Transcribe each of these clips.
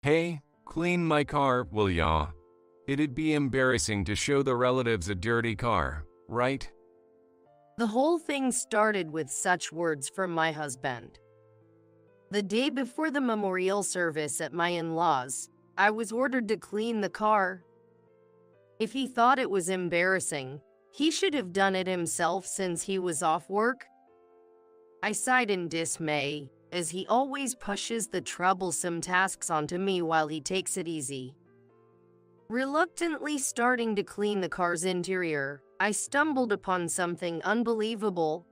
Hey, clean my car, will ya? It'd be embarrassing to show the relatives a dirty car, right? The whole thing started with such words from my husband. The day before the memorial service at my in-laws, I was ordered to clean the car. If he thought it was embarrassing, he should have done it himself since he was off work. I sighed in dismay, as he always pushes the troublesome tasks onto me while he takes it easy. Reluctantly starting to clean the car's interior, I stumbled upon something unbelievable.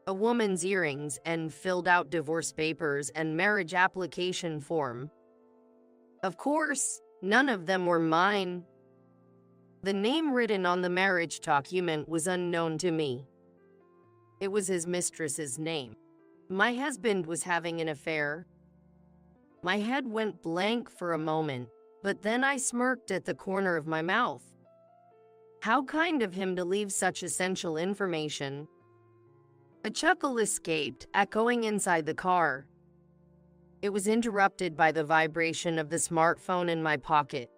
A woman's earrings and filled out divorce papers and marriage application form. Of course, none of them were mine. The name written on the marriage document was unknown to me. It was his mistress's name. My husband was having an affair. My head went blank for a moment, but then I smirked at the corner of my mouth. How kind of him to leave such essential information. A chuckle escaped, echoing inside the car. It was interrupted by the vibration of the smartphone in my pocket.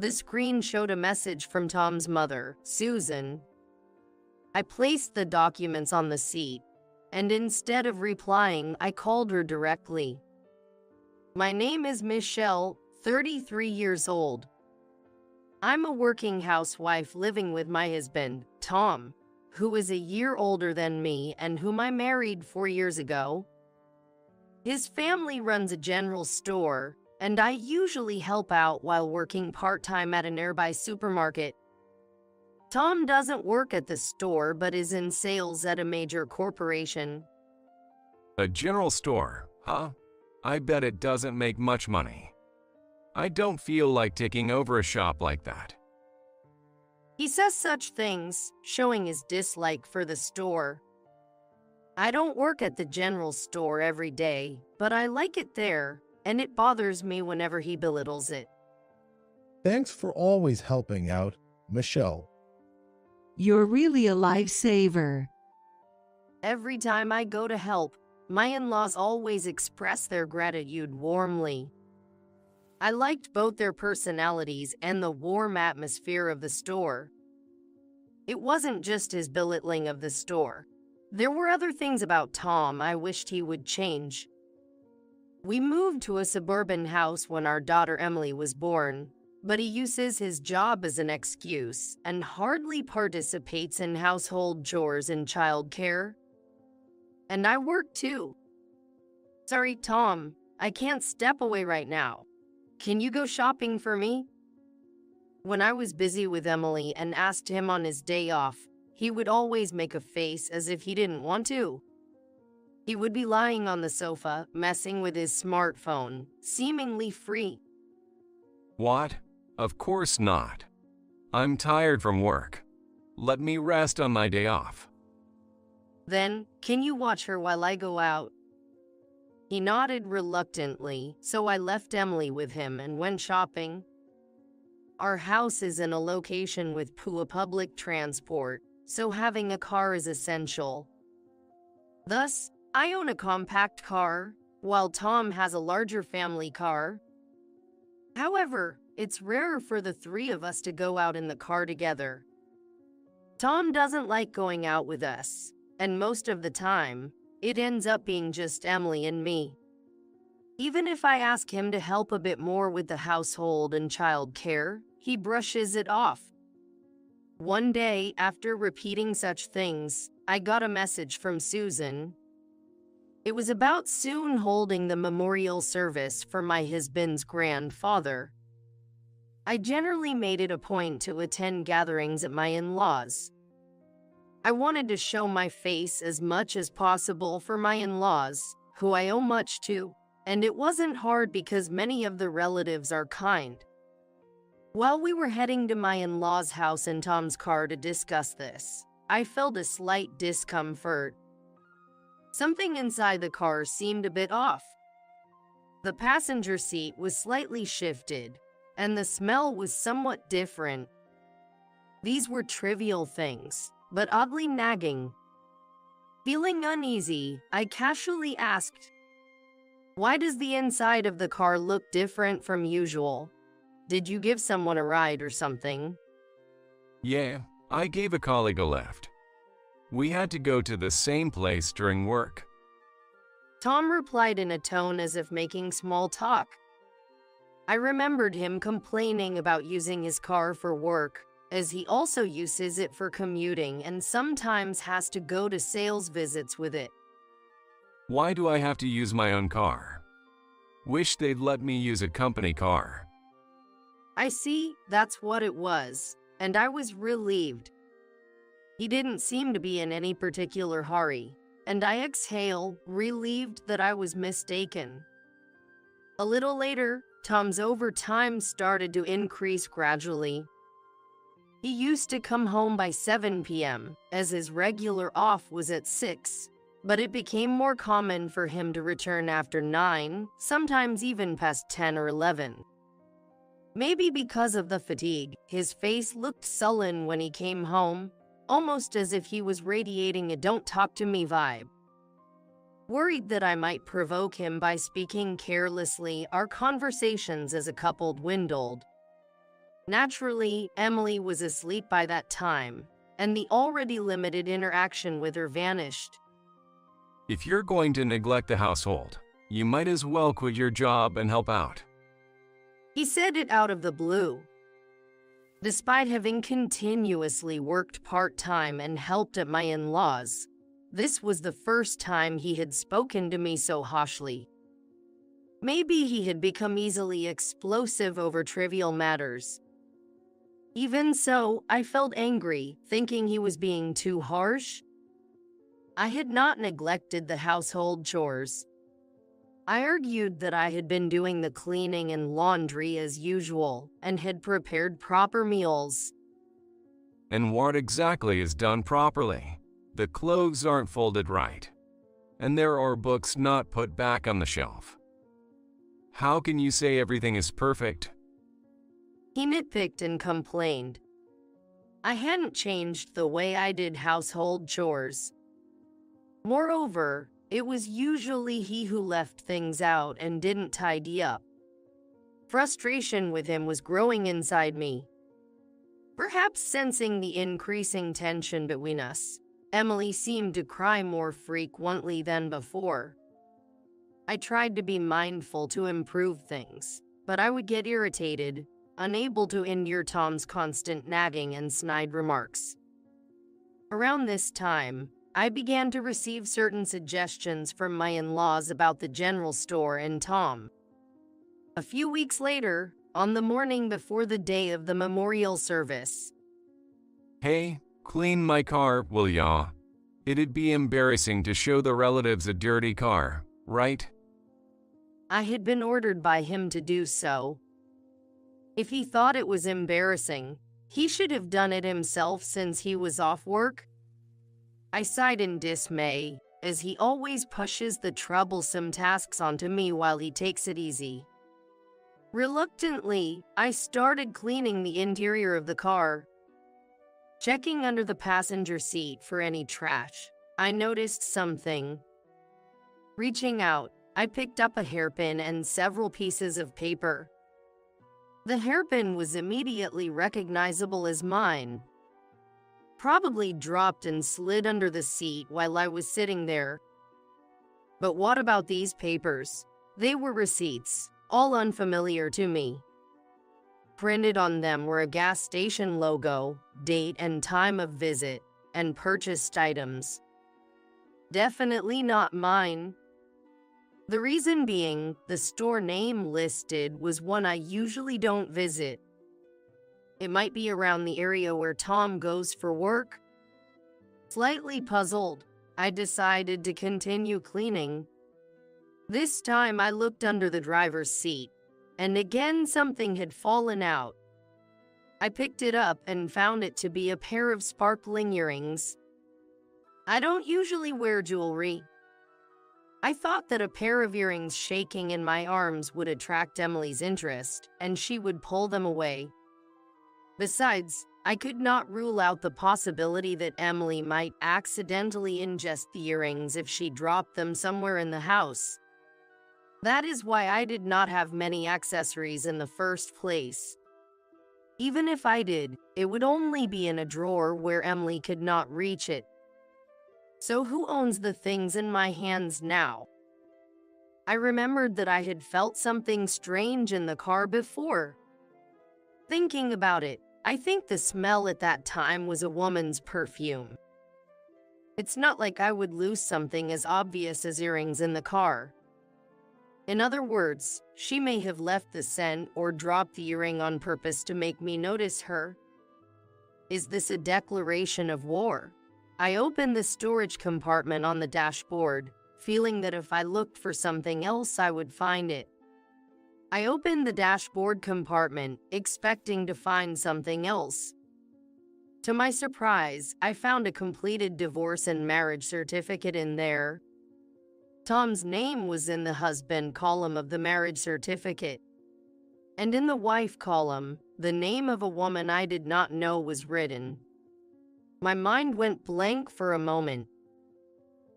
The screen showed a message from Tom's mother, Susan. I placed the documents on the seat, and instead of replying, I called her directly. My name is Michelle, 33 years old. I'm a working housewife living with my husband, Tom, who is a year older than me and whom I married 4 years ago. His family runs a general store, and I usually help out while working part-time at a nearby supermarket. Tom doesn't work at the store but is in sales at a major corporation. A general store, huh? I bet it doesn't make much money. I don't feel like taking over a shop like that. He says such things, showing his dislike for the store. I don't work at the general store every day, but I like it there, and it bothers me whenever he belittles it. Thanks for always helping out, Michelle. You're really a lifesaver. Every time I go to help, my in-laws always express their gratitude warmly. I liked both their personalities and the warm atmosphere of the store. It wasn't just his belittling of the store. There were other things about Tom I wished he would change. We moved to a suburban house when our daughter Emily was born, but he uses his job as an excuse and hardly participates in household chores and childcare. And I work too. Sorry, Tom, I can't step away right now. Can you go shopping for me? When I was busy with Emily and asked him on his day off, he would always make a face as if he didn't want to. He would be lying on the sofa, messing with his smartphone, seemingly free. What? Of course not. I'm tired from work. Let me rest on my day off. Then, can you watch her while I go out? He nodded reluctantly, so I left Emily with him and went shopping. Our house is in a location with poor public transport, so having a car is essential. Thus, I own a compact car, while Tom has a larger family car. However, it's rarer for the three of us to go out in the car together. Tom doesn't like going out with us, and most of the time, it ends up being just Emily and me. Even if I ask him to help a bit more with the household and child care, he brushes it off. One day, after repeating such things, I got a message from Susan. It was about soon holding the memorial service for my husband's grandfather. I generally made it a point to attend gatherings at my in-laws. I wanted to show my face as much as possible for my in-laws, who I owe much to, and it wasn't hard because many of the relatives are kind. While we were heading to my in-laws' house in Tom's car to discuss this, I felt a slight discomfort. Something inside the car seemed a bit off. The passenger seat was slightly shifted, and the smell was somewhat different. These were trivial things, but oddly nagging. Feeling uneasy, I casually asked, Why does the inside of the car look different from usual? Did you give someone a ride or something? Yeah, I gave a colleague a lift. We had to go to the same place during work. Tom replied in a tone as if making small talk. I remembered him complaining about using his car for work, as he also uses it for commuting and sometimes has to go to sales visits with it. Why do I have to use my own car? Wish they'd let me use a company car. I see, that's what it was, and I was relieved. He didn't seem to be in any particular hurry, and I exhale, relieved that I was mistaken. A little later, Tom's overtime started to increase gradually. He used to come home by 7 p.m., as his regular off was at 6, but it became more common for him to return after 9, sometimes even past 10 or 11. Maybe because of the fatigue, his face looked sullen when he came home, almost as if he was radiating a "don't talk to me" vibe. Worried that I might provoke him by speaking carelessly, our conversations as a couple dwindled. Naturally, Emily was asleep by that time, and the already limited interaction with her vanished. If you're going to neglect the household, you might as well quit your job and help out. He said it out of the blue. Despite having continuously worked part-time and helped at my in-laws, this was the first time he had spoken to me so harshly. Maybe he had become easily explosive over trivial matters. Even so, I felt angry, thinking he was being too harsh. I had not neglected the household chores. I argued that I had been doing the cleaning and laundry as usual and had prepared proper meals. And what exactly is done properly? The clothes aren't folded right, and there are books not put back on the shelf. How can you say everything is perfect? He nitpicked and complained. I hadn't changed the way I did household chores. Moreover, it was usually he who left things out and didn't tidy up. Frustration with him was growing inside me. Perhaps sensing the increasing tension between us, Emily seemed to cry more frequently than before. I tried to be mindful to improve things, but I would get irritated, unable to endure Tom's constant nagging and snide remarks. Around this time, I began to receive certain suggestions from my in-laws about the general store and Tom. A few weeks later, on the morning before the day of the memorial service. Hey, clean my car, will ya? It'd be embarrassing to show the relatives a dirty car, right? I had been ordered by him to do so. If he thought it was embarrassing, he should have done it himself since he was off work. I sighed in dismay, as he always pushes the troublesome tasks onto me while he takes it easy. Reluctantly, I started cleaning the interior of the car. Checking under the passenger seat for any trash, I noticed something. Reaching out, I picked up a hairpin and several pieces of paper. The hairpin was immediately recognizable as mine. Probably dropped and slid under the seat while I was sitting there. But what about these papers? They were receipts, all unfamiliar to me. Printed on them were a gas station logo, date and time of visit, and purchased items. Definitely not mine. The reason being, the store name listed was one I usually don't visit. It might be around the area where Tom goes for work. Slightly puzzled, I decided to continue cleaning. This time I looked under the driver's seat, and again something had fallen out. I picked it up and found it to be a pair of sparkling earrings. I don't usually wear jewelry. I thought that a pair of earrings shaking in my arms would attract Emily's interest, and she would pull them away. Besides, I could not rule out the possibility that Emily might accidentally ingest the earrings if she dropped them somewhere in the house. That is why I did not have many accessories in the first place. Even if I did, it would only be in a drawer where Emily could not reach it. So who owns the things in my hands now? I remembered that I had felt something strange in the car before. Thinking about it, I think the smell at that time was a woman's perfume. It's not like I would lose something as obvious as earrings in the car. In other words, she may have left the scent or dropped the earring on purpose to make me notice her. Is this a declaration of war? I opened the storage compartment on the dashboard, feeling that if I looked for something else, I would find it. I opened the dashboard compartment, expecting to find something else. To my surprise, I found a completed divorce and marriage certificate in there. Tom's name was in the husband column of the marriage certificate. And in the wife column, the name of a woman I did not know was written. My mind went blank for a moment.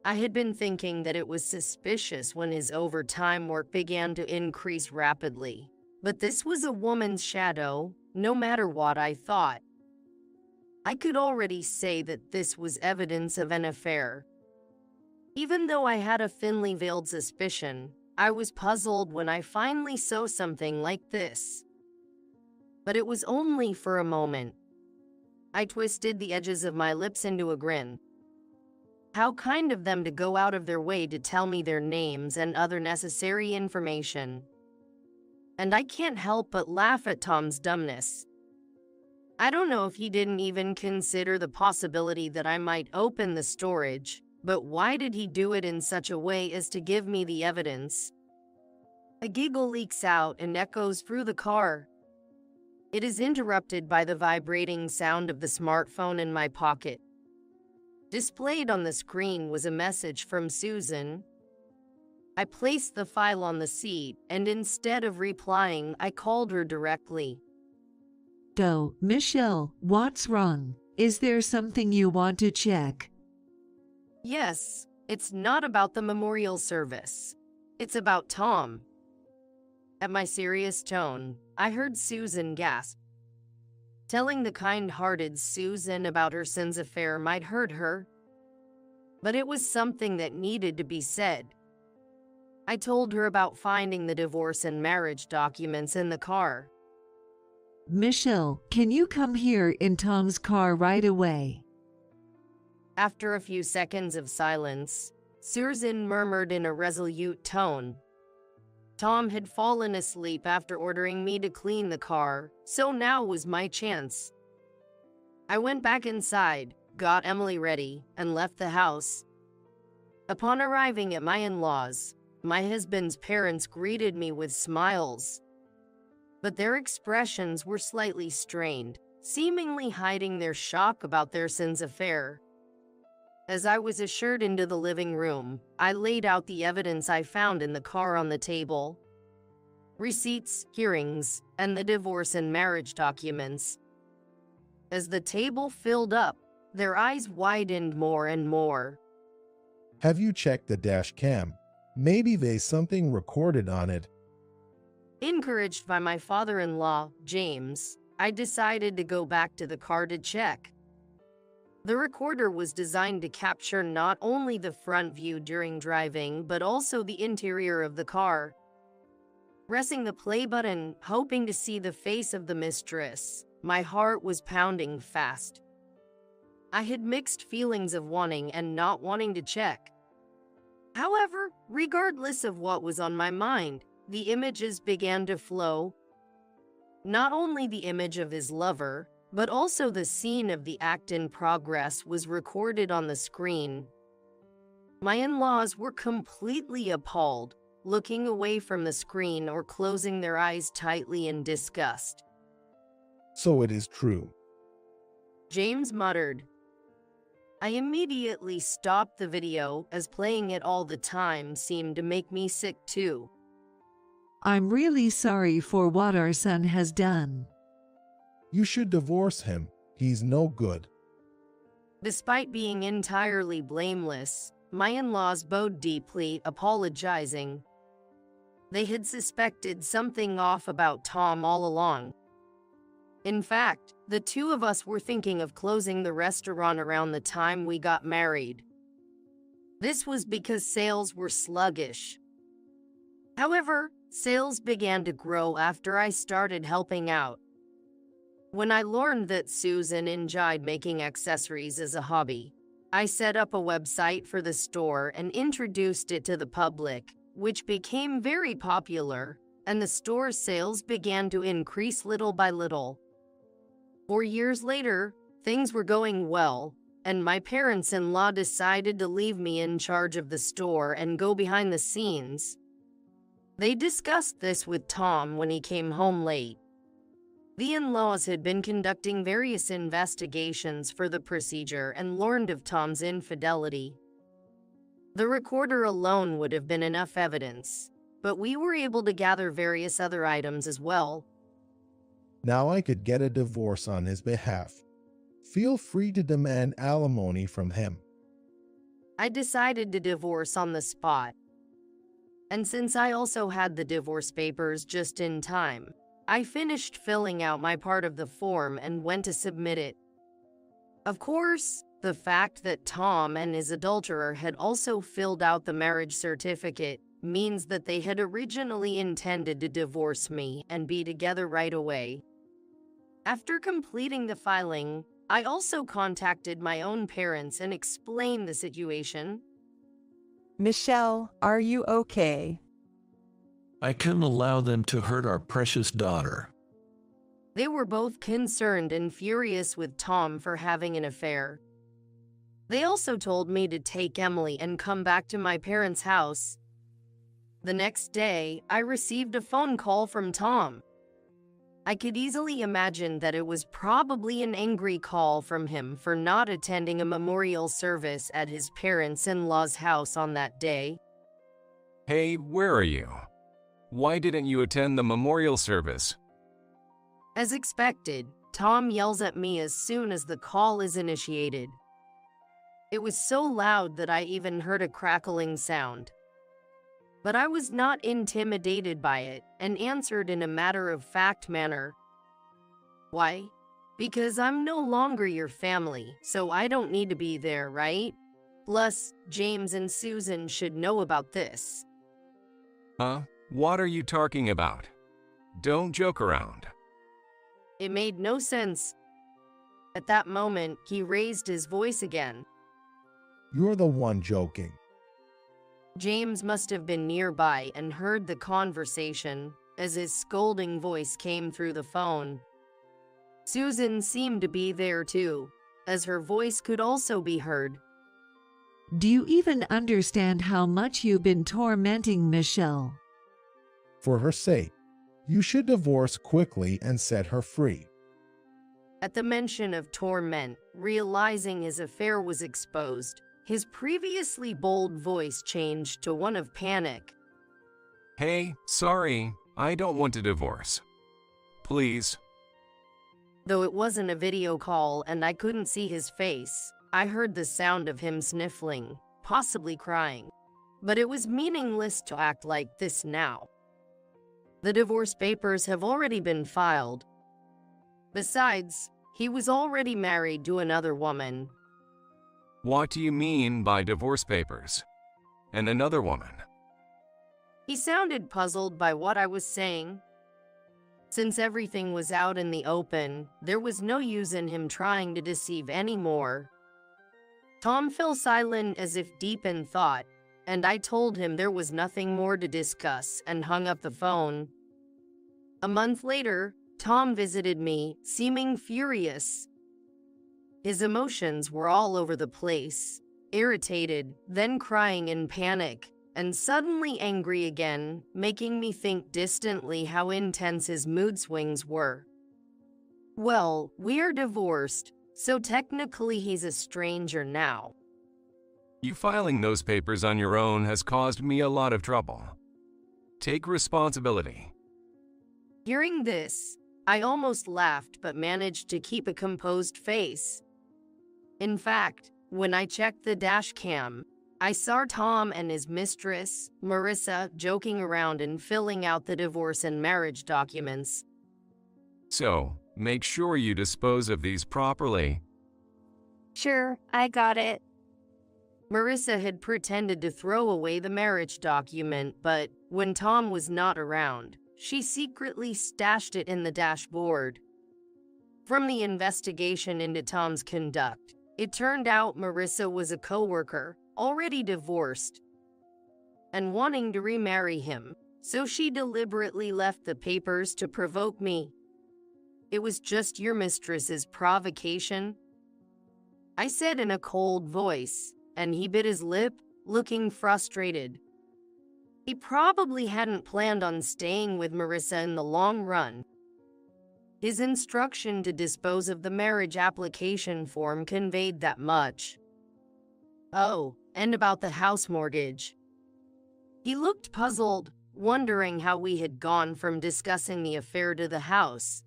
I had been thinking that it was suspicious when his overtime work began to increase rapidly. But this was a woman's shadow, no matter what I thought. I could already say that this was evidence of an affair. Even though I had a thinly veiled suspicion, I was puzzled when I finally saw something like this. But it was only for a moment. I twisted the edges of my lips into a grin. How kind of them to go out of their way to tell me their names and other necessary information. And I can't help but laugh at Tom's dumbness. I don't know if he didn't even consider the possibility that I might open the storage, but why did he do it in such a way as to give me the evidence? A giggle leaks out and echoes through the car. It is interrupted by the vibrating sound of the smartphone in my pocket. Displayed on the screen was a message from Susan. I placed the file on the seat, and instead of replying, I called her directly. Go, Michelle, what's wrong? Is there something you want to check? Yes, it's not about the memorial service. It's about Tom. At my serious tone, I heard Susan gasp. Telling the kind-hearted Susan about her son's affair might hurt her, but it was something that needed to be said. I told her about finding the divorce and marriage documents in the car. Michelle, can you come here in Tom's car right away? After a few seconds of silence, Susan murmured in a resolute tone. Tom had fallen asleep after ordering me to clean the car, so now was my chance. I went back inside, got Emily ready, and left the house. Upon arriving at my in-laws, my husband's parents greeted me with smiles. But their expressions were slightly strained, seemingly hiding their shock about their son's affair. As I was ushered into the living room, I laid out the evidence I found in the car on the table. Receipts, hearings, and the divorce and marriage documents. As the table filled up, their eyes widened more and more. Have you checked the dash cam? Maybe there's something recorded on it. Encouraged by my father-in-law, James, I decided to go back to the car to check. The recorder was designed to capture not only the front view during driving, but also the interior of the car. Pressing the play button, hoping to see the face of the mistress, my heart was pounding fast. I had mixed feelings of wanting and not wanting to check. However, regardless of what was on my mind, the images began to flow. Not only the image of his lover, but also the scene of the act in progress was recorded on the screen. My in-laws were completely appalled, looking away from the screen or closing their eyes tightly in disgust. So it is true. James muttered. I immediately stopped the video, as playing it all the time seemed to make me sick too. I'm really sorry for what our son has done. You should divorce him. He's no good. Despite being entirely blameless, my in-laws bowed deeply, apologizing. They had suspected something off about Tom all along. In fact, the two of us were thinking of closing the restaurant around the time we got married. This was because sales were sluggish. However, sales began to grow after I started helping out. When I learned that Susan enjoyed making accessories as a hobby, I set up a website for the store and introduced it to the public, which became very popular, and the store's sales began to increase little by little. 4 years later, things were going well, and my parents-in-law decided to leave me in charge of the store and go behind the scenes. They discussed this with Tom when he came home late. The in-laws had been conducting various investigations for the procedure and learned of Tom's infidelity. The recorder alone would have been enough evidence, but we were able to gather various other items as well. Now I could get a divorce on his behalf. Feel free to demand alimony from him. I decided to divorce on the spot. And since I also had the divorce papers just in time, I finished filling out my part of the form and went to submit it. Of course, the fact that Tom and his adulterer had also filled out the marriage certificate means that they had originally intended to divorce me and be together right away. After completing the filing, I also contacted my own parents and explained the situation. Michelle, are you okay? I couldn't allow them to hurt our precious daughter. They were both concerned and furious with Tom for having an affair. They also told me to take Emily and come back to my parents' house. The next day, I received a phone call from Tom. I could easily imagine that it was probably an angry call from him for not attending a memorial service at his parents-in-law's house on that day. Hey, where are you? Why didn't you attend the memorial service? As expected, Tom yells at me as soon as the call is initiated. It was so loud that I even heard a crackling sound. But I was not intimidated by it and answered in a matter-of-fact manner. Why? Because I'm no longer your family, so I don't need to be there, right? Plus, James and Susan should know about this. Huh? What are you talking about? Don't joke around. It made no sense. At that moment, he raised his voice again. You're the one joking. James must have been nearby and heard the conversation, as his scolding voice came through the phone. Susan seemed to be there too, as her voice could also be heard. Do you even understand how much you've been tormenting Michelle? For her sake, you should divorce quickly and set her free. At the mention of torment, realizing his affair was exposed, his previously bold voice changed to one of panic. Hey, sorry, I don't want to divorce. Please. Though it wasn't a video call and I couldn't see his face, I heard the sound of him sniffling, possibly crying. But it was meaningless to act like this now. The divorce papers have already been filed. Besides, he was already married to another woman. What do you mean by divorce papers? And another woman? He sounded puzzled by what I was saying. Since everything was out in the open, there was no use in him trying to deceive anymore. Tom fell silent as if deep in thought, and I told him there was nothing more to discuss and hung up the phone. A month later, Tom visited me, seeming furious. His emotions were all over the place, irritated, then crying in panic, and suddenly angry again, making me think distantly how intense his mood swings were. Well, we're divorced, so technically he's a stranger now. You filing those papers on your own has caused me a lot of trouble. Take responsibility. Hearing this, I almost laughed but managed to keep a composed face. In fact, when I checked the dash cam, I saw Tom and his mistress, Marissa, joking around and filling out the divorce and marriage documents. So, make sure you dispose of these properly. Sure, I got it. Marissa had pretended to throw away the marriage document, but when Tom was not around, she secretly stashed it in the dashboard. From the investigation into Tom's conduct, it turned out Marissa was a coworker, already divorced, and wanting to remarry him, so she deliberately left the papers to provoke me. It was just your mistress's provocation, I said in a cold voice, and he bit his lip, looking frustrated. He probably hadn't planned on staying with Marissa in the long run. His instruction to dispose of the marriage application form conveyed that much. Oh, and about the house mortgage. He looked puzzled, wondering how we had gone from discussing the affair to the house.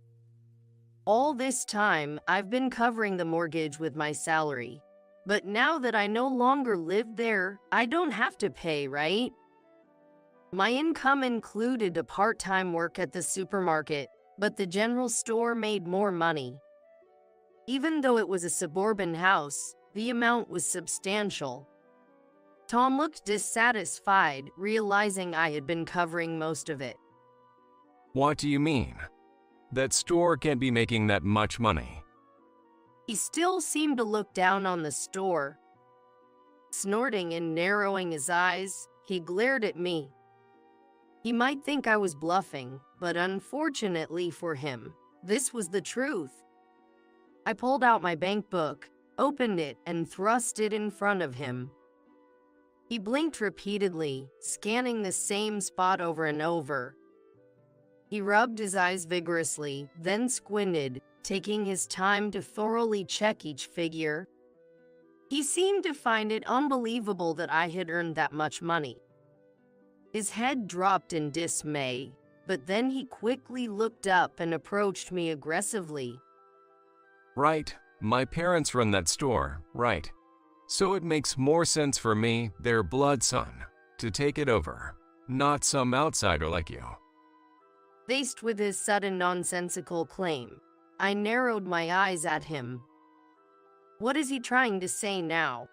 All this time, I've been covering the mortgage with my salary. But now that I no longer live there, I don't have to pay, right? My income included a part-time work at the supermarket, but the general store made more money. Even though it was a suburban house, the amount was substantial. Tom looked dissatisfied, realizing I had been covering most of it. What do you mean? That store can't be making that much money. He still seemed to look down on the store. Snorting and narrowing his eyes, he glared at me. He might think I was bluffing, but unfortunately for him, this was the truth. I pulled out my bank book, opened it, and thrust it in front of him. He blinked repeatedly, scanning the same spot over and over. He rubbed his eyes vigorously, then squinted, taking his time to thoroughly check each figure. He seemed to find it unbelievable that I had earned that much money. His head dropped in dismay, but then he quickly looked up and approached me aggressively. Right, my parents run that store, right. So it makes more sense for me, their blood son, to take it over, not some outsider like you. Faced with his sudden nonsensical claim, I narrowed my eyes at him. What is he trying to say now?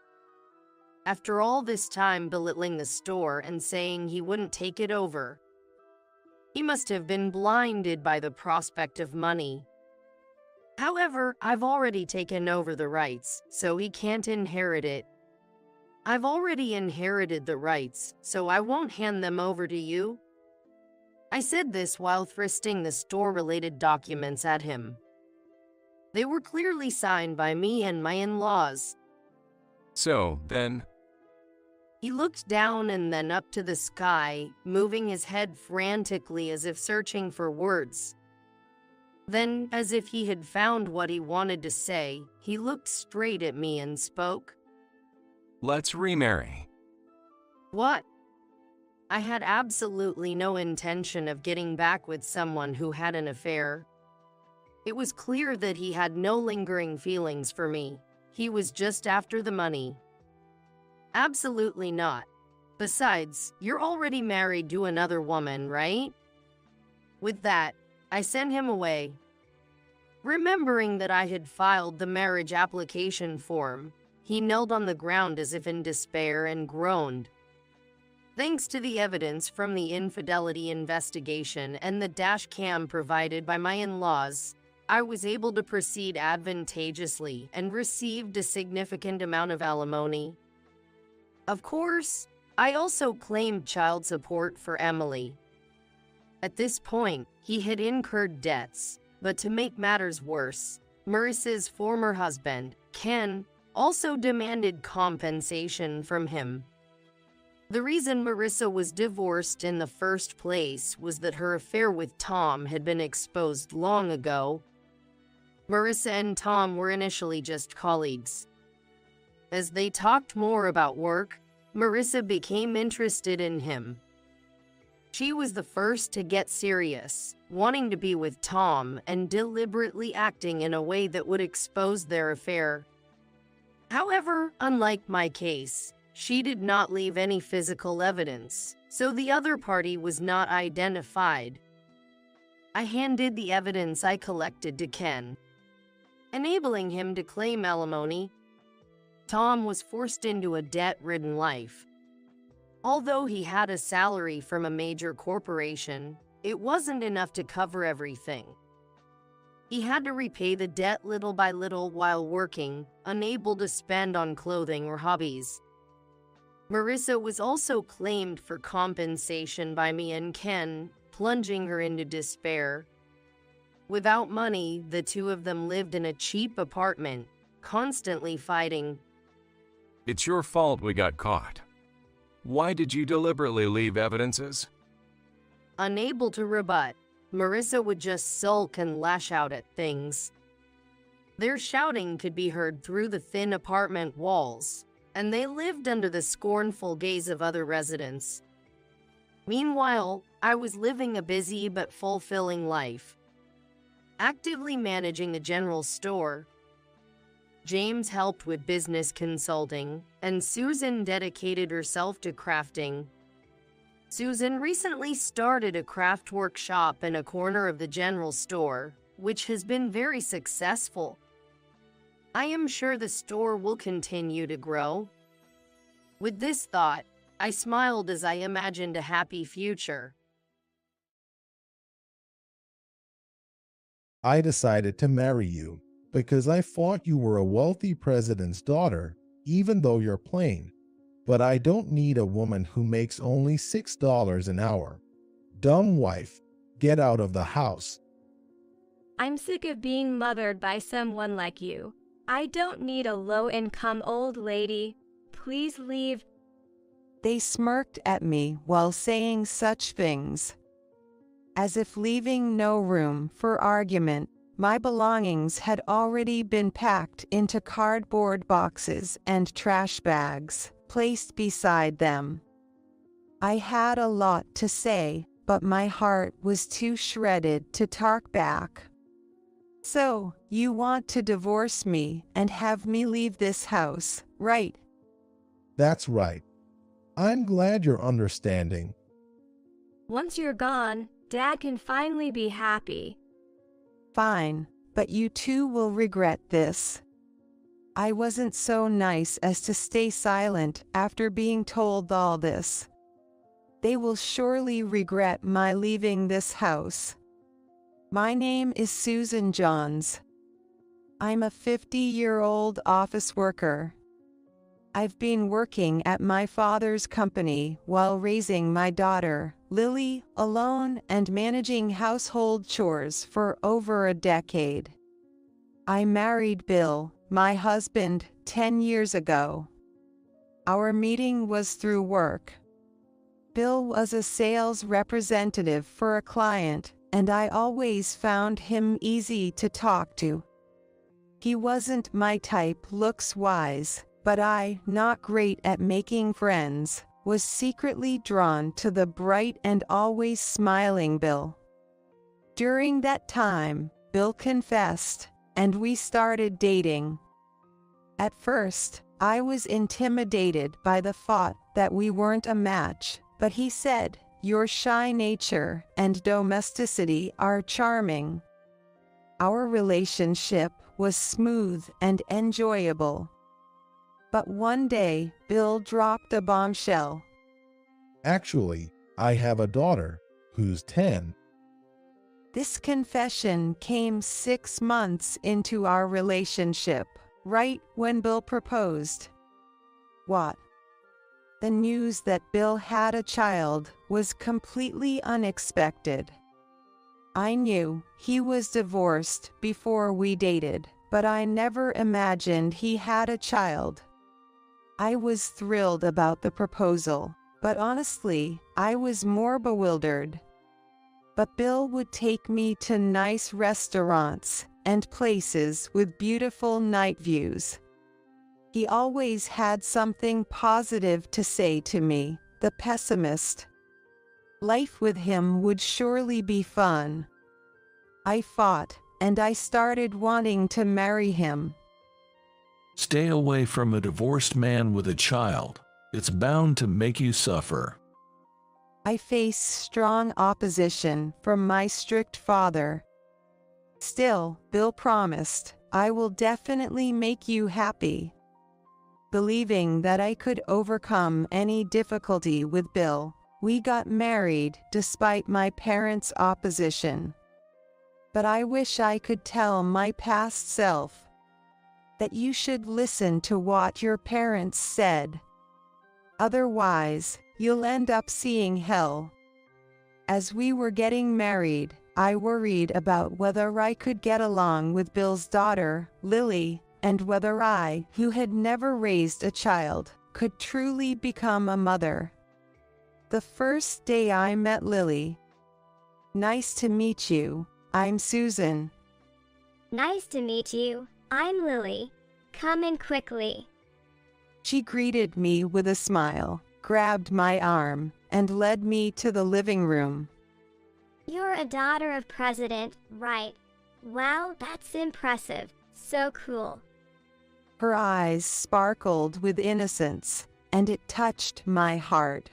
After all this time belittling the store and saying he wouldn't take it over, he must have been blinded by the prospect of money. However, I've already taken over the rights, so he can't inherit it. I've already inherited the rights, so I won't hand them over to you. I said this while thrusting the store-related documents at him. They were clearly signed by me and my in-laws. So, then, He looked down and then up to the sky, moving his head frantically as if searching for words. Then, as if he had found what he wanted to say, he looked straight at me and spoke. let's remarry. What? I had absolutely no intention of getting back with someone who had an affair. It was clear that he had no lingering feelings for me. He was just after the money. Absolutely not. Besides, you're already married to another woman, right? With that, I sent him away. Remembering that I had filed the marriage application form, he knelt on the ground as if in despair and groaned. Thanks to the evidence from the infidelity investigation and the dash cam provided by my in-laws, I was able to proceed advantageously and received a significant amount of alimony. Of course, I also claimed child support for Emily. At this point, he had incurred debts, but to make matters worse, Marissa's former husband, Ken, also demanded compensation from him. The reason Marissa was divorced in the first place was that her affair with Tom had been exposed long ago. Marissa and Tom were initially just colleagues. As they talked more about work, Marissa became interested in him. She was the first to get serious, wanting to be with Tom and deliberately acting in a way that would expose their affair. However, unlike my case, She did not leave any physical evidence, so the other party was not identified. I handed the evidence I collected to Ken, enabling him to claim alimony. Tom was forced into a debt-ridden life. Although he had a salary from a major corporation, it wasn't enough to cover everything. He had to repay the debt little by little while working, unable to spend on clothing or hobbies. Marissa was also claimed for compensation by me and Ken, plunging her into despair. Without money, the two of them lived in a cheap apartment, constantly fighting. It's your fault we got caught. Why did you deliberately leave evidences? Unable to rebut, Marissa would just sulk and lash out at things. Their shouting could be heard through the thin apartment walls, and they lived under the scornful gaze of other residents. Meanwhile, I was living a busy but fulfilling life, actively managing the general store. James helped with business consulting, and Susan dedicated herself to crafting. Susan recently started a craft workshop in a corner of the general store, which has been very successful. I am sure the store will continue to grow. With this thought, I smiled as I imagined a happy future. I decided to marry you because I thought you were a wealthy president's daughter, even though you're plain. But I don't need a woman who makes only $6 an hour. Dumb wife, get out of the house. I'm sick of being mothered by someone like you. I don't need a low-income old lady. Please leave. They smirked at me while saying such things. As if leaving no room for argument, my belongings had already been packed into cardboard boxes and trash bags, placed beside them. I had a lot to say, but my heart was too shredded to talk back. So, you want to divorce me and have me leave this house, right? That's right. I'm glad you're understanding. Once you're gone, Dad can finally be happy. Fine, but you too will regret this. I wasn't so nice as to stay silent after being told all this. They will surely regret my leaving this house. My name is Susan Johns. I'm a 50-year-old office worker. I've been working at my father's company while raising my daughter, Lily, alone and managing household chores for over a decade. I married Bill, my husband, 10 years ago. Our meeting was through work. Bill was a sales representative for a client, and I always found him easy to talk to. He wasn't my type looks-wise, but I, not great at making friends, was secretly drawn to the bright and always smiling Bill. During that time, Bill confessed, and we started dating. At first, I was intimidated by the thought that we weren't a match, but he said, "Your shy nature and domesticity are charming." Our relationship was smooth and enjoyable. But one day, Bill dropped a bombshell. Actually, I have a daughter who's 10. This confession came 6 months into our relationship, right when Bill proposed. What? The news that Bill had a child was completely unexpected. I knew he was divorced before we dated, but I never imagined he had a child. I was thrilled about the proposal, but honestly, I was more bewildered. But Bill would take me to nice restaurants and places with beautiful night views. He always had something positive to say to me, the pessimist. Life with him would surely be fun. I fought, and I started wanting to marry him. Stay away from a divorced man with a child. It's bound to make you suffer. I face strong opposition from my strict father. Still, Bill promised, I will definitely make you happy. Believing that I could overcome any difficulty with Bill, we got married despite my parents' opposition. But I wish I could tell my past self that you should listen to what your parents said. Otherwise, you'll end up seeing hell. As we were getting married, I worried about whether I could get along with Bill's daughter, Lily, and whether I, who had never raised a child, could truly become a mother. The first day I met Lily. Nice to meet you, I'm Susan. Nice to meet you, I'm Lily. Come in quickly. She greeted me with a smile, grabbed my arm, and led me to the living room. You're a daughter of President, right? Wow, that's impressive. So cool. Her eyes sparkled with innocence, and it touched my heart.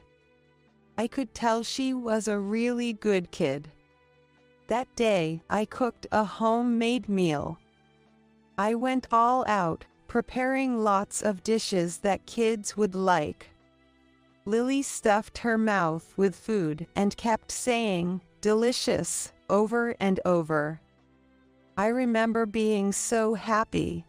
I could tell she was a really good kid. That day, I cooked a homemade meal. I went all out, preparing lots of dishes that kids would like. Lily stuffed her mouth with food and kept saying, "Delicious," over and over. I remember being so happy.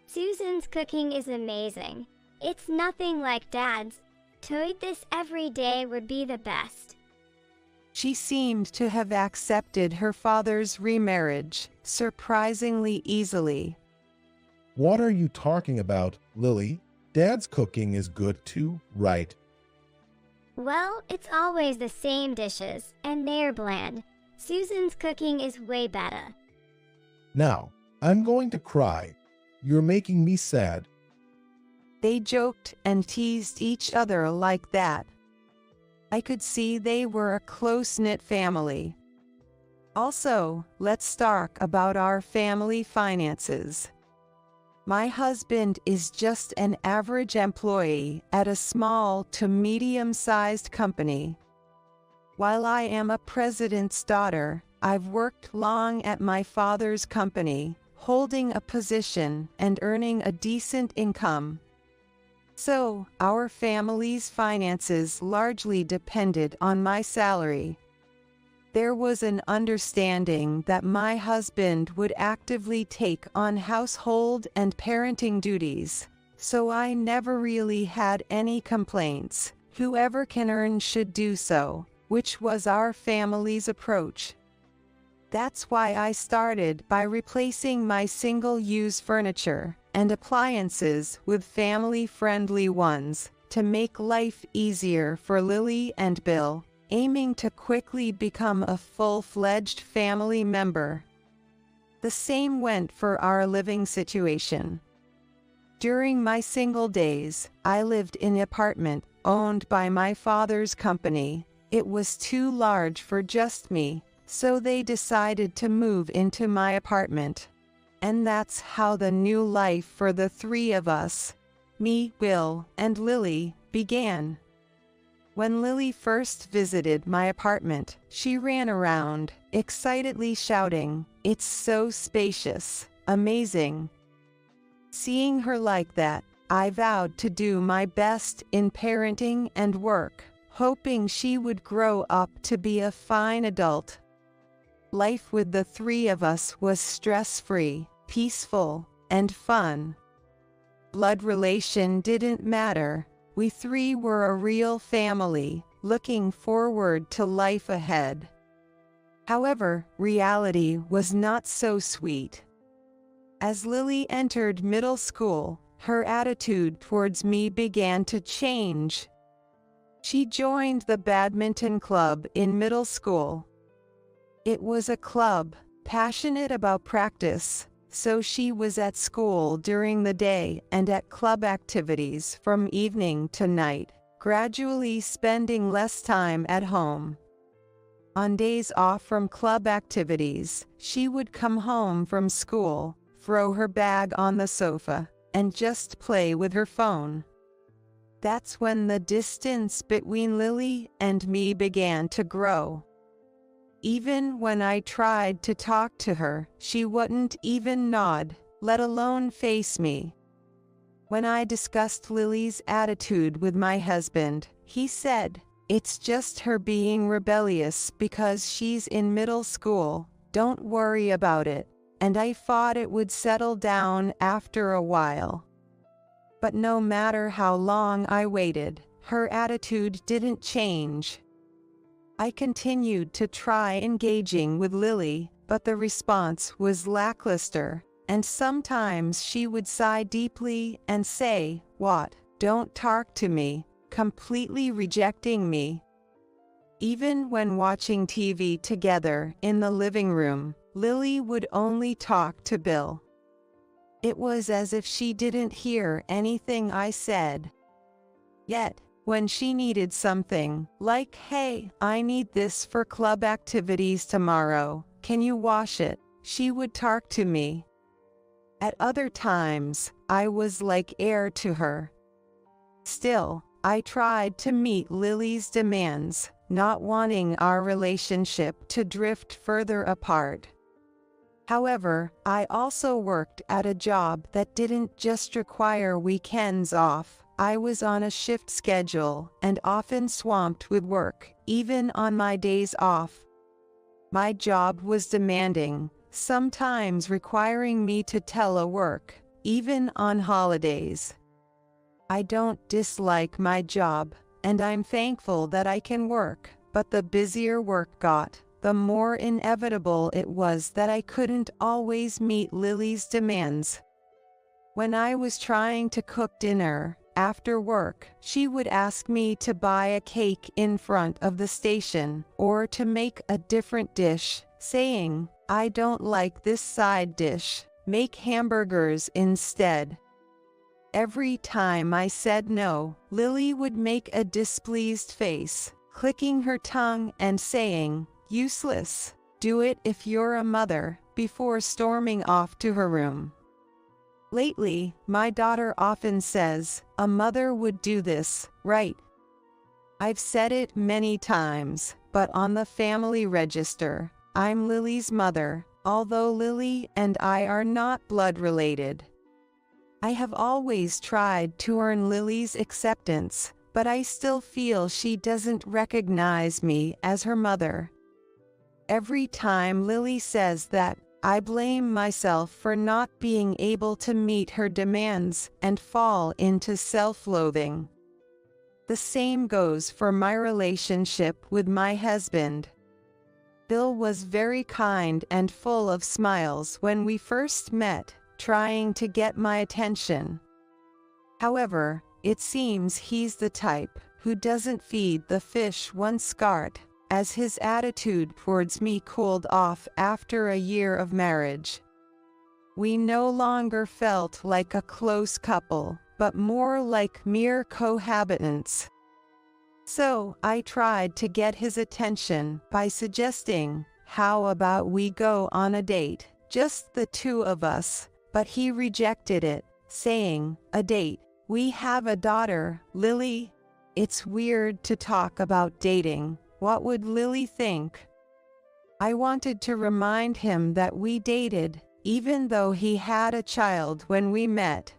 Susan's cooking is amazing. It's nothing like Dad's. To eat this every day would be the best. She seemed to have accepted her father's remarriage surprisingly easily. What are you talking about, Lily? Dad's cooking is good too, right? Well, it's always the same dishes, and they're bland. Susan's cooking is way better. Now, I'm going to cry. You're making me sad. They joked and teased each other like that. I could see they were a close-knit family. Also, let's talk about our family finances. My husband is just an average employee at a small to medium-sized company. While I am a president's daughter, I've worked long at my father's company, holding a position and earning a decent income. So, our family's finances largely depended on my salary. There was an understanding that my husband would actively take on household and parenting duties, so I never really had any complaints. Whoever can earn should do so, which was our family's approach. That's why I started by replacing my single-use furniture and appliances with family-friendly ones to make life easier for Lily and Bill, aiming to quickly become a full-fledged family member. The same went for our living situation. During my single days, I lived in an apartment owned by my father's company. It was too large for just me, so they decided to move into my apartment. And that's how the new life for the three of us, me, Bill, and Lily, began. When Lily first visited my apartment, she ran around, excitedly shouting, "It's so spacious, amazing." Seeing her like that, I vowed to do my best in parenting and work, hoping she would grow up to be a fine adult. Life with the three of us was stress-free, peaceful, and fun. Blood relation didn't matter. We three were a real family, looking forward to life ahead. However, reality was not so sweet. As Lily entered middle school, her attitude towards me began to change. She joined the badminton club in middle school. It was a club, passionate about practice, so she was at school during the day and at club activities from evening to night, gradually spending less time at home. On days off from club activities, she would come home from school, throw her bag on the sofa, and just play with her phone. That's when the distance between Lily and me began to grow. Even when I tried to talk to her, she wouldn't even nod, let alone face me. When I discussed Lily's attitude with my husband, he said, "It's just her being rebellious because she's in middle school, don't worry about it," and I thought it would settle down after a while. But no matter how long I waited, her attitude didn't change. I continued to try engaging with Lily, but the response was lackluster, and sometimes she would sigh deeply and say, "What? Don't talk to me," completely rejecting me. Even when watching TV together in the living room, Lily would only talk to Bill. It was as if she didn't hear anything I said. Yet, when she needed something, like, "Hey, I need this for club activities tomorrow, can you wash it?" she would talk to me. At other times, I was like air to her. Still, I tried to meet Lily's demands, not wanting our relationship to drift further apart. However, I also worked at a job that didn't just require weekends off. I was on a shift schedule and often swamped with work, even on my days off. My job was demanding, sometimes requiring me to telework, even on holidays. I don't dislike my job, and I'm thankful that I can work, but the busier work got, the more inevitable it was that I couldn't always meet Lily's demands. When I was trying to cook dinner, after work, she would ask me to buy a cake in front of the station, or to make a different dish, saying, "I don't like this side dish, make hamburgers instead." Every time I said no, Lily would make a displeased face, clicking her tongue and saying, "Useless, do it if you're a mother," before storming off to her room. Lately, my daughter often says, "A mother would do this, right?" I've said it many times, but on the family register, I'm Lily's mother, although Lily and I are not blood related. I have always tried to earn Lily's acceptance, but I still feel she doesn't recognize me as her mother. Every time Lily says that, I blame myself for not being able to meet her demands and fall into self-loathing. The same goes for my relationship with my husband. Bill was very kind and full of smiles when we first met, trying to get my attention. However, it seems he's the type who doesn't feed the fish once caught, as his attitude towards me cooled off after a year of marriage. We no longer felt like a close couple, but more like mere cohabitants. So I tried to get his attention by suggesting, "How about we go on a date, just the two of us?" But he rejected it, saying, "A date? We have a daughter, Lily. It's weird to talk about dating. What would Lily think?" I wanted to remind him that we dated, even though he had a child when we met.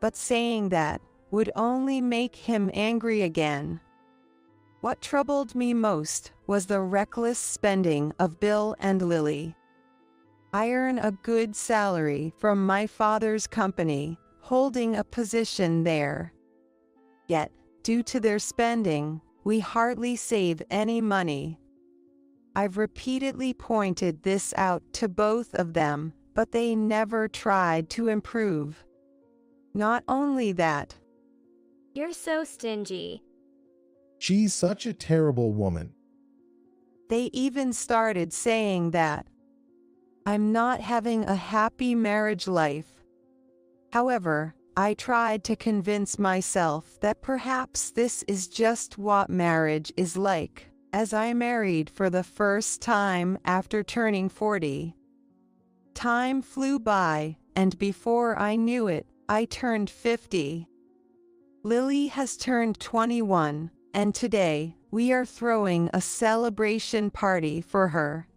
But saying that would only make him angry again. What troubled me most was the reckless spending of Bill and Lily. I earn a good salary from my father's company, holding a position there. Yet, due to their spending, we hardly save any money. I've repeatedly pointed this out to both of them, but they never tried to improve. Not only that, You're so stingy. She's such a terrible woman. they even started saying that I'm not having a happy marriage life. However, I tried to convince myself that perhaps this is just what marriage is like, as I married for the first time after turning 40. Time flew by, and before I knew it, I turned 50. Lily has turned 21, and today we are throwing a celebration party for her.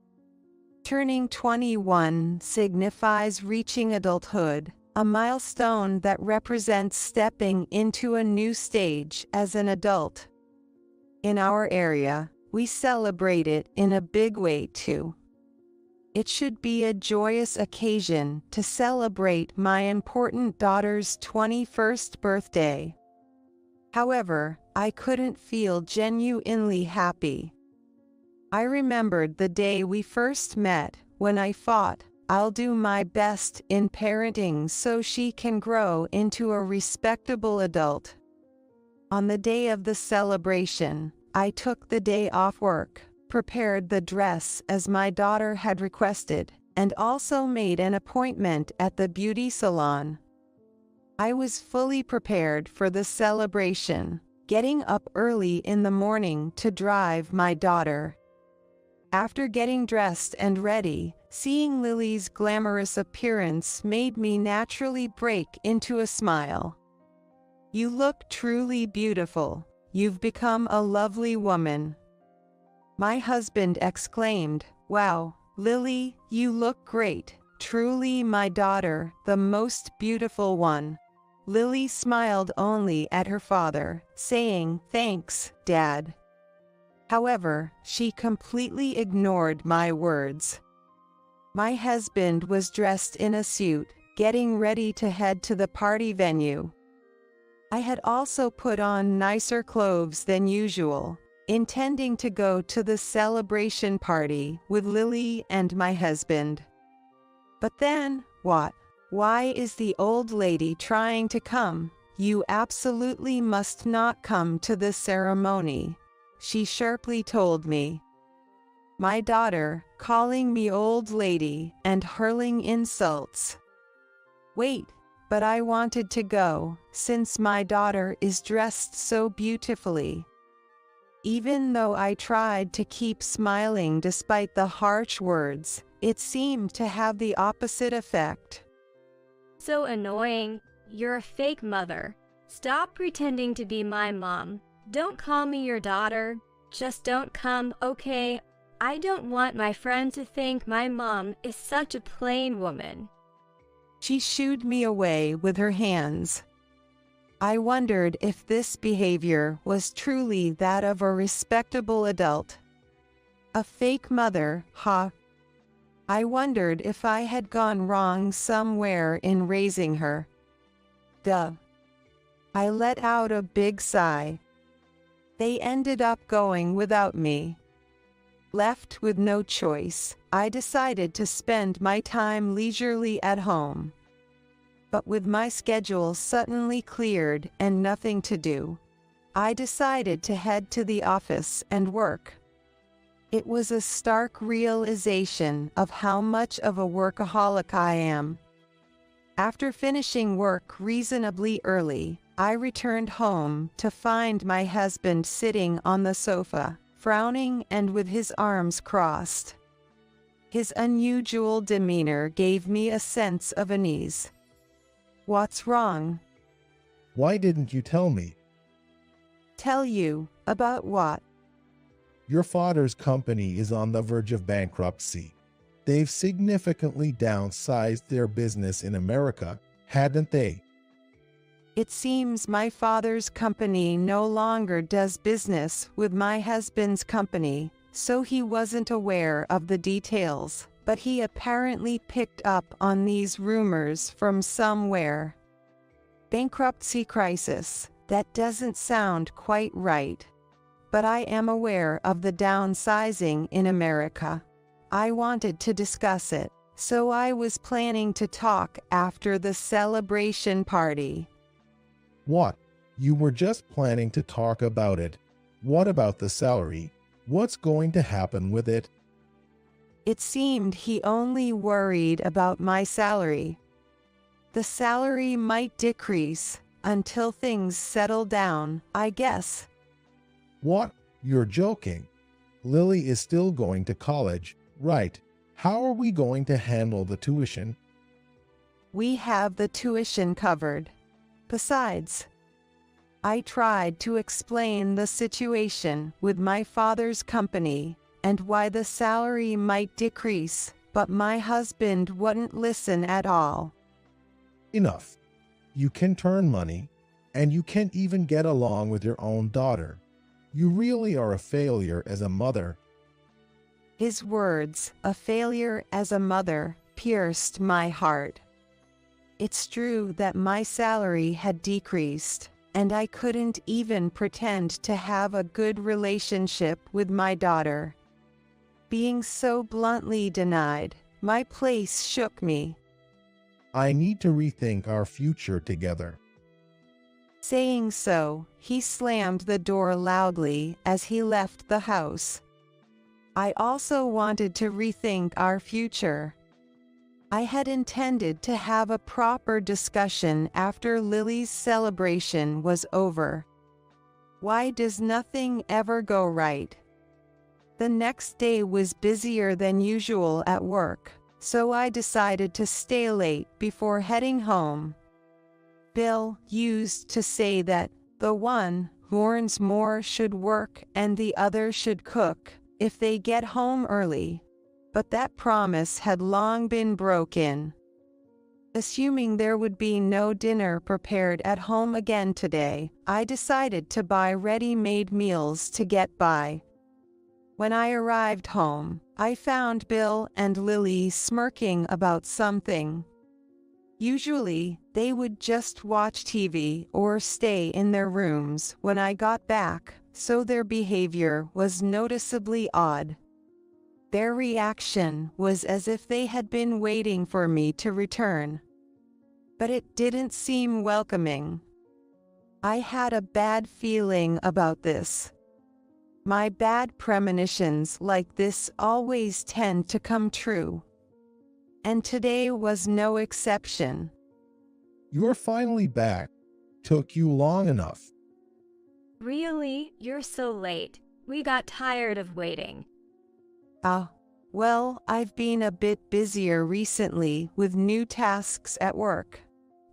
Turning 21 signifies reaching adulthood, a milestone that represents stepping into a new stage as an adult. In our area, we celebrate it in a big way too. It should be a joyous occasion to celebrate my important daughter's 21st birthday. However, I couldn't feel genuinely happy. I remembered the day we first met when I thought, I'll do my best in parenting so she can grow into a respectable adult. On the day of the celebration, I took the day off work, prepared the dress as my daughter had requested, and also made an appointment at the beauty salon. I was fully prepared for the celebration, getting up early in the morning to drive my daughter. After getting dressed and ready, seeing Lily's glamorous appearance made me naturally break into a smile. "You look truly beautiful. You've become a lovely woman." My husband exclaimed, "Wow, Lily, you look great. Truly my daughter, the most beautiful one." Lily smiled only at her father, saying, "Thanks, Dad." However, she completely ignored my words. My husband was dressed in a suit, getting ready to head to the party venue. I had also put on nicer clothes than usual, intending to go to the celebration party with Lily and my husband. But then, what? Why is the old lady trying to come? "You absolutely must not come to this ceremony," she sharply told me. My daughter, calling me old lady and hurling insults. Wait, but I wanted to go, since my daughter is dressed so beautifully. Even though I tried to keep smiling despite the harsh words, it seemed to have the opposite effect. So annoying. You're a fake mother. Stop pretending to be my mom. Don't call me your daughter. Just don't come, okay? I don't want my friend to think my mom is such a plain woman. She shooed me away with her hands. I wondered if this behavior was truly that of a respectable adult. A fake mother, huh? I wondered if I had gone wrong somewhere in raising her. Duh. I let out a big sigh. They ended up going without me. Left with no choice, I decided to spend my time leisurely at home. But with my schedule suddenly cleared and nothing to do, I decided to head to the office and work. It was a stark realization of how much of a workaholic I am. After finishing work reasonably early, I returned home to find my husband sitting on the sofa, frowning and with his arms crossed. His unusual demeanor gave me a sense of unease. "What's wrong?" Why didn't you tell me? "Tell you? About what?" Your father's company is on the verge of bankruptcy. They've significantly downsized their business in America, hadn't they? It seems my father's company no longer does business with my husband's company, so he wasn't aware of the details, but he apparently picked up on these rumors from somewhere. Bankruptcy crisis, that doesn't sound quite right. But I am aware of the downsizing in America. I wanted to discuss it, so I was planning to talk after the celebration party. What? You were just planning to talk about it. What about the salary? What's going to happen with it? It seemed he only worried about my salary. The salary might decrease until things settle down, I guess. What? You're joking. Lily is still going to college, right? How are we going to handle the tuition? We have the tuition covered. Besides, I tried to explain the situation with my father's company and why the salary might decrease, but my husband wouldn't listen at all. Enough. You can turn money, and you can't even get along with your own daughter. You really are a failure as a mother. His words, a failure as a mother, pierced my heart. It's true that my salary had decreased, and I couldn't even pretend to have a good relationship with my daughter. Being so bluntly denied, my place shook me. I need to rethink our future together. Saying so, he slammed the door loudly as he left the house. I also wanted to rethink our future. I had intended to have a proper discussion after Lily's celebration was over. Why does nothing ever go right? The next day was busier than usual at work, so I decided to stay late before heading home. Bill used to say that the one who earns more should work and the other should cook if they get home early, but that promise had long been broken. Assuming there would be no dinner prepared at home again today, I decided to buy ready-made meals to get by. When I arrived home, I found Bill and Lily smirking about something. Usually, they would just watch TV or stay in their rooms when I got back, so their behavior was noticeably odd. Their reaction was as if they had been waiting for me to return. But it didn't seem welcoming. I had a bad feeling about this. My bad premonitions like this always tend to come true. And today was no exception. You're finally back. Took you long enough. Really? You're so late. We got tired of waiting. Well, I've been a bit busier recently with new tasks at work.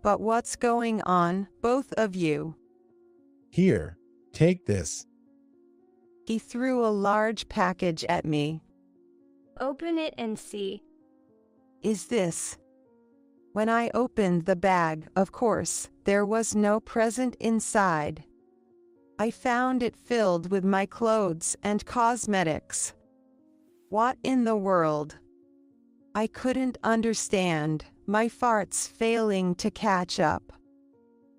But what's going on, both of you? Here, take this. He threw a large package at me. Open it and see. Is this? When I opened the bag, of course, there was no present inside. I found it filled with my clothes and cosmetics. What in the world? I couldn't understand, my farts failing to catch up.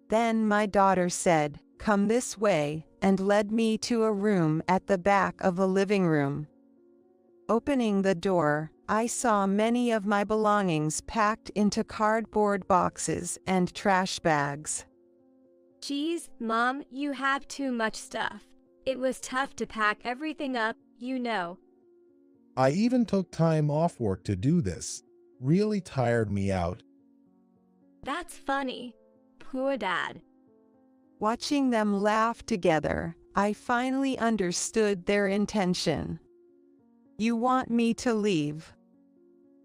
Then my daughter said, "Come this way," and led me to a room at the back of the living room. Opening the door, I saw many of my belongings packed into cardboard boxes and trash bags. Geez, Mom, you have too much stuff. It was tough to pack everything up, you know. I even took time off work to do this. Really tired me out. That's funny. Poor Dad. Watching them laugh together, I finally understood their intention. You want me to leave?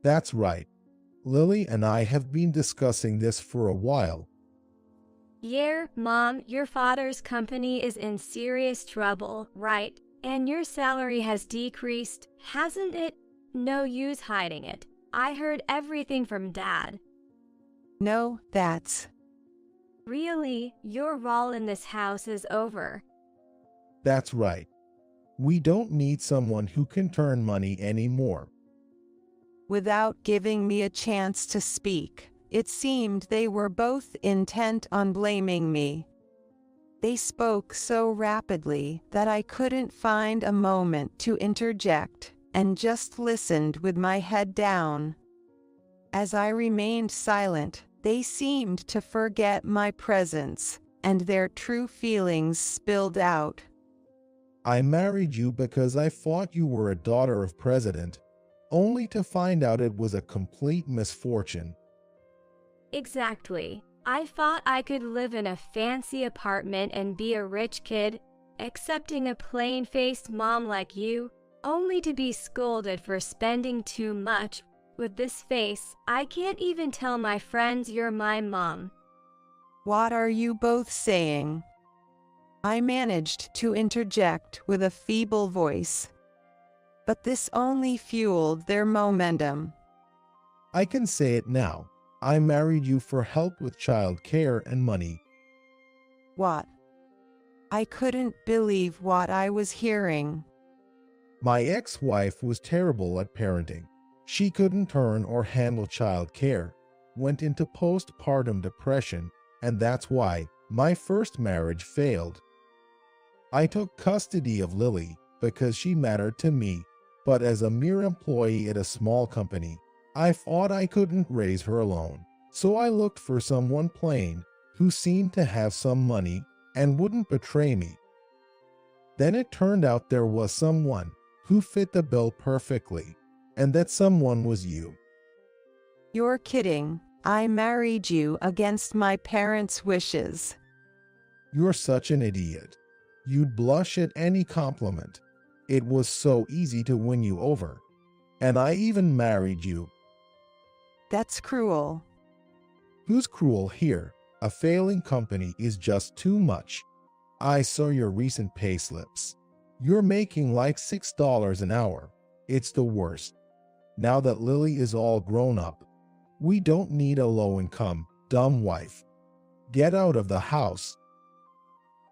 That's right. Lily and I have been discussing this for a while. Yeah, Mom, your father's company is in serious trouble, right? And your salary has decreased, hasn't it? No use hiding it. I heard everything from Dad. No, that's... Really, your role in this house is over. That's right. We don't need someone who can turn money anymore. Without giving me a chance to speak, it seemed they were both intent on blaming me. They spoke so rapidly that I couldn't find a moment to interject, and just listened with my head down. As I remained silent, they seemed to forget my presence, and their true feelings spilled out. I married you because I thought you were a daughter of president, only to find out it was a complete misfortune. Exactly. I thought I could live in a fancy apartment and be a rich kid, accepting a plain-faced mom like you, only to be scolded for spending too much. With this face, I can't even tell my friends you're my mom. What are you both saying? I managed to interject with a feeble voice, but this only fueled their momentum. I can say it now. I married you for help with child care and money. What? I couldn't believe what I was hearing. My ex-wife was terrible at parenting. She couldn't earn or handle child care, went into postpartum depression, and that's why my first marriage failed. I took custody of Lily because she mattered to me, but as a mere employee at a small company, I thought I couldn't raise her alone. So I looked for someone plain who seemed to have some money and wouldn't betray me. Then it turned out there was someone who fit the bill perfectly, and that someone was you. You're kidding. I married you against my parents' wishes. You're such an idiot. You'd blush at any compliment. It was so easy to win you over. And I even married you. That's cruel. Who's cruel here? A failing company is just too much. I saw your recent pay slips. You're making like $6 an hour. It's the worst. Now that Lily is all grown up, we don't need a low-income, dumb wife. Get out of the house.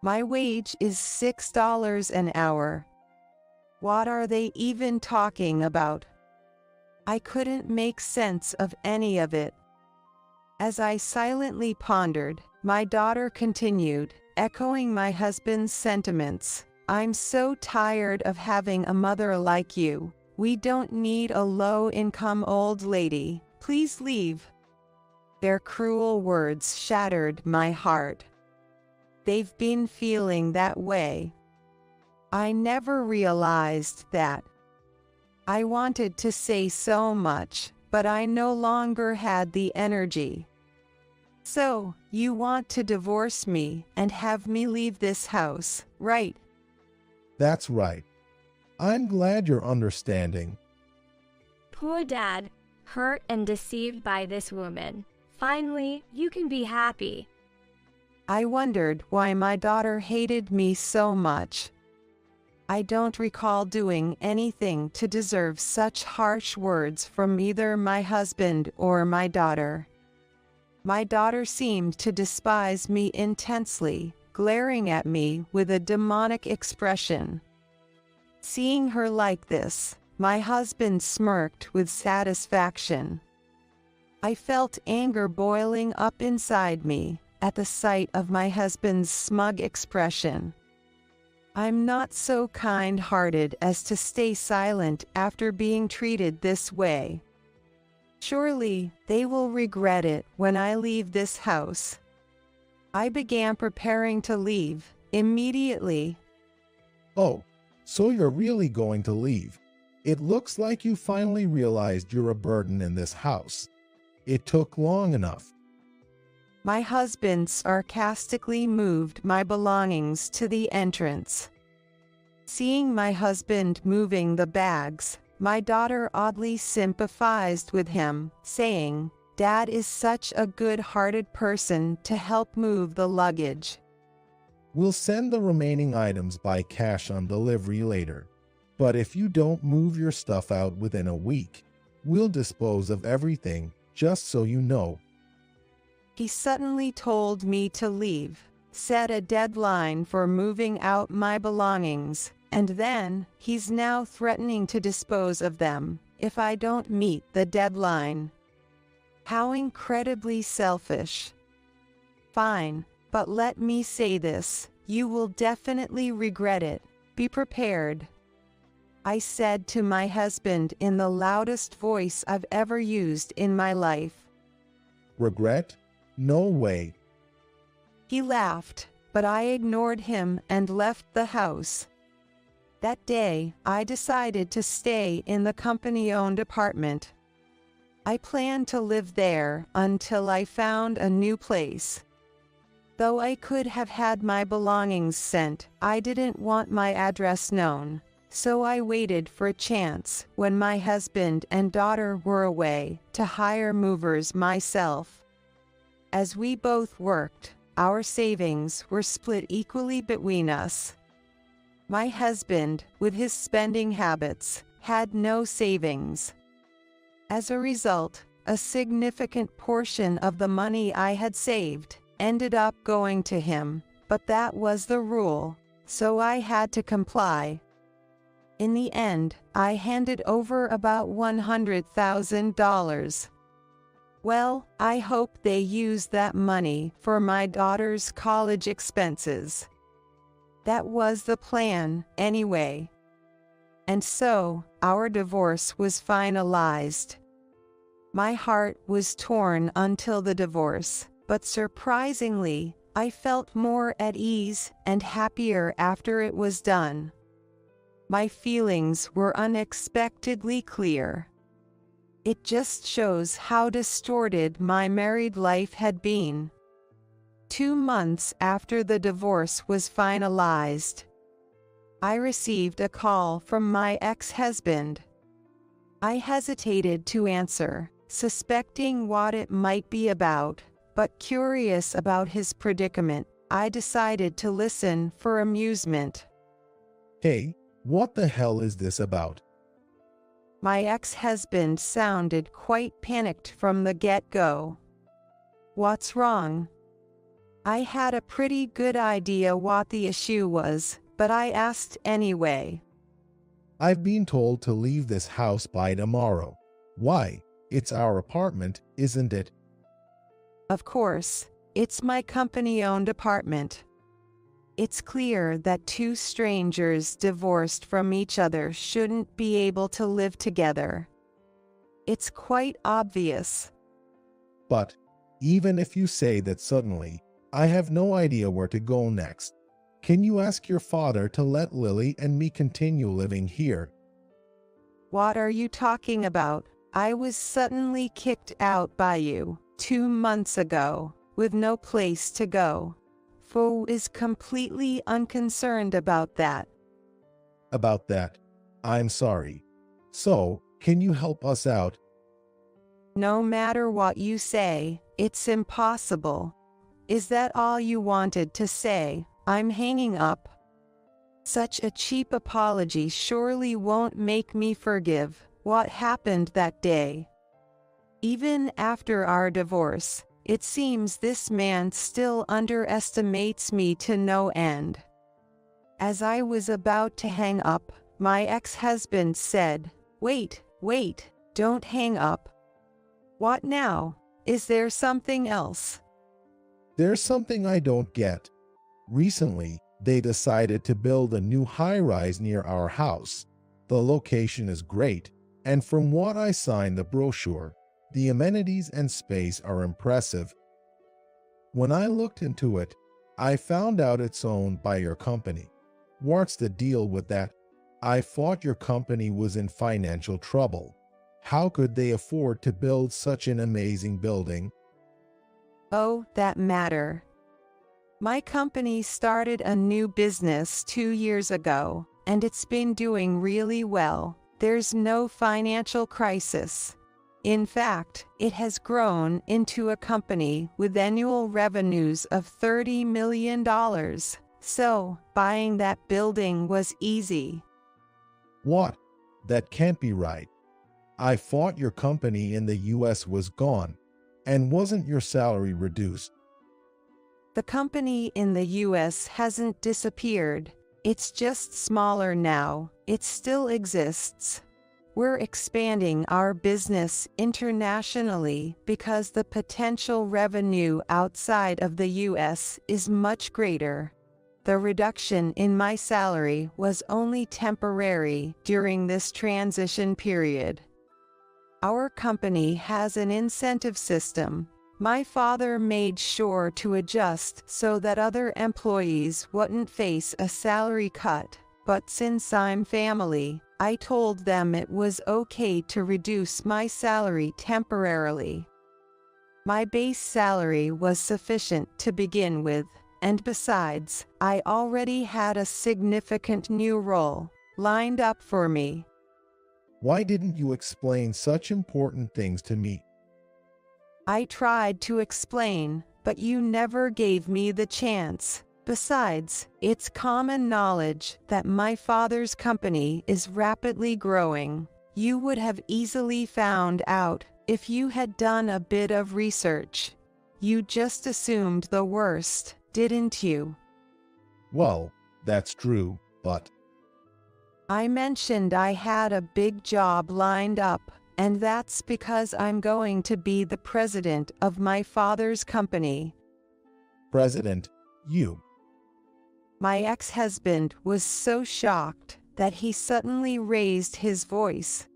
My wage is $6 an hour. What are they even talking about? I couldn't make sense of any of it. As I silently pondered, my daughter continued, echoing my husband's sentiments. I'm so tired of having a mother like you. We don't need a low-income old lady. Please leave. Their cruel words shattered my heart. They've been feeling that way. I never realized that. I wanted to say so much, but I no longer had the energy. So, you want to divorce me and have me leave this house, right? That's right. I'm glad you're understanding. Poor Dad, hurt and deceived by this woman. Finally, you can be happy. I wondered why my daughter hated me so much. I don't recall doing anything to deserve such harsh words from either my husband or my daughter. My daughter seemed to despise me intensely, glaring at me with a demonic expression. Seeing her like this, my husband smirked with satisfaction. I felt anger boiling up inside me at the sight of my husband's smug expression. I'm not so kind-hearted as to stay silent after being treated this way. Surely they will regret it when I leave this house. I began preparing to leave immediately. Oh, so you're really going to leave. It looks like you finally realized you're a burden in this house. It took long enough. My husband sarcastically moved my belongings to the entrance. Seeing my husband moving the bags, my daughter oddly sympathized with him, saying, "Dad is such a good-hearted person to help move the luggage." We'll send the remaining items by cash on delivery later. But if you don't move your stuff out within a week, we'll dispose of everything, just so you know. He suddenly told me to leave, set a deadline for moving out my belongings, and then he's now threatening to dispose of them if I don't meet the deadline. How incredibly selfish. Fine, but let me say this, you will definitely regret it. Be prepared. I said to my husband in the loudest voice I've ever used in my life. Regret? No way. He laughed, but I ignored him and left the house. That day, I decided to stay in the company-owned apartment. I planned to live there until I found a new place. Though I could have had my belongings sent, I didn't want my address known, so I waited for a chance when my husband and daughter were away to hire movers myself. As we both worked, our savings were split equally between us. My husband, with his spending habits, had no savings. As a result, a significant portion of the money I had saved ended up going to him, but that was the rule, so I had to comply. In the end, I handed over about $100,000. Well, I hope they used that money for my daughter's college expenses. That was the plan, anyway. And so, our divorce was finalized. My heart was torn until the divorce, but surprisingly, I felt more at ease and happier after it was done. My feelings were unexpectedly clear. It just shows how distorted my married life had been. 2 months after the divorce was finalized, I received a call from my ex-husband. I hesitated to answer, suspecting what it might be about, but curious about his predicament, I decided to listen for amusement. Hey, what the hell is this about? My ex-husband sounded quite panicked from the get-go. What's wrong? I had a pretty good idea what the issue was, but I asked anyway. I've been told to leave this house by tomorrow. Why? It's our apartment, isn't it? Of course, it's my company-owned apartment. It's clear that 2 strangers divorced from each other shouldn't be able to live together. It's quite obvious. But, even if you say that suddenly, I have no idea where to go next. Can you ask your father to let Lily and me continue living here? What are you talking about? I was suddenly kicked out by you 2 months ago, with no place to go. Fo is completely unconcerned about that. About that, I'm sorry. So, can you help us out? No matter what you say, it's impossible. Is that all you wanted to say? I'm hanging up. Such a cheap apology surely won't make me forgive what happened that day. Even after our divorce, it seems this man still underestimates me to no end. As I was about to hang up, my ex-husband said, Wait, don't hang up. What now? Is there something else? There's something I don't get. Recently, they decided to build a new high-rise near our house. The location is great, and from what I saw in the brochure, the amenities and space are impressive. When I looked into it, I found out it's owned by your company. What's the deal with that? I thought your company was in financial trouble. How could they afford to build such an amazing building? Oh, that matter. My company started a new business 2 years ago, and it's been doing really well. There's no financial crisis. In fact, it has grown into a company with annual revenues of $30 million. So, buying that building was easy. What? That can't be right. I thought your company in the US was gone, and wasn't your salary reduced? The company in the US hasn't disappeared. It's just smaller now. It still exists. We're expanding our business internationally because the potential revenue outside of the US is much greater. The reduction in my salary was only temporary during this transition period. Our company has an incentive system. My father made sure to adjust so that other employees wouldn't face a salary cut, but since I'm family, I told them it was okay to reduce my salary temporarily. My base salary was sufficient to begin with, and besides, I already had a significant new role lined up for me. Why didn't you explain such important things to me? I tried to explain, but you never gave me the chance. Besides, it's common knowledge that my father's company is rapidly growing. You would have easily found out if you had done a bit of research. You just assumed the worst, didn't you? Well, that's true, but I mentioned I had a big job lined up, and that's because I'm going to be the president of my father's company. President, you. My ex-husband was so shocked that he suddenly raised his voice.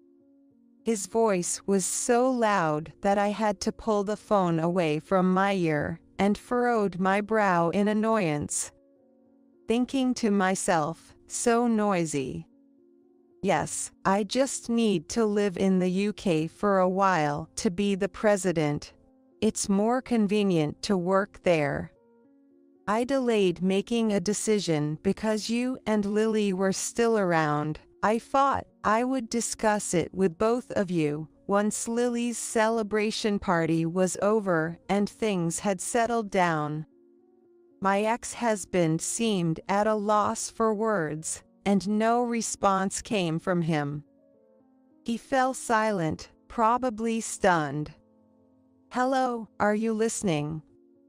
His voice was so loud that I had to pull the phone away from my ear and furrowed my brow in annoyance, thinking to myself, so noisy. Yes, I just need to live in the UK for a while to be the president. It's more convenient to work there. I delayed making a decision because you and Lily were still around. I thought I would discuss it with both of you once Lily's celebration party was over and things had settled down. My ex-husband seemed at a loss for words, and no response came from him. He fell silent, probably stunned. Hello, are you listening?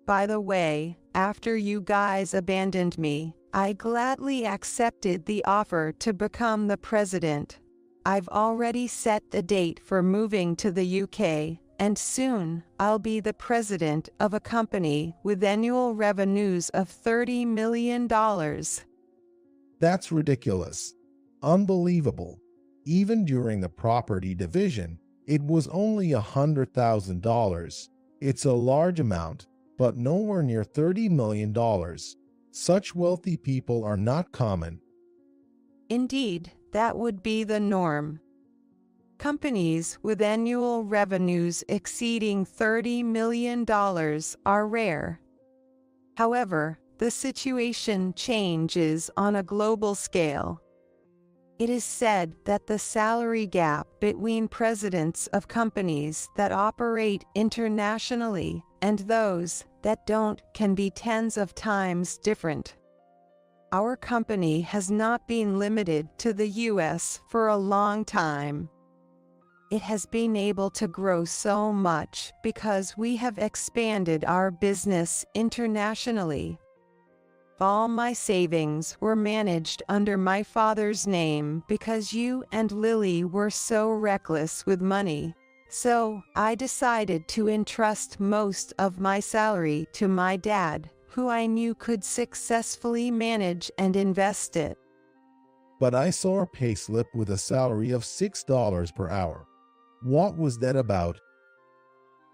By the way, after you guys abandoned me, I gladly accepted the offer to become the president. I've already set the date for moving to the UK, and soon I'll be the president of a company with annual revenues of $30 million. That's ridiculous. Unbelievable. Even during the property division, it was only $100,000. It's a large amount, but nowhere near $30 million. Such wealthy people are not common. Indeed, that would be the norm. Companies with annual revenues exceeding $30 million are rare. However, the situation changes on a global scale. It is said that the salary gap between presidents of companies that operate internationally and those that don't can be tens of times different. Our company has not been limited to the US for a long time. It has been able to grow so much because we have expanded our business internationally. All my savings were managed under my father's name because you and Lily were so reckless with money. So, I decided to entrust most of my salary to my dad, who I knew could successfully manage and invest it. But I saw a payslip with a salary of $6 per hour. What was that about?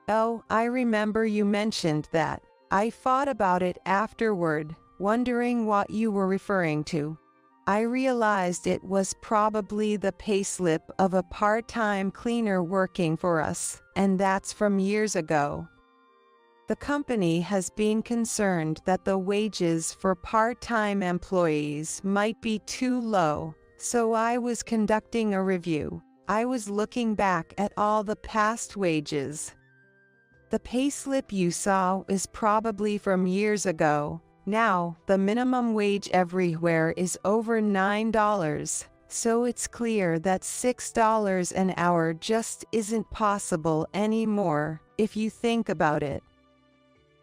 Oh, I remember you mentioned that. I thought about it afterward, wondering what you were referring to. I realized it was probably the payslip of a part-time cleaner working for us, and that's from years ago. The company has been concerned that the wages for part-time employees might be too low, so I was conducting a review. I was looking back at all the past wages. The payslip you saw is probably from years ago. Now, the minimum wage everywhere is over $9, so it's clear that $6 an hour just isn't possible anymore, if you think about it.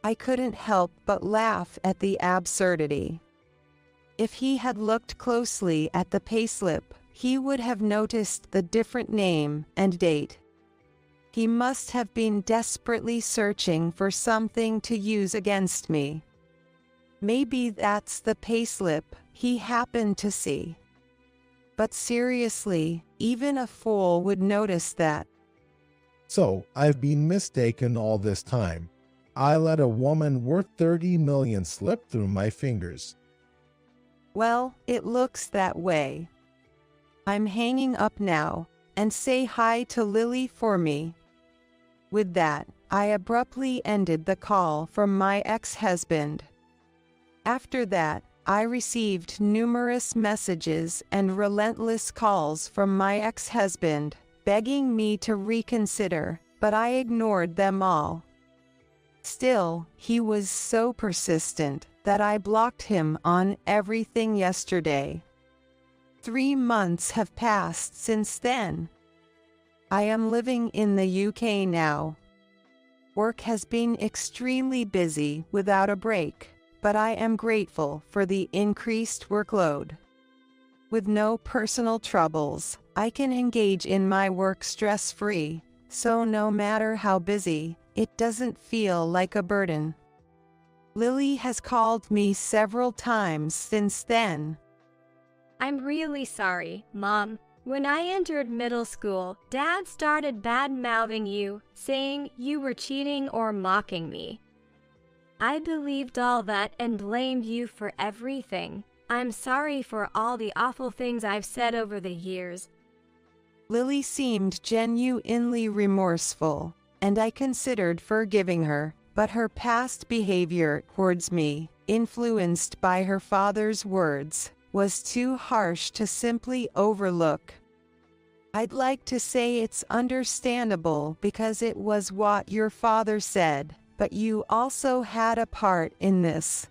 I couldn't help but laugh at the absurdity. If he had looked closely at the payslip, he would have noticed the different name and date. He must have been desperately searching for something to use against me. Maybe that's the payslip he happened to see. But seriously, even a fool would notice that. So, I've been mistaken all this time. I let a woman worth $30 million slip through my fingers. Well, it looks that way. I'm hanging up now, and say hi to Lily for me. With that, I abruptly ended the call from my ex-husband. After that, I received numerous messages and relentless calls from my ex-husband, begging me to reconsider, but I ignored them all. Still, he was so persistent that I blocked him on everything yesterday. 3 months have passed since then. I am living in the UK now. Work has been extremely busy without a break, but I am grateful for the increased workload. With no personal troubles, I can engage in my work stress-free, so no matter how busy, it doesn't feel like a burden. Lily has called me several times since then. I'm really sorry, Mom. When I entered middle school, Dad started bad-mouthing you, saying you were cheating or mocking me. I believed all that and blamed you for everything. I'm sorry for all the awful things I've said over the years. Lily seemed genuinely remorseful, and I considered forgiving her, but her past behavior towards me, influenced by her father's words, was too harsh to simply overlook. I'd like to say it's understandable because it was what your father said, but you also had a part in this.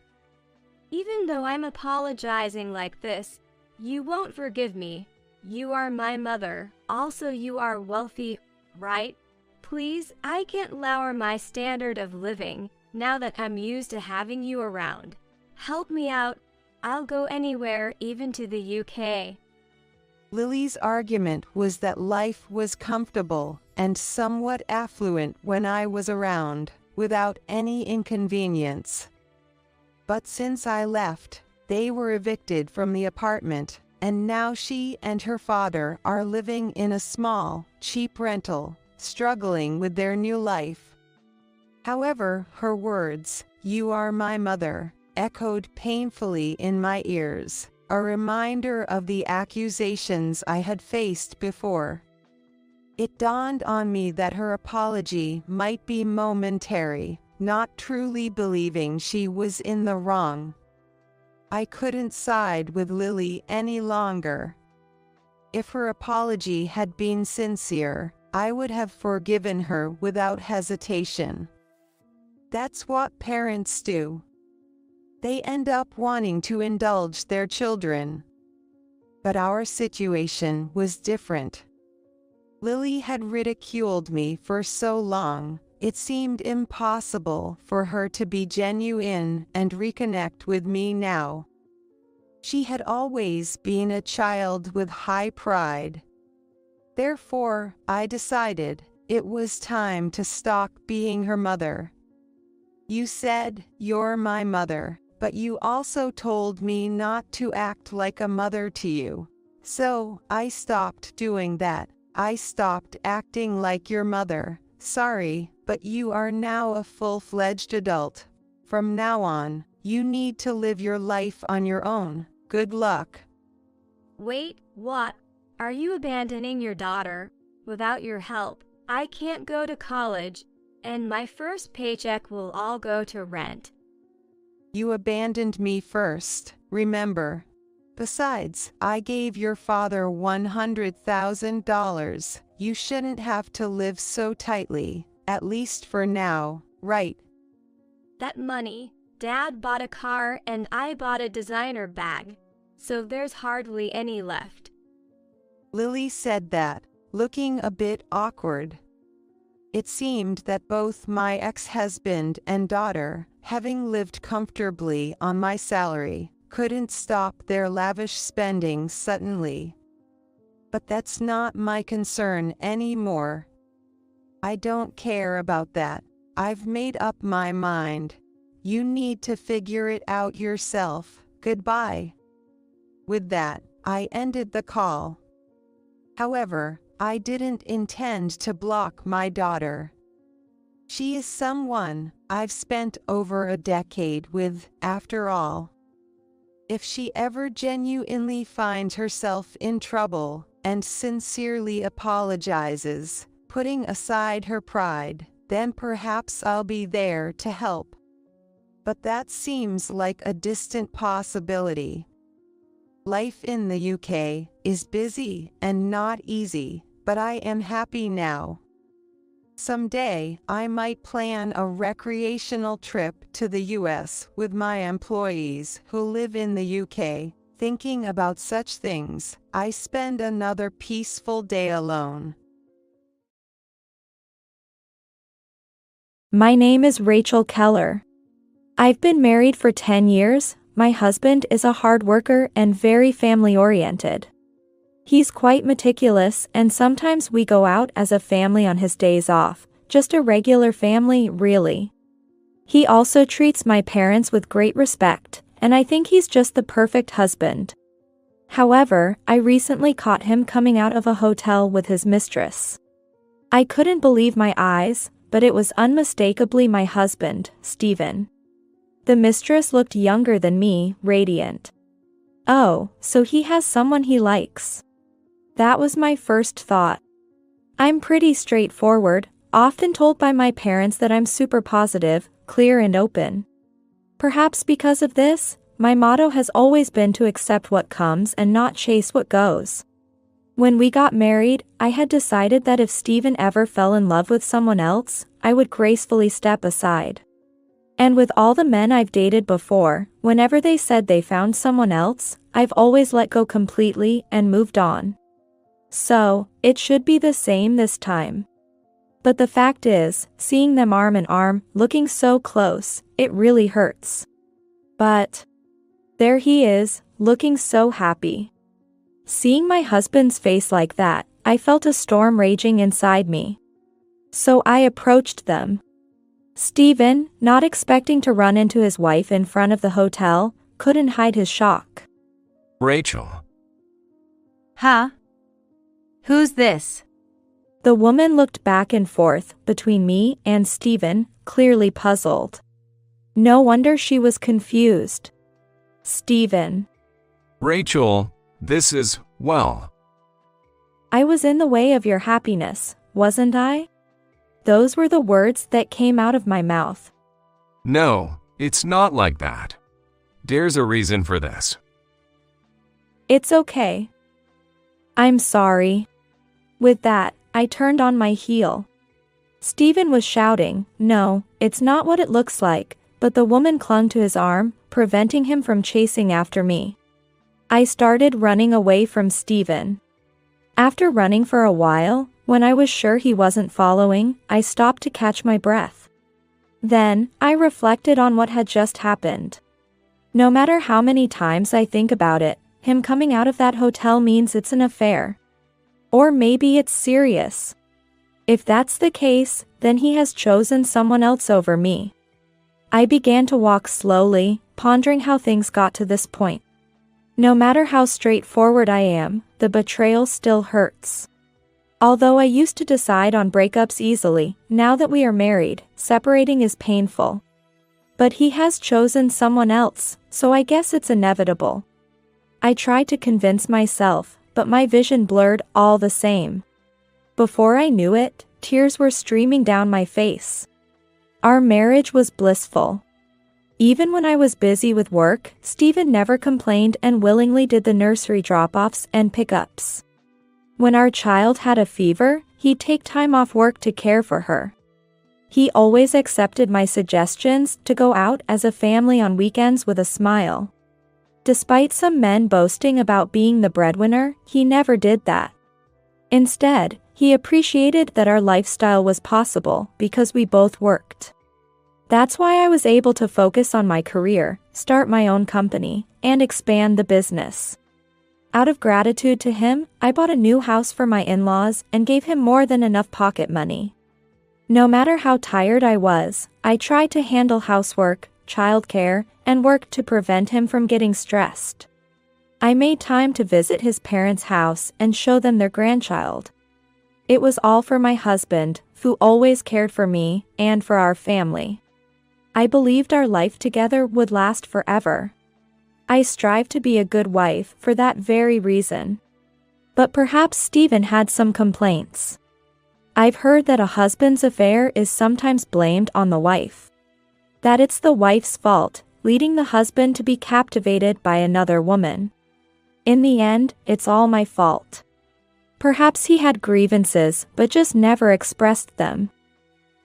Even though I'm apologizing like this, you won't forgive me. You are my mother. Also, you are wealthy, right? Please, I can't lower my standard of living now that I'm used to having you around. Help me out. I'll go anywhere, even to the UK. Lily's argument was that life was comfortable and somewhat affluent when I was around, without any inconvenience. But since I left, they were evicted from the apartment, and now she and her father are living in a small, cheap rental, struggling with their new life. However, her words, "You are my mother," echoed painfully in my ears, a reminder of the accusations I had faced before. It dawned on me that her apology might be momentary, not truly believing she was in the wrong. I couldn't side with Lily any longer. If her apology had been sincere, I would have forgiven her without hesitation. That's what parents do. They end up wanting to indulge their children. But our situation was different. Lily had ridiculed me for so long, it seemed impossible for her to be genuine and reconnect with me now. She had always been a child with high pride. Therefore, I decided it was time to stop being her mother. You said, "You're my mother," but you also told me not to act like a mother to you. So, I stopped doing that. I stopped acting like your mother. Sorry, but you are now a full-fledged adult. From now on, you need to live your life on your own. Good luck. Wait, what? Are you abandoning your daughter? Without your help, I can't go to college, and my first paycheck will all go to rent. You abandoned me first, remember. Besides, I gave your father $100,000. You shouldn't have to live so tightly, at least for now, right? That money, Dad bought a car and I bought a designer bag, so there's hardly any left. Lily said that, looking a bit awkward. It seemed that both my ex-husband and daughter, having lived comfortably on my salary, couldn't stop their lavish spending suddenly. But that's not my concern anymore. I don't care about that. I've made up my mind. You need to figure it out yourself. Goodbye. With that, I ended the call. However, I didn't intend to block my daughter. She is someone I've spent over a decade with, after all. If she ever genuinely finds herself in trouble and sincerely apologizes, putting aside her pride, then perhaps I'll be there to help. But that seems like a distant possibility. Life in the UK is busy and not easy, but I am happy now. Someday, I might plan a recreational trip to the US with my employees who live in the UK. Thinking about such things, I spend another peaceful day alone. My name is Rachel Keller. I've been married for 10 years. My husband is a hard worker and very family-oriented. He's quite meticulous, and sometimes we go out as a family on his days off, just a regular family, really. He also treats my parents with great respect, and I think he's just the perfect husband. However, I recently caught him coming out of a hotel with his mistress. I couldn't believe my eyes, but it was unmistakably my husband, Stephen. The mistress looked younger than me, radiant. Oh, so he has someone he likes. That was my first thought. I'm pretty straightforward, often told by my parents that I'm super positive, clear and open. Perhaps because of this, my motto has always been to accept what comes and not chase what goes. When we got married, I had decided that if Stephen ever fell in love with someone else, I would gracefully step aside. And with all the men I've dated before, whenever they said they found someone else, I've always let go completely and moved on. So, it should be the same this time. But the fact is, seeing them arm in arm, looking so close, it really hurts. But there he is, looking so happy. Seeing my husband's face like that, I felt a storm raging inside me. So I approached them. Stephen, not expecting to run into his wife in front of the hotel, couldn't hide his shock. Rachel. Huh? Who's this? The woman looked back and forth between me and Stephen, clearly puzzled. No wonder she was confused. Stephen. Rachel, this is, well. I was in the way of your happiness, wasn't I? Those were the words that came out of my mouth. No, it's not like that. There's a reason for this. It's okay. I'm sorry. With that, I turned on my heel. Stephen was shouting, "No, it's not what it looks like," but the woman clung to his arm, preventing him from chasing after me. I started running away from Stephen. After running for a while, when I was sure he wasn't following, I stopped to catch my breath. Then, I reflected on what had just happened. No matter how many times I think about it, him coming out of that hotel means it's an affair. Or maybe it's serious. If that's the case, then he has chosen someone else over me. I began to walk slowly, pondering how things got to this point. No matter how straightforward I am, the betrayal still hurts. Although I used to decide on breakups easily, now that we are married, separating is painful. But he has chosen someone else, so I guess it's inevitable. I tried to convince myself, but my vision blurred all the same. Before I knew it, tears were streaming down my face. Our marriage was blissful. Even when I was busy with work, Stephen never complained and willingly did the nursery drop-offs and pickups. When our child had a fever, he'd take time off work to care for her. He always accepted my suggestions to go out as a family on weekends with a smile. Despite some men boasting about being the breadwinner, he never did that. Instead, he appreciated that our lifestyle was possible because we both worked. That's why I was able to focus on my career, start my own company, and expand the business. Out of gratitude to him, I bought a new house for my in-laws and gave him more than enough pocket money. No matter how tired I was, I tried to handle housework, childcare, and work to prevent him from getting stressed. I made time to visit his parents' house and show them their grandchild. It was all for my husband, who always cared for me and for our family. I believed our life together would last forever. I strive to be a good wife for that very reason. But perhaps Stephen had some complaints. I've heard that a husband's affair is sometimes blamed on the wife. That it's the wife's fault, leading the husband to be captivated by another woman. In the end, it's all my fault. Perhaps he had grievances but just never expressed them.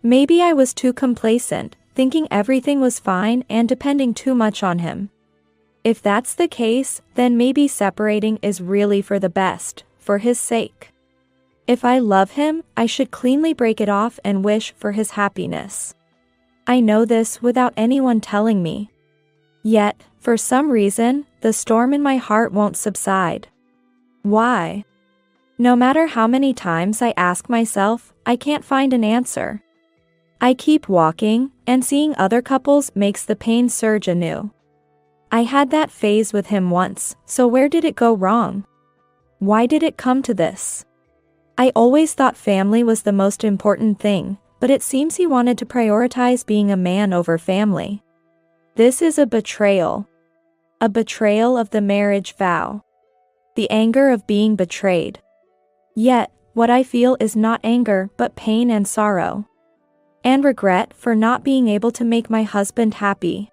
Maybe I was too complacent, thinking everything was fine and depending too much on him. If that's the case, then maybe separating is really for the best, for his sake. If I love him, I should cleanly break it off and wish for his happiness. I know this without anyone telling me. Yet, for some reason, the storm in my heart won't subside. Why? No matter how many times I ask myself, I can't find an answer. I keep walking, and seeing other couples makes the pain surge anew. I had that phase with him once, so where did it go wrong? Why did it come to this? I always thought family was the most important thing, but it seems he wanted to prioritize being a man over family. This is a betrayal. A betrayal of the marriage vow. The anger of being betrayed. Yet, what I feel is not anger but pain and sorrow. And regret for not being able to make my husband happy.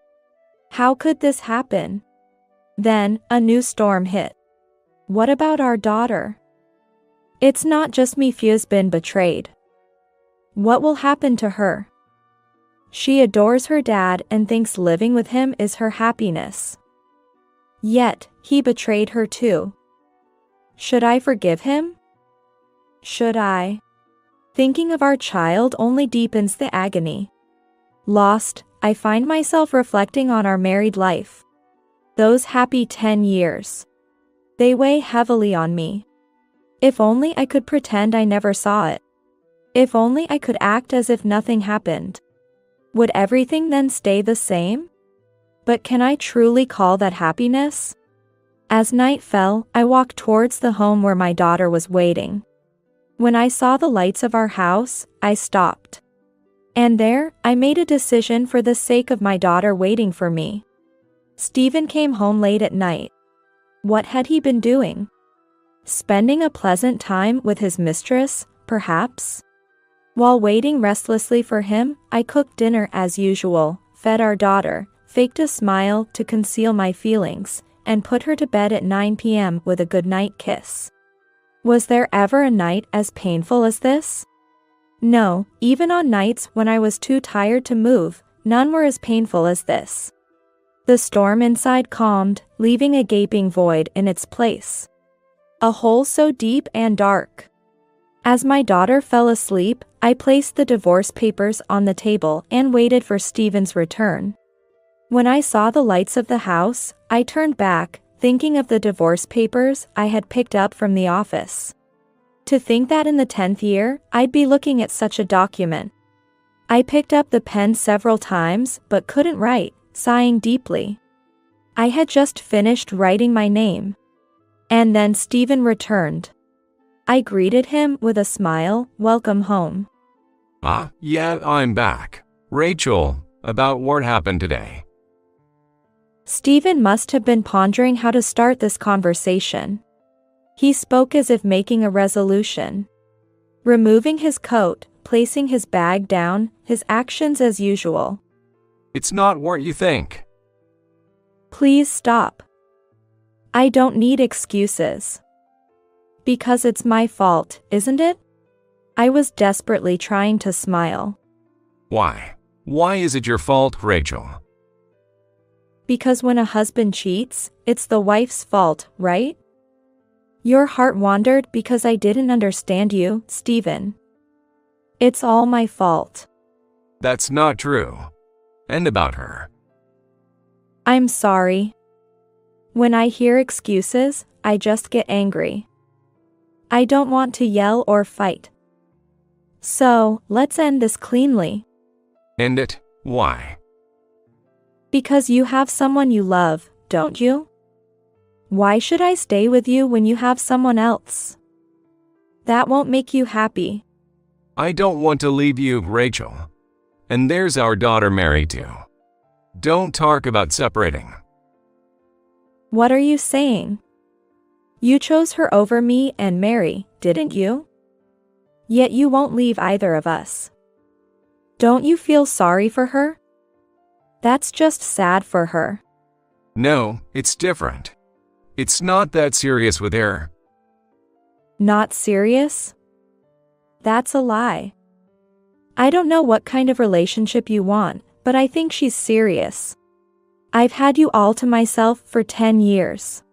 How could this happen? Then, a new storm hit. What about our daughter? It's not just me who's been betrayed. What will happen to her? She adores her dad and thinks living with him is her happiness. Yet, he betrayed her too. Should I forgive him? Should I? Thinking of our child only deepens the agony. Lost, I find myself reflecting on our married life. Those happy 10 years. They weigh heavily on me. If only I could pretend I never saw it. If only I could act as if nothing happened. Would everything then stay the same? But can I truly call that happiness? As night fell, I walked towards the home where my daughter was waiting. When I saw the lights of our house, I stopped. And there, I made a decision for the sake of my daughter waiting for me. Stephen came home late at night. What had he been doing? Spending a pleasant time with his mistress, perhaps? While waiting restlessly for him, I cooked dinner as usual, fed our daughter, faked a smile to conceal my feelings, and put her to bed at 9 p.m. with a goodnight kiss. Was there ever a night as painful as this? No, even on nights when I was too tired to move, none were as painful as this. The storm inside calmed, leaving a gaping void in its place. A hole so deep and dark. As my daughter fell asleep, I placed the divorce papers on the table and waited for Stephen's return. When I saw the lights of the house, I turned back, thinking of the divorce papers I had picked up from the office. To think that in the 10th year, I'd be looking at such a document. I picked up the pen several times but couldn't write, sighing deeply. I had just finished writing my name. And then Stephen returned. I greeted him with a smile, welcome home. Ah, yeah, I'm back. Rachel, about what happened today. Stephen must have been pondering how to start this conversation. He spoke as if making a resolution. Removing his coat, placing his bag down, his actions as usual. It's not what you think. Please stop. I don't need excuses. Because it's my fault, isn't it? I was desperately trying to smile. Why? Why is it your fault, Rachel? Because when a husband cheats, it's the wife's fault, right? Your heart wandered because I didn't understand you, Stephen. It's all my fault. That's not true. And about her. I'm sorry. When I hear excuses, I just get angry. I don't want to yell or fight. So, let's end this cleanly. End it? Why? Because you have someone you love, don't you? Why should I stay with you when you have someone else? That won't make you happy. I don't want to leave you, Rachel. And there's our daughter Mary too. Don't talk about separating. What are you saying? You chose her over me and Mary, didn't you? Yet you won't leave either of us. Don't you feel sorry for her? That's just sad for her. No, it's different. It's not that serious with her. Not serious? That's a lie. I don't know what kind of relationship you want, but I think she's serious. I've had you all to myself for 10 years.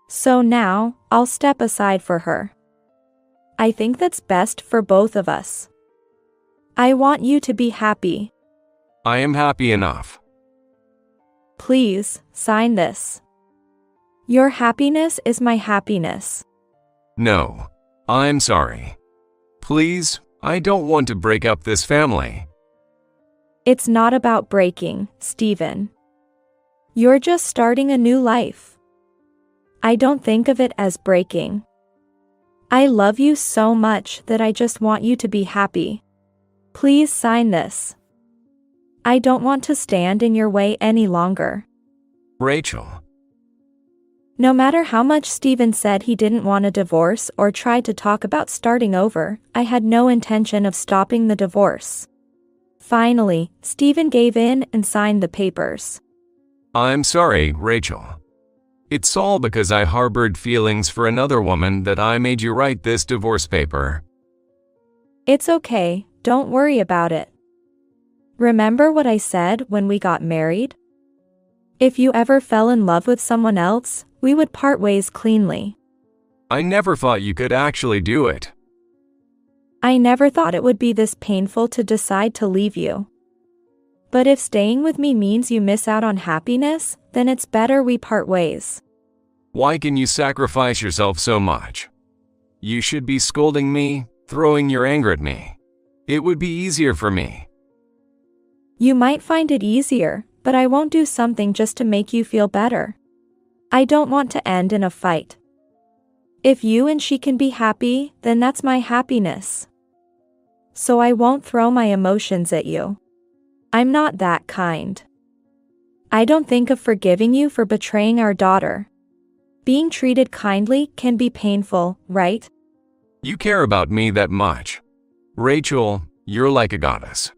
So now, I'll step aside for her. I think that's best for both of us. I want you to be happy. I am happy enough. Please, sign this. Your happiness is my happiness. No, I'm sorry. Please, I don't want to break up this family. It's not about breaking, Stephen. You're just starting a new life. I don't think of it as breaking. I love you so much that I just want you to be happy. Please sign this. I don't want to stand in your way any longer. Rachel. No matter how much Stephen said he didn't want a divorce or tried to talk about starting over, I had no intention of stopping the divorce. Finally, Stephen gave in and signed the papers. I'm sorry, Rachel. It's all because I harbored feelings for another woman that I made you write this divorce paper. It's okay, don't worry about it. Remember what I said when we got married? If you ever fell in love with someone else, we would part ways cleanly. I never thought you could actually do it. I never thought it would be this painful to decide to leave you. But if staying with me means you miss out on happiness, then it's better we part ways. Why can you sacrifice yourself so much? You should be scolding me, throwing your anger at me. It would be easier for me. You might find it easier, but I won't do something just to make you feel better. I don't want to end in a fight. If you and she can be happy, then that's my happiness. So I won't throw my emotions at you. I'm not that kind. I don't think of forgiving you for betraying our daughter. Being treated kindly can be painful, right? You care about me that much. Rachel, you're like a goddess.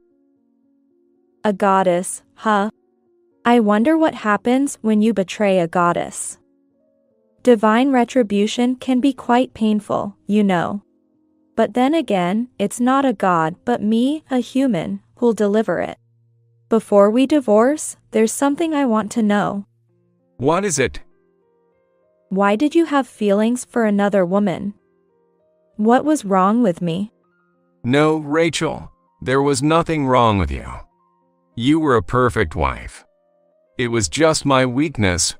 A goddess, huh? I wonder what happens when you betray a goddess. Divine retribution can be quite painful, you know. But then again, it's not a god but me, a human, who'll deliver it. Before we divorce, there's something I want to know. What is it? Why did you have feelings for another woman? What was wrong with me? No, Rachel, there was nothing wrong with you. You were a perfect wife. It was just my weakness.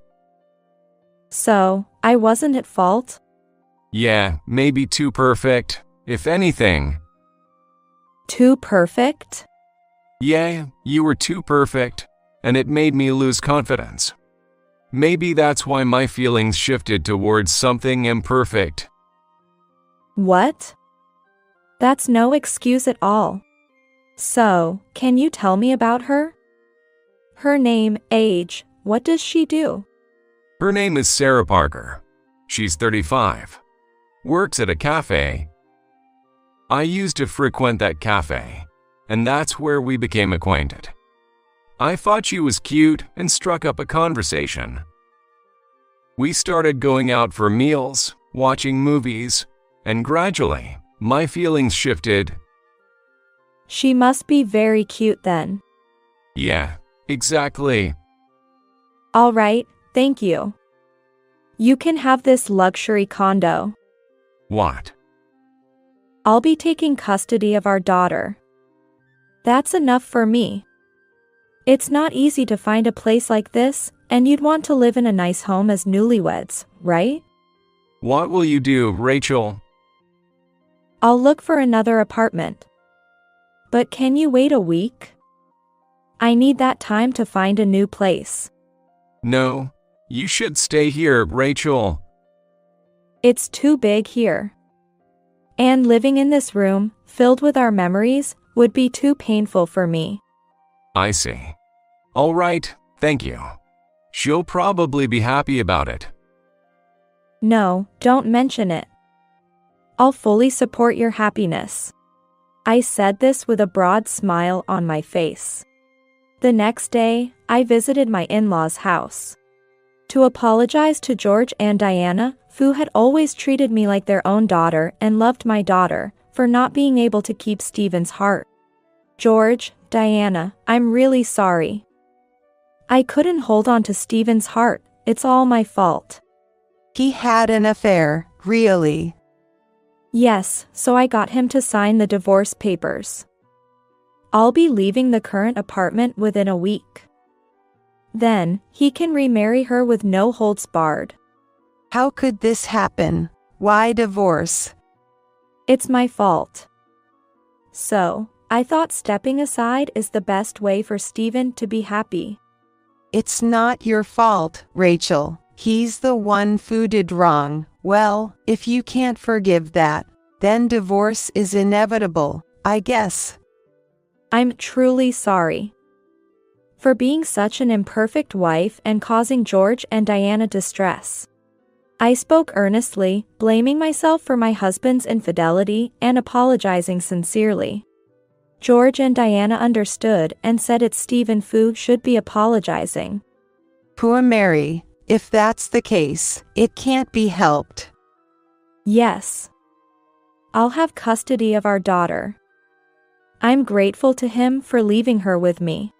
So, I wasn't at fault? Yeah, maybe too perfect, if anything. Too perfect? Yeah, you were too perfect, and it made me lose confidence. Maybe that's why my feelings shifted towards something imperfect. What? That's no excuse at all. So, can you tell me about her? Her name, age, what does she do? Her name is Sarah Parker. She's 35. Works at a cafe. I used to frequent that cafe, and that's where we became acquainted. I thought she was cute and struck up a conversation. We started going out for meals, watching movies, and gradually, my feelings shifted. She must be very cute then. Yeah, exactly. All right, thank you. You can have this luxury condo. What? I'll be taking custody of our daughter. That's enough for me. It's not easy to find a place like this, and you'd want to live in a nice home as newlyweds, right? What will you do, Rachel? I'll look for another apartment. But can you wait a week? I need that time to find a new place. No, you should stay here, Rachel. It's too big here. And living in this room, filled with our memories, would be too painful for me. I see. All right, thank you. She'll probably be happy about it. No, don't mention it. I'll fully support your happiness. I said this with a broad smile on my face. The next day, I visited my in-laws' house to apologize to George and Diana, who had always treated me like their own daughter and loved my daughter, for not being able to keep Stephen's heart. George, Diana, I'm really sorry. I couldn't hold on to Stephen's heart. It's all my fault. He had an affair, really. Yes, so I got him to sign the divorce papers. I'll be leaving the current apartment within a week. Then, he can remarry her with no holds barred. How could this happen? Why divorce? It's my fault. So, I thought stepping aside is the best way for Stephen to be happy. It's not your fault, Rachel. He's the one who did wrong. Well, if you can't forgive that, then divorce is inevitable, I guess. I'm truly sorry for being such an imperfect wife and causing George and Diana distress. I spoke earnestly, blaming myself for my husband's infidelity and apologizing sincerely. George and Diana understood and said it's Stephen who should be apologizing. Poor Mary, if that's the case, it can't be helped. Yes. I'll have custody of our daughter. I'm grateful to him for leaving her with me.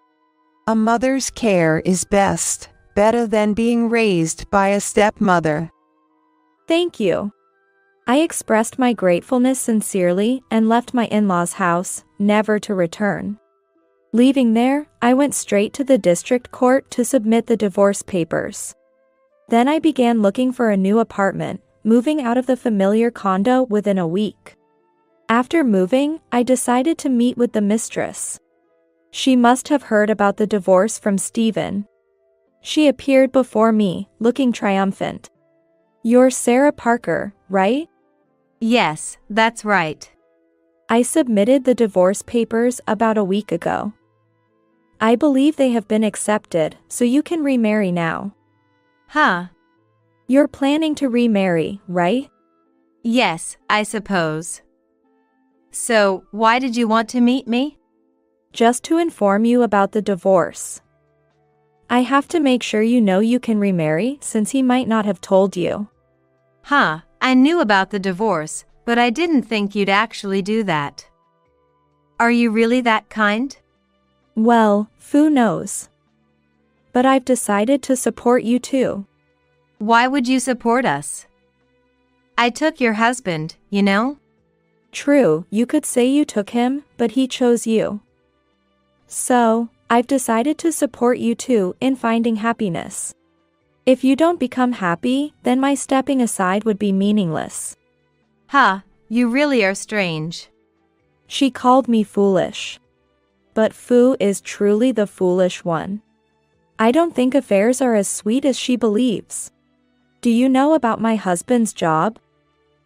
A mother's care is best, better than being raised by a stepmother. Thank you. I expressed my gratefulness sincerely and left my in-laws' house, never to return. Leaving there, I went straight to the district court to submit the divorce papers. Then I began looking for a new apartment, moving out of the familiar condo within a week. After moving, I decided to meet with the mistress. She must have heard about the divorce from Stephen. She appeared before me, looking triumphant. You're Sarah Parker, right? Yes, that's right. I submitted the divorce papers about a week ago. I believe they have been accepted, so you can remarry now. Huh? You're planning to remarry, right? Yes, I suppose. So, why did you want to meet me? Just to inform you about the divorce. I have to make sure you know you can remarry since he might not have told you. Huh, I knew about the divorce, but I didn't think you'd actually do that. Are you really that kind? Well, who knows? But I've decided to support you too. Why would you support us? I took your husband, you know? True, you could say you took him, but he chose you. So, I've decided to support you too in finding happiness. If you don't become happy, then my stepping aside would be meaningless. Huh, you really are strange. She called me foolish. But Fu is truly the foolish one. I don't think affairs are as sweet as she believes. Do you know about my husband's job?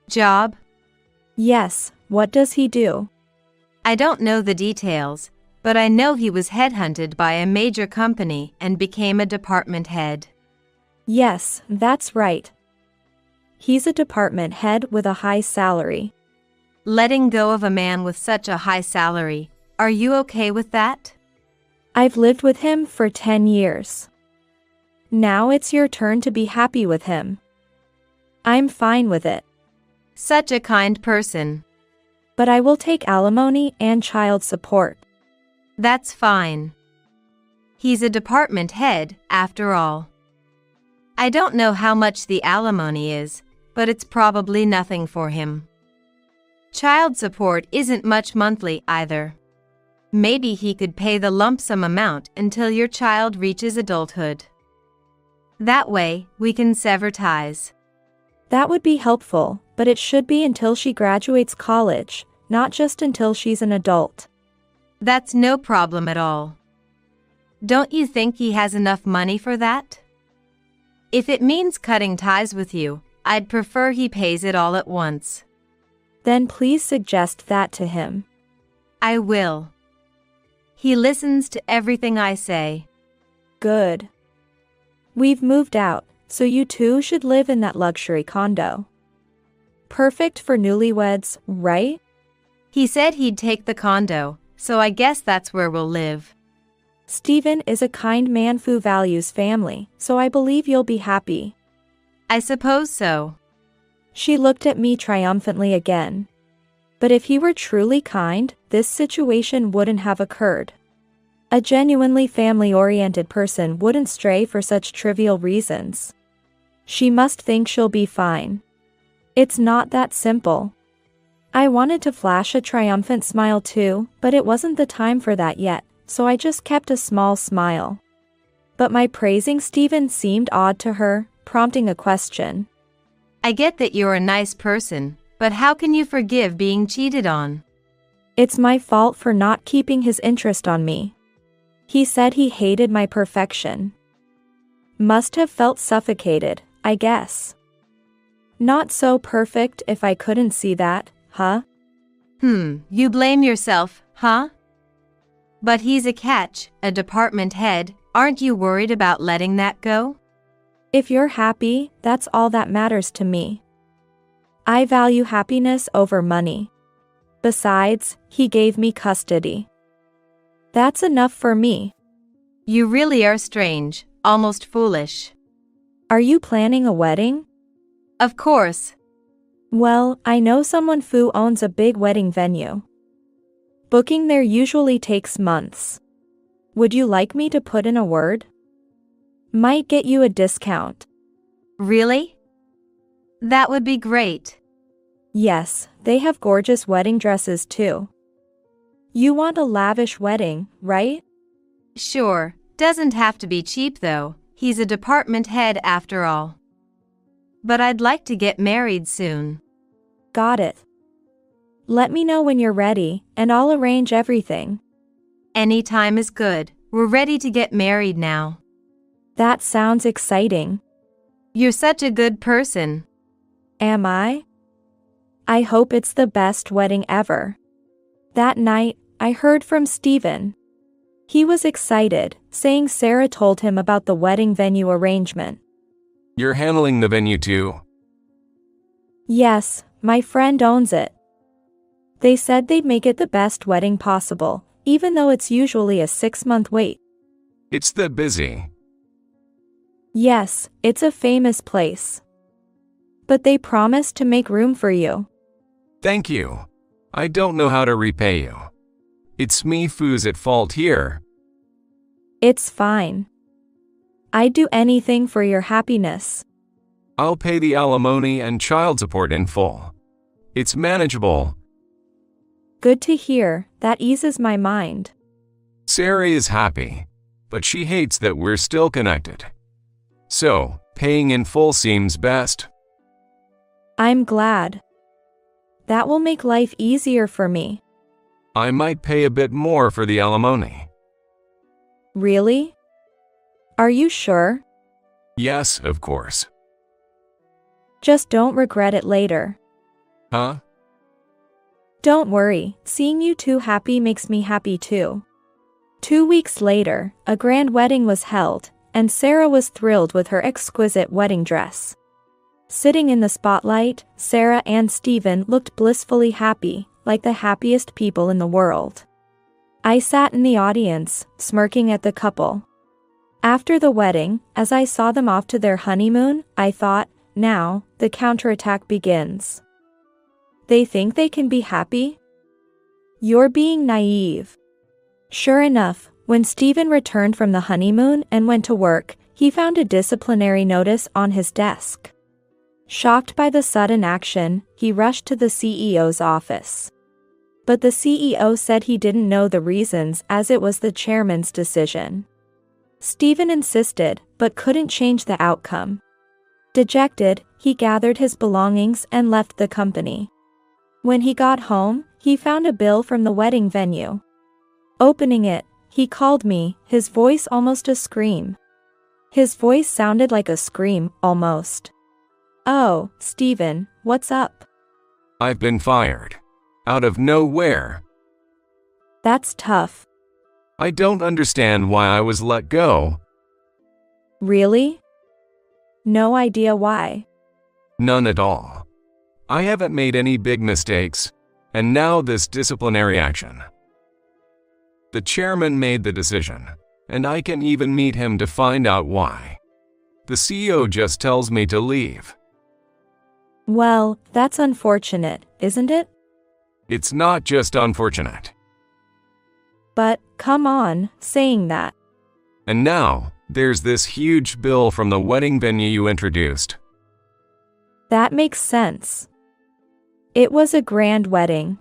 Job? Yes, what does he do? I don't know the details, but I know he was headhunted by a major company and became a department head. Yes, that's right. He's a department head with a high salary. Letting go of a man with such a high salary, are you okay with that? I've lived with him for 10 years. Now it's your turn to be happy with him. I'm fine with it. Such a kind person. But I will take alimony and child support. That's fine. He's a department head, after all. I don't know how much the alimony is, but it's probably nothing for him. Child support isn't much monthly either. Maybe he could pay the lump sum amount until your child reaches adulthood. That way, we can sever ties. That would be helpful, but it should be until she graduates college, not just until she's an adult. That's no problem at all. Don't you think he has enough money for that? If it means cutting ties with you, I'd prefer he pays it all at once. Then please suggest that to him. I will. He listens to everything I say. Good. We've moved out, so you two should live in that luxury condo. Perfect for newlyweds, right? He said he'd take the condo, so I guess that's where we'll live. Stephen is a kind man who values family, so I believe you'll be happy. I suppose so. She looked at me triumphantly again. But if he were truly kind, this situation wouldn't have occurred. A genuinely family-oriented person wouldn't stray for such trivial reasons. She must think she'll be fine. It's not that simple. I wanted to flash a triumphant smile too, but it wasn't the time for that yet, so I just kept a small smile. But my praising Stephen seemed odd to her, prompting a question. I get that you're a nice person, but how can you forgive being cheated on? It's my fault for not keeping his interest on me. He said he hated my perfection. Must have felt suffocated, I guess. Not so perfect if I couldn't see that, huh? You blame yourself, huh? But he's a catch, a department head. Aren't you worried about letting that go? If you're happy, that's all that matters to me. I value happiness over money. Besides, he gave me custody. That's enough for me. You really are strange, almost foolish. Are you planning a wedding? Of course. Well, I know someone who owns a big wedding venue. Booking there usually takes months. Would you like me to put in a word? Might get you a discount. Really? That would be great. Yes, they have gorgeous wedding dresses too. You want a lavish wedding, right? Sure, doesn't have to be cheap though. He's a department head after all. But I'd like to get married soon. Got it. Let me know when you're ready, and I'll arrange everything. Any time is good. We're ready to get married now. That sounds exciting. You're such a good person. Am I? I hope it's the best wedding ever. That night, I heard from Stephen. He was excited, saying Sarah told him about the wedding venue arrangement. You're handling the venue too? Yes, my friend owns it. They said they'd make it the best wedding possible, even though it's usually a 6-month wait. It's that busy. Yes, it's a famous place. But they promised to make room for you. Thank you. I don't know how to repay you. It's me who's at fault here. It's fine. I'd do anything for your happiness. I'll pay the alimony and child support in full. It's manageable. Good to hear, that eases my mind. Sarah is happy, but she hates that we're still connected. So, paying in full seems best. I'm glad. That will make life easier for me. I might pay a bit more for the alimony. Really? Are you sure? Yes, of course. Just don't regret it later. Huh? Don't worry, seeing you two happy makes me happy too. 2 weeks later, a grand wedding was held, and Sarah was thrilled with her exquisite wedding dress. Sitting in the spotlight, Sarah and Stephen looked blissfully happy, like the happiest people in the world. I sat in the audience, smirking at the couple. After the wedding, as I saw them off to their honeymoon, I thought, now, the counterattack begins. They think they can be happy? You're being naive. Sure enough, when Stephen returned from the honeymoon and went to work, he found a disciplinary notice on his desk. Shocked by the sudden action, he rushed to the CEO's office. But the CEO said he didn't know the reasons as it was the chairman's decision. Stephen insisted, but couldn't change the outcome. Dejected, he gathered his belongings and left the company. When he got home, he found a bill from the wedding venue. Opening it, he called me, his voice almost a scream. His voice sounded like a scream, almost. Oh, Stephen, what's up? I've been fired. Out of nowhere. That's tough. I don't understand why I was let go. Really? No idea why. None at all. I haven't made any big mistakes, and now this disciplinary action. The chairman made the decision, and I can even meet him to find out why. The CEO just tells me to leave. Well, that's unfortunate, isn't it? It's not just unfortunate. But, come on, saying that. And now, there's this huge bill from the wedding venue you introduced. That makes sense. It was a grand wedding.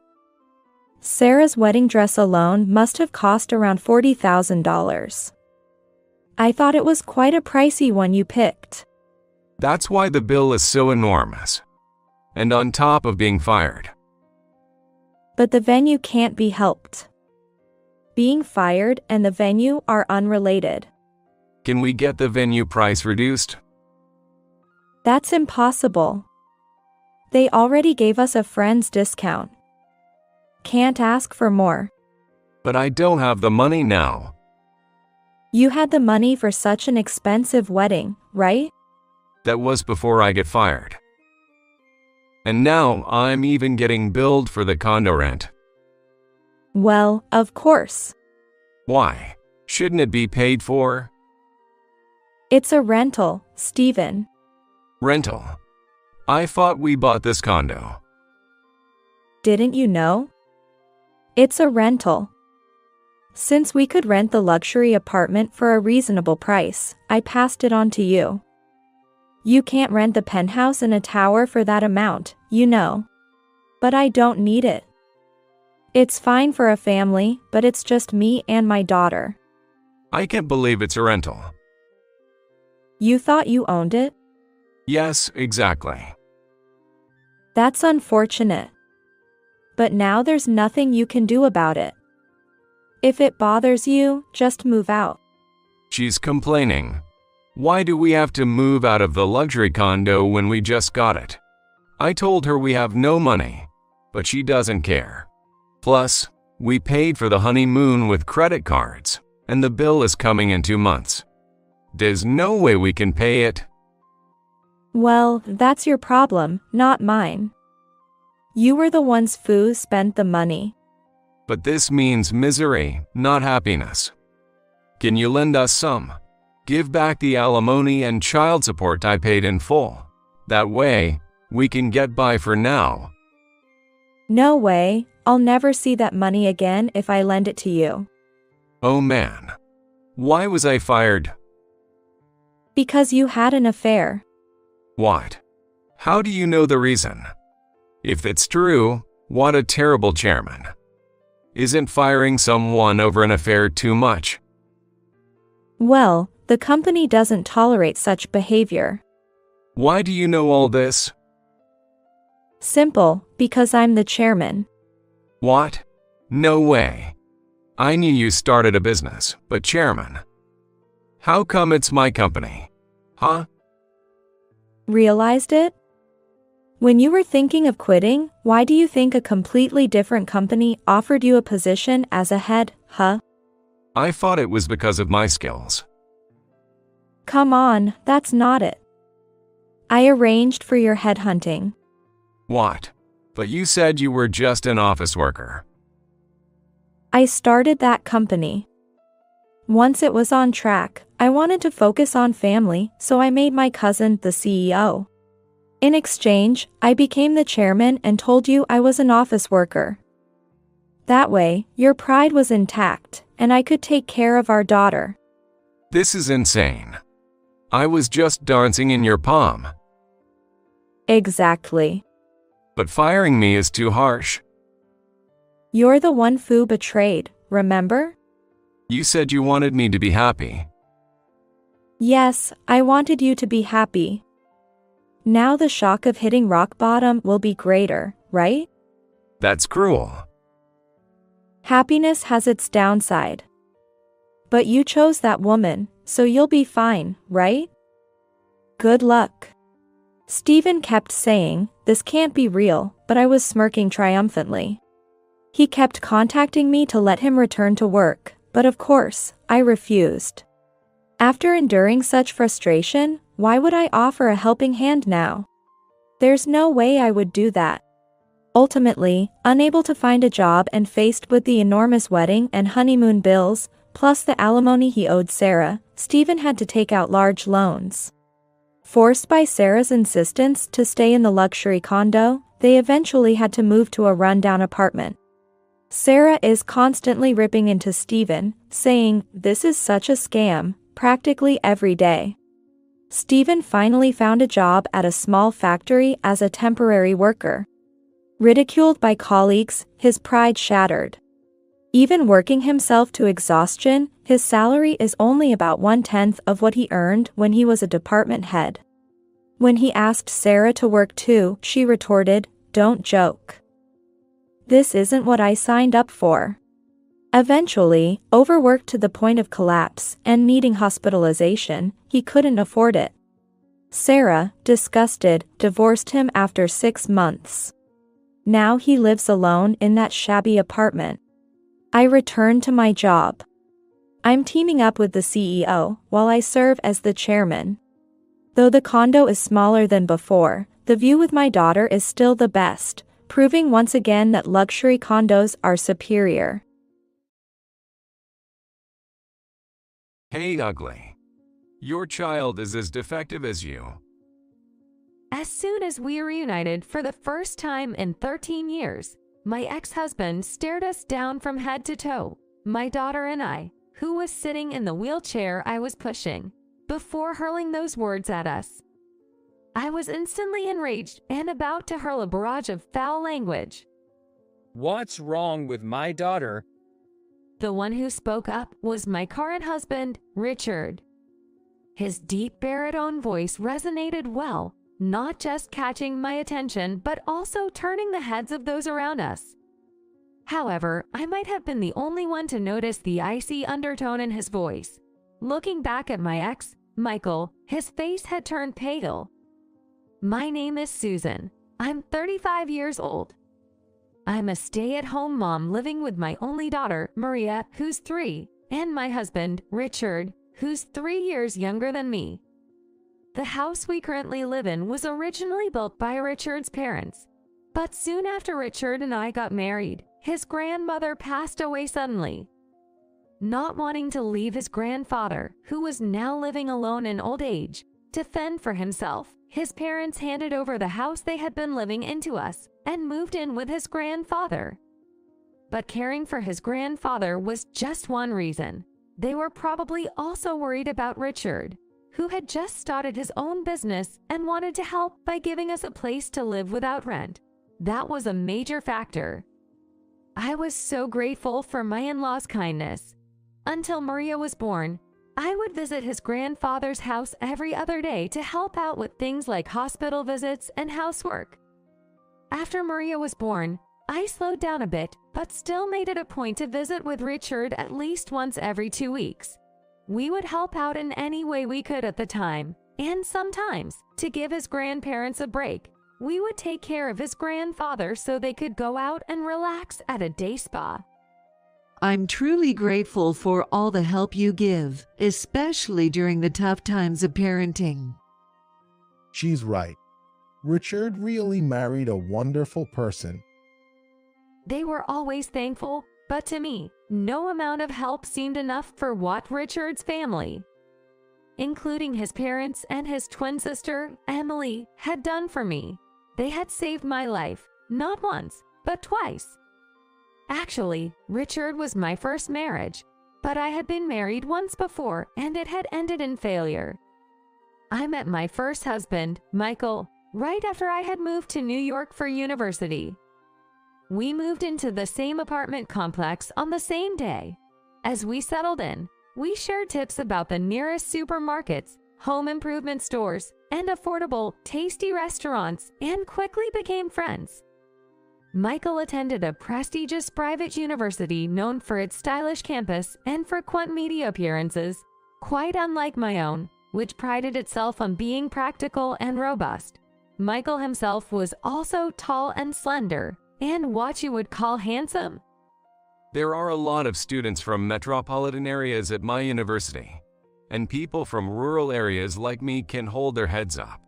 Sarah's wedding dress alone must have cost around $40,000. I thought it was quite a pricey one you picked. That's why the bill is so enormous. And on top of being fired. But the venue can't be helped. Being fired and the venue are unrelated. Can we get the venue price reduced? That's impossible. They already gave us a friend's discount. Can't ask for more. But I don't have the money now. You had the money for such an expensive wedding, right? That was before I get fired. And now I'm even getting billed for the condo rent. Well, of course. Why? Shouldn't it be paid for? It's a rental, Stephen. Rental? I thought we bought this condo. Didn't you know? It's a rental. Since we could rent the luxury apartment for a reasonable price, I passed it on to you. You can't rent the penthouse in a tower for that amount, you know. But I don't need it. It's fine for a family, but it's just me and my daughter. I can't believe it's a rental. You thought you owned it? Yes, exactly. That's unfortunate. But now there's nothing you can do about it. If it bothers you, just move out. She's complaining. Why do we have to move out of the luxury condo when we just got it? I told her we have no money, but she doesn't care. Plus, we paid for the honeymoon with credit cards, and the bill is coming in 2 months. There's no way we can pay it. Well, that's your problem, not mine. You were the ones who spent the money. But this means misery, not happiness. Can you lend us some? Give back the alimony and child support I paid in full. That way, we can get by for now. No way, I'll never see that money again if I lend it to you. Oh man. Why was I fired? Because you had an affair. What? How do you know the reason? If it's true, what a terrible chairman. Isn't firing someone over an affair too much? Well, the company doesn't tolerate such behavior. Why do you know all this? Simple, because I'm the chairman. What? No way. I knew you started a business, but chairman. How come it's my company? Huh? Realized it? When you were thinking of quitting, why do you think a completely different company offered you a position as a head, huh? I thought it was because of my skills. Come on, that's not it. I arranged for your headhunting. What? But you said you were just an office worker. I started that company. Once it was on track, I wanted to focus on family, so I made my cousin the CEO. In exchange, I became the chairman and told you I was an office worker. That way, your pride was intact, and I could take care of our daughter. This is insane. I was just dancing in your palm. Exactly. But firing me is too harsh. You're the one who betrayed, remember? You said you wanted me to be happy. Yes, I wanted you to be happy. Now the shock of hitting rock bottom will be greater, right? That's cruel. Happiness has its downside. But you chose that woman, so you'll be fine, right? Good luck. Stephen kept saying, this can't be real, but I was smirking triumphantly. He kept contacting me to let him return to work, but of course, I refused. After enduring such frustration, why would I offer a helping hand now? There's no way I would do that. Ultimately, unable to find a job and faced with the enormous wedding and honeymoon bills, plus the alimony he owed Sarah, Stephen had to take out large loans. Forced by Sarah's insistence to stay in the luxury condo, They eventually had to move to a rundown apartment. Sarah is constantly ripping into Steven, saying, "This is such a scam," practically every day. Steven finally found a job at a small factory as a temporary worker. Ridiculed by colleagues, his pride shattered. Even working himself to exhaustion, his salary is only about 1/10 of what he earned when he was a department head. When he asked Sarah to work too, she retorted, "Don't joke. This isn't what I signed up for." Eventually, overworked to the point of collapse and needing hospitalization, he couldn't afford it. Sarah, disgusted, divorced him after 6 months. Now he lives alone in that shabby apartment. I return to my job. I'm teaming up with the CEO while I serve as the chairman. Though the condo is smaller than before, the view with my daughter is still the best, proving once again that luxury condos are superior. Hey, ugly. Your child is as defective as you. As soon as we reunited for the first time in 13 years, my ex-husband stared us down from head to toe, my daughter and I, who was sitting in the wheelchair I was pushing, before hurling those words at us. I was instantly enraged and about to hurl a barrage of foul language. "What's wrong with my daughter?" The one who spoke up was my current husband, Richard. His deep baritone voice resonated well, not just catching my attention, but also turning the heads of those around us. However, I might have been the only one to notice the icy undertone in his voice. Looking back at my ex, Michael, his face had turned pale. My name is Susan. I'm 35 years old. I'm a stay-at-home mom living with my only daughter, Maria, who's 3, and my husband, Richard, who's 3 years younger than me. The house we currently live in was originally built by Richard's parents, but soon after Richard and I got married, his grandmother passed away suddenly. Not wanting to leave his grandfather, who was now living alone in old age, to fend for himself, his parents handed over the house they had been living in to us and moved in with his grandfather. But caring for his grandfather was just one reason. They were probably also worried about Richard, who had just started his own business and wanted to help by giving us a place to live without rent. That was a major factor. I was so grateful for my in-laws' kindness. Until Maria was born, I would visit his grandfather's house every other day to help out with things like hospital visits and housework. After Maria was born, I slowed down a bit, but still made it a point to visit with Richard at least once every 2 weeks. We would help out in any way we could at the time, and sometimes, to give his grandparents a break, we would take care of his grandfather so they could go out and relax at a day spa. I'm truly grateful for all the help you give, especially during the tough times of parenting. She's right. Richard really married a wonderful person. They were always thankful, but to me, no amount of help seemed enough for what Richard's family, including his parents and his twin sister, Emily, had done for me. They had saved my life, not once, but twice. Actually, Richard was my first marriage, but I had been married once before and it had ended in failure. I met my first husband, Michael, right after I had moved to New York for university. We moved into the same apartment complex on the same day. As we settled in, we shared tips about the nearest supermarkets, home improvement stores, and affordable, tasty restaurants, and quickly became friends. Michael attended a prestigious private university known for its stylish campus and frequent media appearances, quite unlike my own, which prided itself on being practical and robust. Michael himself was also tall and slender, and what you would call handsome. There are a lot of students from metropolitan areas at my university, and people from rural areas like me can hold their heads up.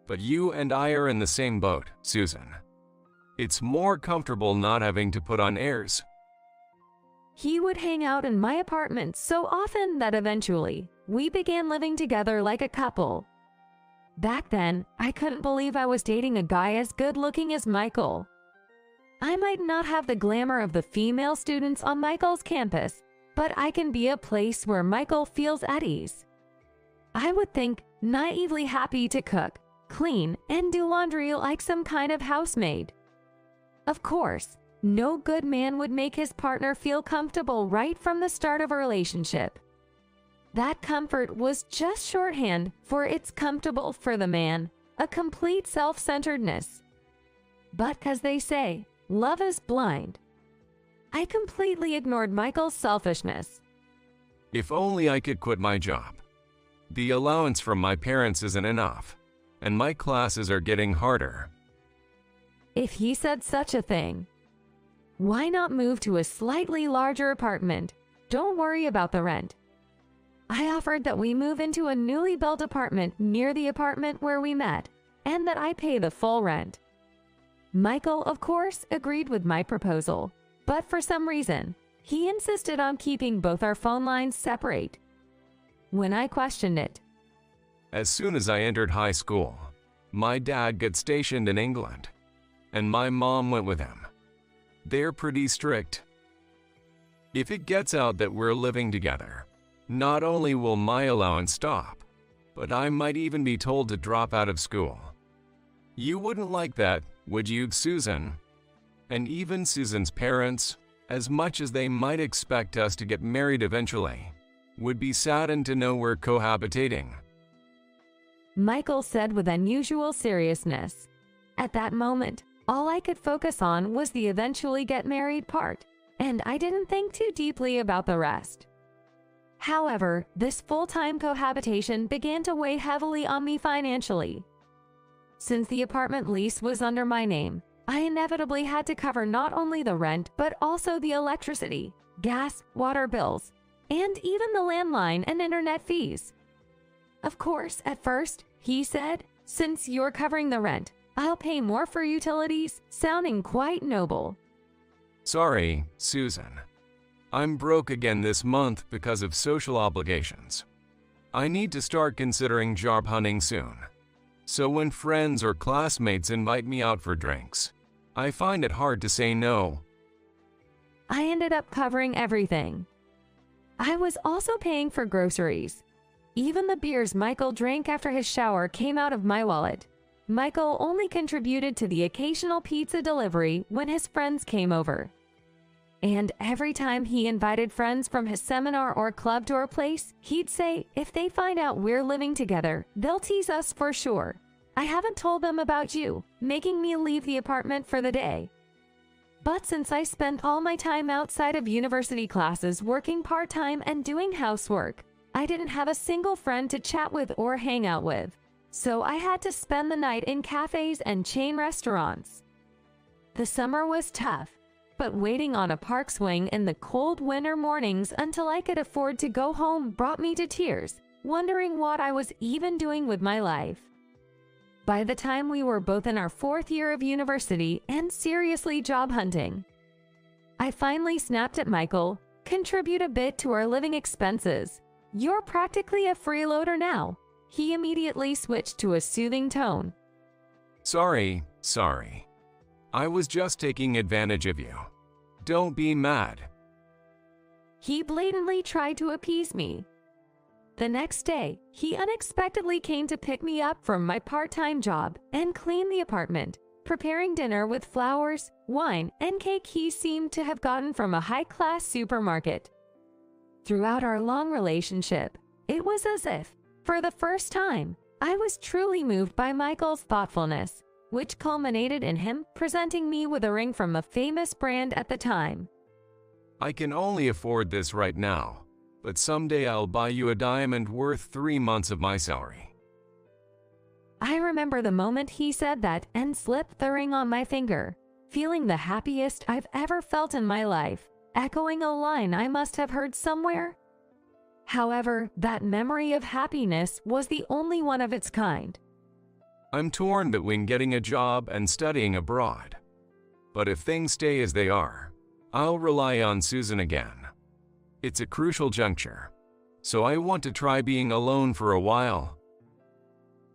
But you and I are in the same boat, Susan. It's more comfortable not having to put on airs. He would hang out in my apartment so often that eventually, we began living together like a couple. Back then, I couldn't believe I was dating a guy as good-looking as Michael. I might not have the glamour of the female students on Michael's campus, but I can be a place where Michael feels at ease. I would think, naively happy to cook, clean, and do laundry like some kind of housemaid. Of course, no good man would make his partner feel comfortable right from the start of a relationship. That comfort was just shorthand for it's comfortable for the man, a complete self-centeredness. But as they say, love is blind. I completely ignored Michael's selfishness. If only I could quit my job. The allowance from my parents isn't enough, and my classes are getting harder. If he said such a thing, why not move to a slightly larger apartment? Don't worry about the rent. I offered that we move into a newly built apartment near the apartment where we met, and that I pay the full rent. Michael, of course, agreed with my proposal, but for some reason, he insisted on keeping both our phone lines separate. When I questioned it, As soon as I entered high school, my dad got stationed in England, and my mom went with him. They're pretty strict. If it gets out that we're living together, not only will my allowance stop, but I might even be told to drop out of school. You wouldn't like that, would you, Susan? And even Susan's parents, as much as they might expect us to get married eventually, would be saddened to know we're cohabitating. Michael said with unusual seriousness. At that moment, all I could focus on was the eventually get married part, and I didn't think too deeply about the rest. However, this full-time cohabitation began to weigh heavily on me financially. Since the apartment lease was under my name, I inevitably had to cover not only the rent but also the electricity, gas, water bills, and even the landline and internet fees. Of course, at first, he said, since you're covering the rent, I'll pay more for utilities, sounding quite noble. Sorry, Susan. I'm broke again this month because of social obligations. I need to start considering job hunting soon. So when friends or classmates invite me out for drinks, I find it hard to say no. I ended up covering everything. I was also paying for groceries. Even the beers Michael drank after his shower came out of my wallet. Michael only contributed to the occasional pizza delivery when his friends came over. And every time he invited friends from his seminar or club to our place, he'd say, if they find out we're living together, they'll tease us for sure. I haven't told them about you, making me leave the apartment for the day. But since I spent all my time outside of university classes working part-time and doing housework, I didn't have a single friend to chat with or hang out with. So I had to spend the night in cafes and chain restaurants. The summer was tough, but waiting on a park swing in the cold winter mornings until I could afford to go home brought me to tears, wondering what I was even doing with my life. By the time we were both in our 4th year of university and seriously job hunting, I finally snapped at Michael, contribute a bit to our living expenses. You're practically a freeloader now. He immediately switched to a soothing tone. Sorry. I was just taking advantage of you. Don't be mad. He blatantly tried to appease me. The next day, he unexpectedly came to pick me up from my part-time job and clean the apartment, preparing dinner with flowers, wine, and cake he seemed to have gotten from a high-class supermarket. Throughout our long relationship, it was as if, for the first time, I was truly moved by Michael's thoughtfulness, which culminated in him presenting me with a ring from a famous brand at the time. I can only afford this right now, but someday I'll buy you a diamond worth 3 months of my salary. I remember the moment he said that and slipped the ring on my finger, feeling the happiest I've ever felt in my life, echoing a line I must have heard somewhere. However, that memory of happiness was the only one of its kind. I'm torn between getting a job and studying abroad. But if things stay as they are, I'll rely on Susan again. It's a crucial juncture, so I want to try being alone for a while.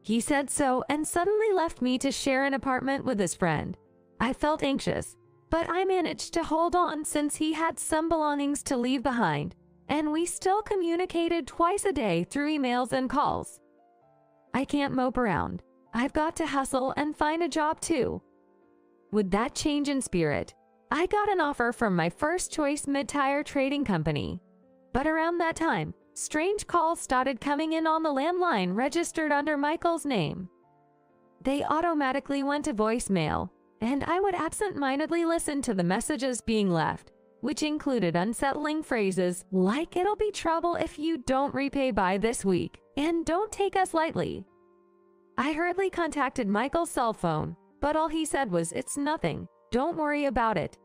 He said so and suddenly left me to share an apartment with his friend. I felt anxious, but I managed to hold on since he had some belongings to leave behind, and we still communicated twice a day through emails and calls. I can't mope around. I've got to hustle and find a job too. With that change in spirit, I got an offer from my first choice mid-tire trading company. But around that time, strange calls started coming in on the landline registered under Michael's name. They automatically went to voicemail, and I would absent-mindedly listen to the messages being left, which included unsettling phrases like "it'll be trouble if you don't repay by this week," and "don't take us lightly." I hurriedly contacted Michael's cell phone, but all he said was, "It's nothing, don't worry about it."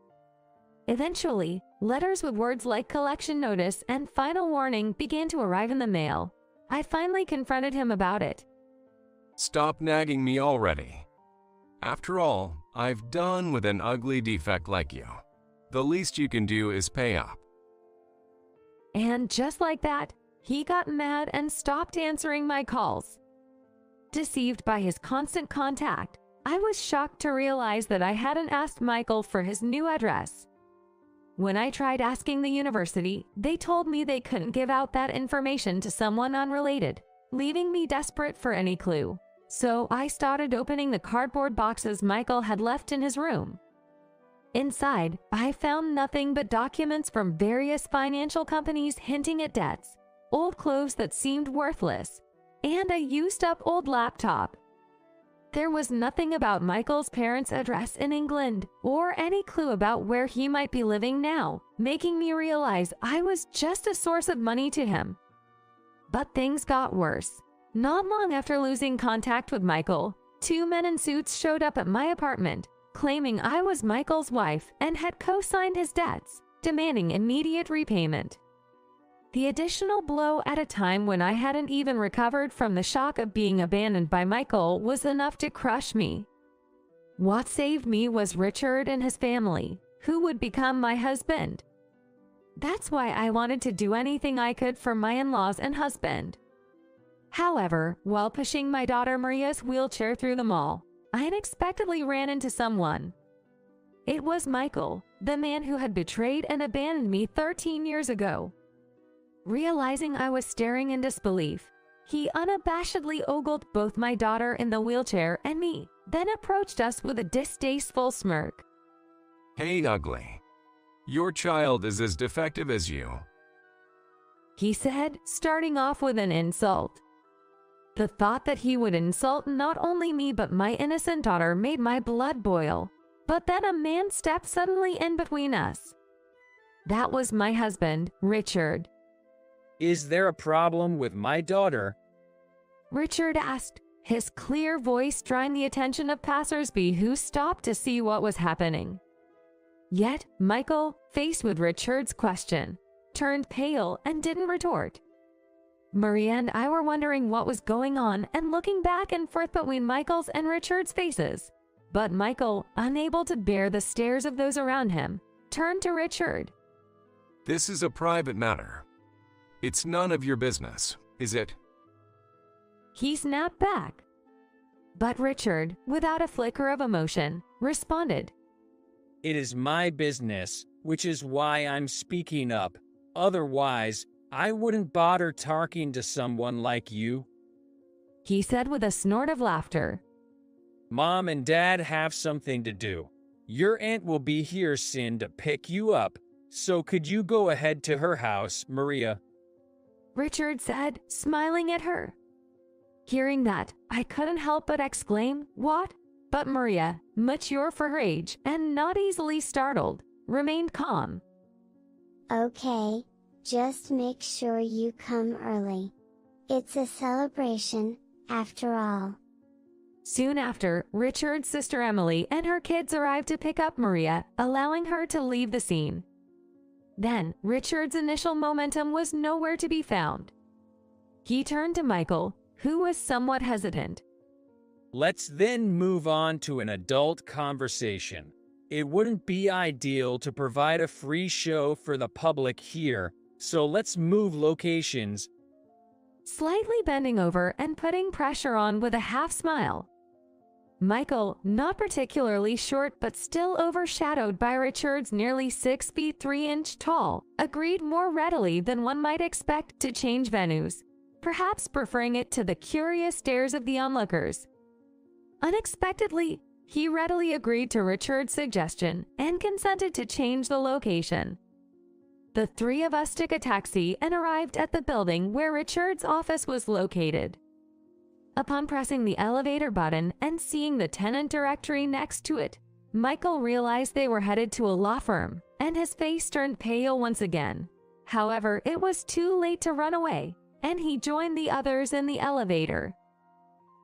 Eventually, letters with words like collection notice and final warning began to arrive in the mail. I finally confronted him about it. Stop nagging me already. After all, I've done with an ugly defect like you. The least you can do is pay up. And just like that, he got mad and stopped answering my calls. Deceived by his constant contact, I was shocked to realize that I hadn't asked Michael for his new address. When I tried asking the university, they told me they couldn't give out that information to someone unrelated, leaving me desperate for any clue. So I started opening the cardboard boxes Michael had left in his room. Inside, I found nothing but documents from various financial companies hinting at debts, old clothes that seemed worthless, and a used-up old laptop. There was nothing about Michael's parents' address in England or any clue about where he might be living now, making me realize I was just a source of money to him. But things got worse. Not long after losing contact with Michael, two men in suits showed up at my apartment, claiming I was Michael's wife and had co-signed his debts, demanding immediate repayment. The additional blow at a time when I hadn't even recovered from the shock of being abandoned by Michael was enough to crush me. What saved me was Richard and his family, who would become my husband. That's why I wanted to do anything I could for my in-laws and husband. However, while pushing my daughter Maria's wheelchair through the mall, I unexpectedly ran into someone. It was Michael, the man who had betrayed and abandoned me 13 years ago. Realizing I was staring in disbelief, he unabashedly ogled both my daughter in the wheelchair and me, then approached us with a distasteful smirk. Hey, ugly. Your child is as defective as you. He said, starting off with an insult. The thought that he would insult not only me but my innocent daughter made my blood boil. But then a man stepped suddenly in between us. That was my husband, Richard. Is there a problem with my daughter? Richard asked, his clear voice drawing the attention of passersby who stopped to see what was happening. Yet, Michael, faced with Richard's question, turned pale and didn't retort. Maria and I were wondering what was going on and looking back and forth between Michael's and Richard's faces. But Michael, unable to bear the stares of those around him, turned to Richard. This is a private matter. It's none of your business, is it? He snapped back. But Richard, without a flicker of emotion, responded. It is my business, which is why I'm speaking up. Otherwise, I wouldn't bother talking to someone like you. He said with a snort of laughter. Mom and Dad have something to do. Your aunt will be here soon to pick you up, so could you go ahead to her house, Maria? Richard said, smiling at her. Hearing that, I couldn't help but exclaim, "What?" But Maria, mature for her age and not easily startled, remained calm. Okay, just make sure you come early. It's a celebration, after all. Soon after, Richard's sister Emily and her kids arrived to pick up Maria, allowing her to leave the scene. Then, Richard's initial momentum was nowhere to be found. He turned to Michael, who was somewhat hesitant. Let's then move on to an adult conversation. It wouldn't be ideal to provide a free show for the public here, so let's move locations. slightly bending over and putting pressure on with a half smile. Michael, not particularly short but still overshadowed by Richard's nearly 6 feet 3 inch tall, agreed more readily than one might expect to change venues, perhaps preferring it to the curious stares of the onlookers. Unexpectedly, he readily agreed to Richard's suggestion and consented to change the location. The three of us took a taxi and arrived at the building where Richard's office was located. Upon pressing the elevator button and seeing the tenant directory next to it, Michael realized they were headed to a law firm, and his face turned pale once again. However, it was too late to run away, and he joined the others in the elevator.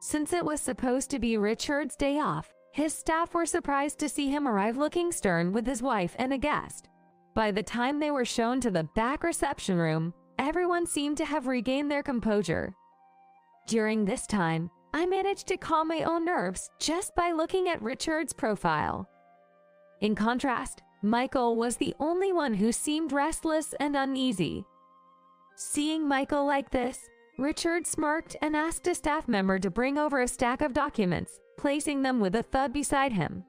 Since it was supposed to be Richard's day off, his staff were surprised to see him arrive looking stern with his wife and a guest. By the time they were shown to the back reception room, everyone seemed to have regained their composure. During this time, I managed to calm my own nerves just by looking at Richard's profile. In contrast, Michael was the only one who seemed restless and uneasy. Seeing Michael like this, Richard smirked and asked a staff member to bring over a stack of documents, placing them with a thud beside him.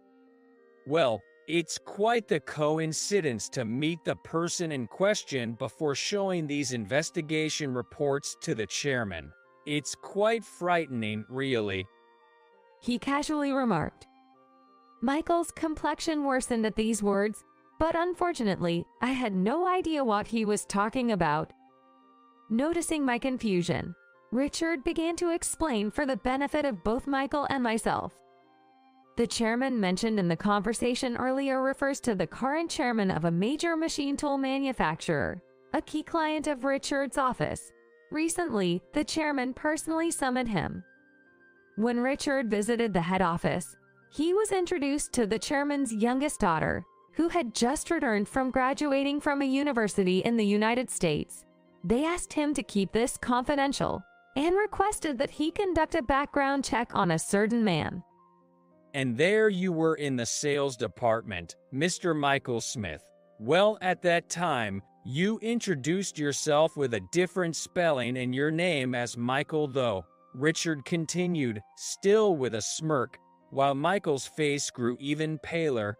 Well, it's quite the coincidence to meet the person in question before showing these investigation reports to the chairman. It's quite frightening, really, he casually remarked. Michael's complexion worsened at these words, but unfortunately, I had no idea what he was talking about. Noticing my confusion, Richard began to explain for the benefit of both Michael and myself. The chairman mentioned in the conversation earlier refers to the current chairman of a major machine tool manufacturer, a key client of Richard's office. Recently, the chairman personally summoned him. When Richard visited the head office, he was introduced to the chairman's youngest daughter, who had just returned from graduating from a university in the United States. They asked him to keep this confidential and requested that he conduct a background check on a certain man. And there you were in the sales department, Mr. Michael Smith. Well, at that time, you introduced yourself with a different spelling in your name as Michael, though, Richard continued, still with a smirk, while Michael's face grew even paler.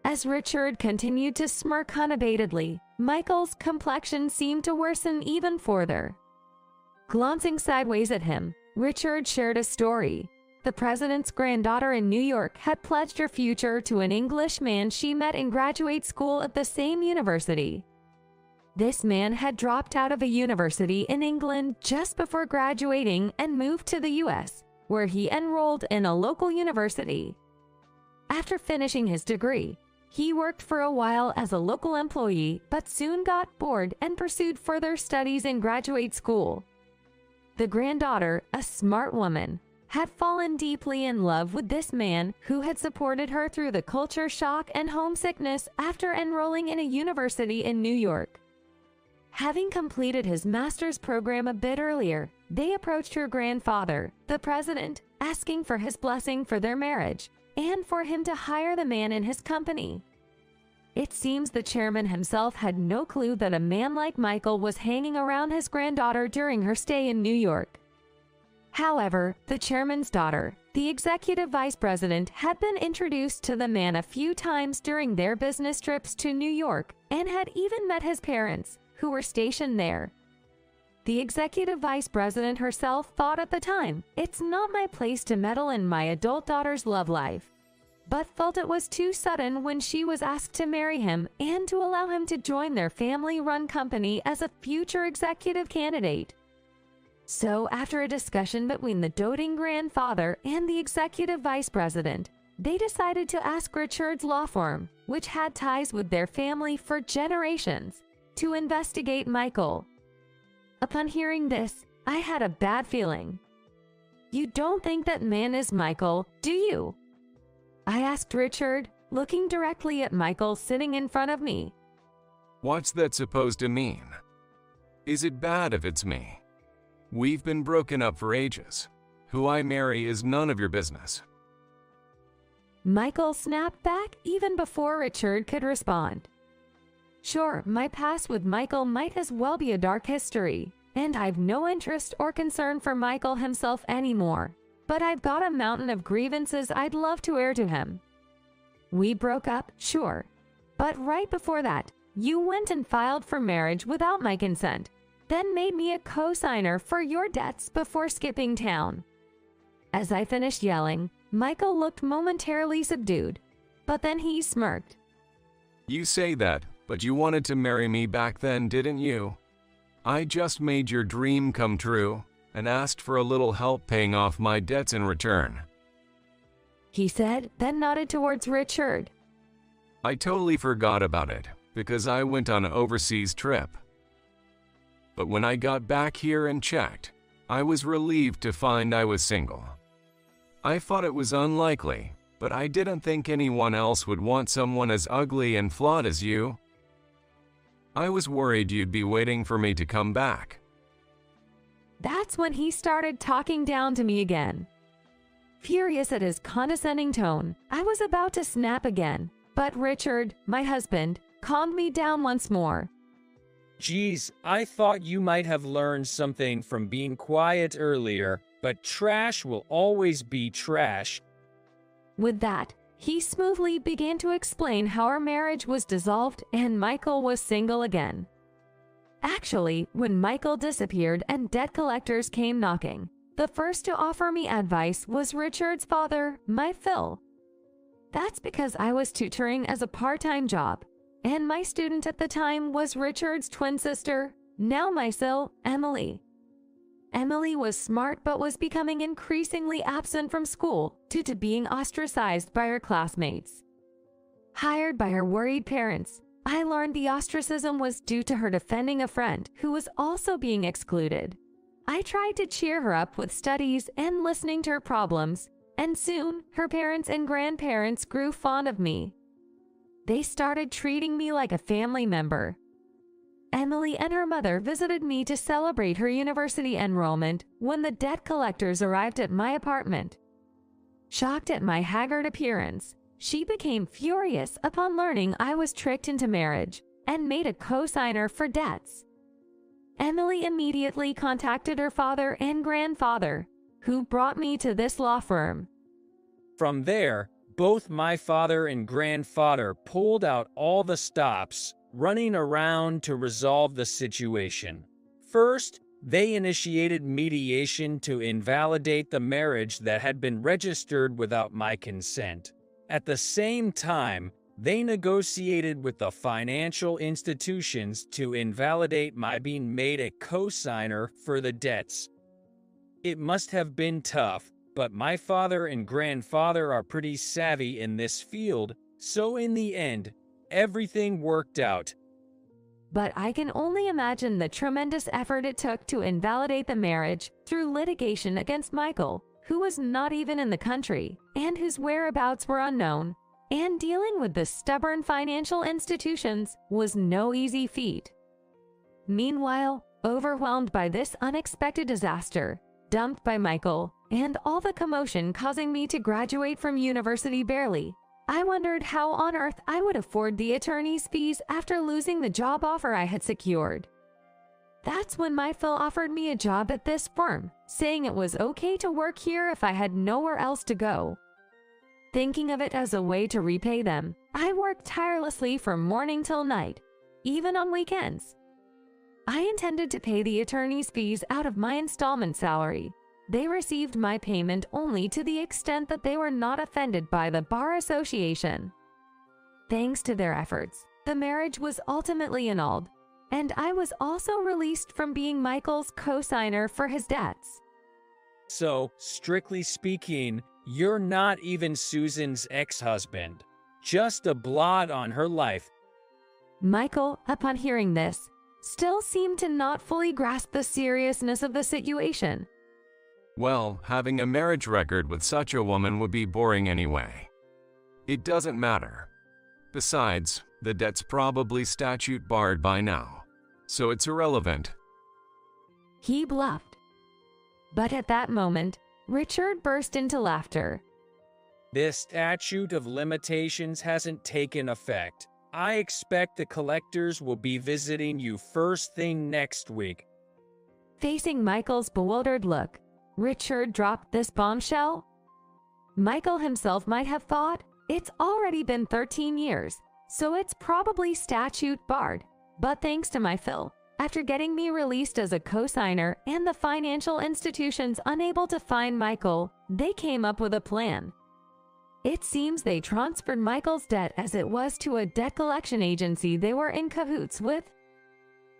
As Richard continued to smirk unabatedly, Michael's complexion seemed to worsen even further. Glancing sideways at him, Richard shared a story. The president's granddaughter in New York had pledged her future to an English man she met in graduate school at the same university. This man had dropped out of a university in England just before graduating and moved to the US, where he enrolled in a local university. After finishing his degree, he worked for a while as a local employee but soon got bored and pursued further studies in graduate school. The granddaughter, a smart woman, had fallen deeply in love with this man who had supported her through the culture shock and homesickness after enrolling in a university in New York. Having completed his master's program a bit earlier, they approached her grandfather, the president, asking for his blessing for their marriage and for him to hire the man in his company. It seems the chairman himself had no clue that a man like Michael was hanging around his granddaughter during her stay in New York. However, the chairman's daughter, the executive vice president, had been introduced to the man a few times during their business trips to New York and had even met his parents, who were stationed there. The executive vice president herself thought at the time, "It's not my place to meddle in my adult daughter's love life," but felt it was too sudden when she was asked to marry him and to allow him to join their family-run company as a future executive candidate. So, after a discussion between the doting grandfather and the executive vice president, they decided to ask Richard's law firm, which had ties with their family for generations, to investigate Michael. Upon hearing this, I had a bad feeling. "You don't think that man is Michael, do you?" I asked Richard, looking directly at Michael sitting in front of me. What's that supposed to mean? Is it bad if it's me? We've been broken up for ages. Who I marry is none of your business. Michael snapped back even before Richard could respond. Sure, my past with Michael might as well be a dark history, and I've no interest or concern for Michael himself anymore. But I've got a mountain of grievances I'd love to air to him. We broke up, sure. But right before that, you went and filed for marriage without my consent, then made me a co-signer for your debts before skipping town. As I finished yelling, Michael looked momentarily subdued, but then he smirked. You say that, but you wanted to marry me back then, didn't you? I just made your dream come true and asked for a little help paying off my debts in return. He said, then nodded towards Richard. I totally forgot about it because I went on an overseas trip. But when I got back here and checked, I was relieved to find I was single. I thought it was unlikely, but I didn't think anyone else would want someone as ugly and flawed as you. I was worried you'd be waiting for me to come back. That's when he started talking down to me again. Furious at his condescending tone, I was about to snap again, but Richard, my husband, calmed me down once more. Geez, I thought you might have learned something from being quiet earlier, but trash will always be trash. With that, he smoothly began to explain how our marriage was dissolved and Michael was single again. Actually, when Michael disappeared and debt collectors came knocking, the first to offer me advice was Richard's father, my Phil. That's because I was tutoring as a part-time job, and my student at the time was Richard's twin sister, now my Sil, Emily. Emily was smart but was becoming increasingly absent from school due to being ostracized by her classmates. Hired by her worried parents, I learned the ostracism was due to her defending a friend who was also being excluded. I tried to cheer her up with studies and listening to her problems, and soon her parents and grandparents grew fond of me. They started treating me like a family member. Emily and her mother visited me to celebrate her university enrollment when the debt collectors arrived at my apartment. Shocked at my haggard appearance, she became furious upon learning I was tricked into marriage and made a co-signer for debts. Emily immediately contacted her father and grandfather, who brought me to this law firm. From there, both my father and grandfather pulled out all the stops, running around to resolve the situation. First, they initiated mediation to invalidate the marriage that had been registered without my consent. At the same time, they negotiated with the financial institutions to invalidate my being made a co-signer for the debts. It must have been tough, but my father and grandfather are pretty savvy in this field, so in the end, everything worked out. But I can only imagine the tremendous effort it took to invalidate the marriage through litigation against Michael, who was not even in the country, and whose whereabouts were unknown, and dealing with the stubborn financial institutions was no easy feat. Meanwhile, overwhelmed by this unexpected disaster, dumped by Michael, and all the commotion causing me to graduate from university barely, I wondered how on earth I would afford the attorney's fees after losing the job offer I had secured. That's when my Phil offered me a job at this firm, saying it was okay to work here if I had nowhere else to go. Thinking of it as a way to repay them, I worked tirelessly from morning till night, even on weekends. I intended to pay the attorney's fees out of my installment salary. They received my payment only to the extent that they were not offended by the Bar Association. Thanks to their efforts, the marriage was ultimately annulled, and I was also released from being Michael's co-signer for his debts. So, strictly speaking, you're not even Susan's ex-husband. Just a blot on her life. Michael, upon hearing this, still seemed to not fully grasp the seriousness of the situation. Well, having a marriage record with such a woman would be boring anyway. It doesn't matter. Besides, the debt's probably statute barred by now, so it's irrelevant. He bluffed. But at that moment, Richard burst into laughter. This statute of limitations hasn't taken effect. I expect the collectors will be visiting you first thing next week. Facing Michael's bewildered look, Richard dropped this bombshell. Michael himself might have thought, it's already been 13 years, so it's probably statute barred. But thanks to my Phil, after getting me released as a co-signer and the financial institutions unable to find Michael, they came up with a plan. It seems they transferred Michael's debt as it was to a debt collection agency they were in cahoots with.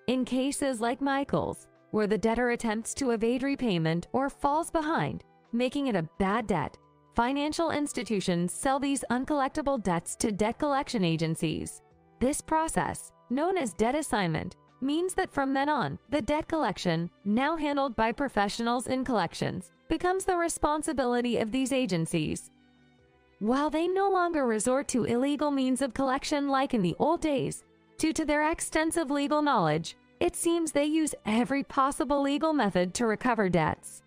In cases like Michael's, where the debtor attempts to evade repayment or falls behind, making it a bad debt, financial institutions sell these uncollectible debts to debt collection agencies. This process, known as debt assignment, means that from then on, the debt collection, now handled by professionals in collections, becomes the responsibility of these agencies. While they no longer resort to illegal means of collection like in the old days, due to their extensive legal knowledge, it seems they use every possible legal method to recover debts.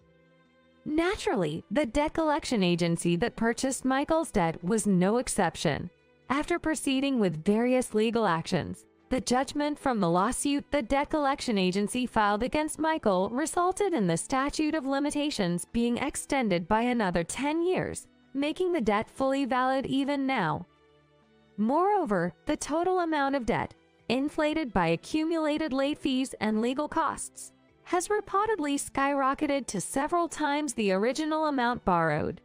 Naturally, the debt collection agency that purchased Michael's debt was no exception. After proceeding with various legal actions, the judgment from the lawsuit the debt collection agency filed against Michael resulted in the statute of limitations being extended by another 10 years, making the debt fully valid even now. Moreover, the total amount of debt, inflated by accumulated late fees and legal costs, has reportedly skyrocketed to several times the original amount borrowed.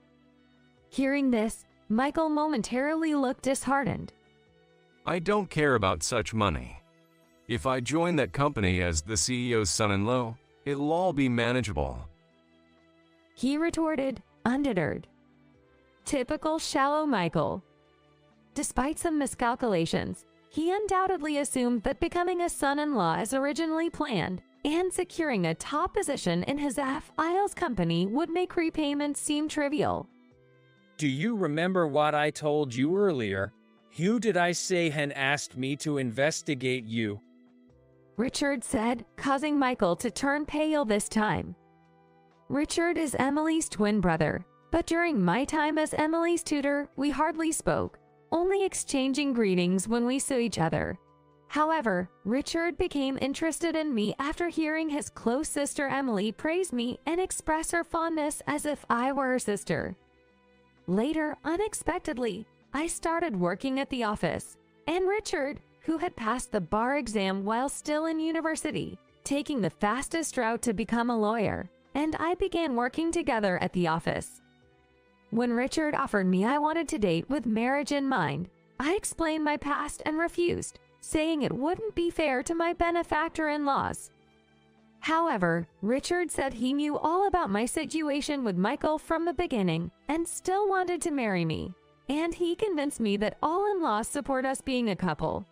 Hearing this, Michael momentarily looked disheartened. I don't care about such money. If I join that company as the CEO's son-in-law, it'll all be manageable. He retorted, undeterred. Typical shallow Michael. Despite some miscalculations, he undoubtedly assumed that becoming a son-in-law as originally planned and securing a top position in his FIL's company would make repayments seem trivial. Do you remember what I told you earlier? Who did I say had asked me to investigate you? Richard said, causing Michael to turn pale this time. Richard is Emily's twin brother, but during my time as Emily's tutor, we hardly spoke, only exchanging greetings when we saw each other. However, Richard became interested in me after hearing his close sister Emily praise me and express her fondness as if I were her sister. Later, unexpectedly, I started working at the office, and Richard, who had passed the bar exam while still in university, taking the fastest route to become a lawyer, and I began working together at the office. When Richard offered me I wanted to date with marriage in mind, I explained my past and refused, saying it wouldn't be fair to my benefactor-in-laws. However, Richard said he knew all about my situation with Michael from the beginning and still wanted to marry me, and he convinced me that all in-laws support us being a couple.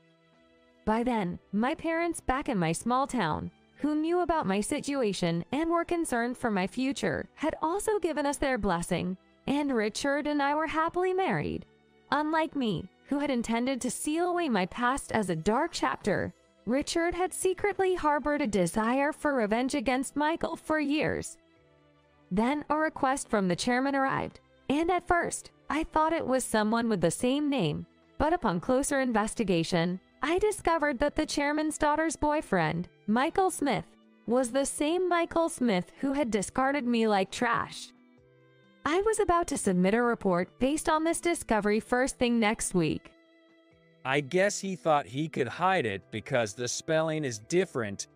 By then, my parents back in my small town, who knew about my situation and were concerned for my future, had also given us their blessing, and Richard and I were happily married. Unlike me, who had intended to seal away my past as a dark chapter, Richard had secretly harbored a desire for revenge against Michael for years. Then a request from the chairman arrived, and at first, I thought it was someone with the same name, but upon closer investigation, I discovered that the chairman's daughter's boyfriend, Michael Smith, was the same Michael Smith who had discarded me like trash. I was about to submit a report based on this discovery first thing next week. I guess he thought he could hide it because the spelling is different.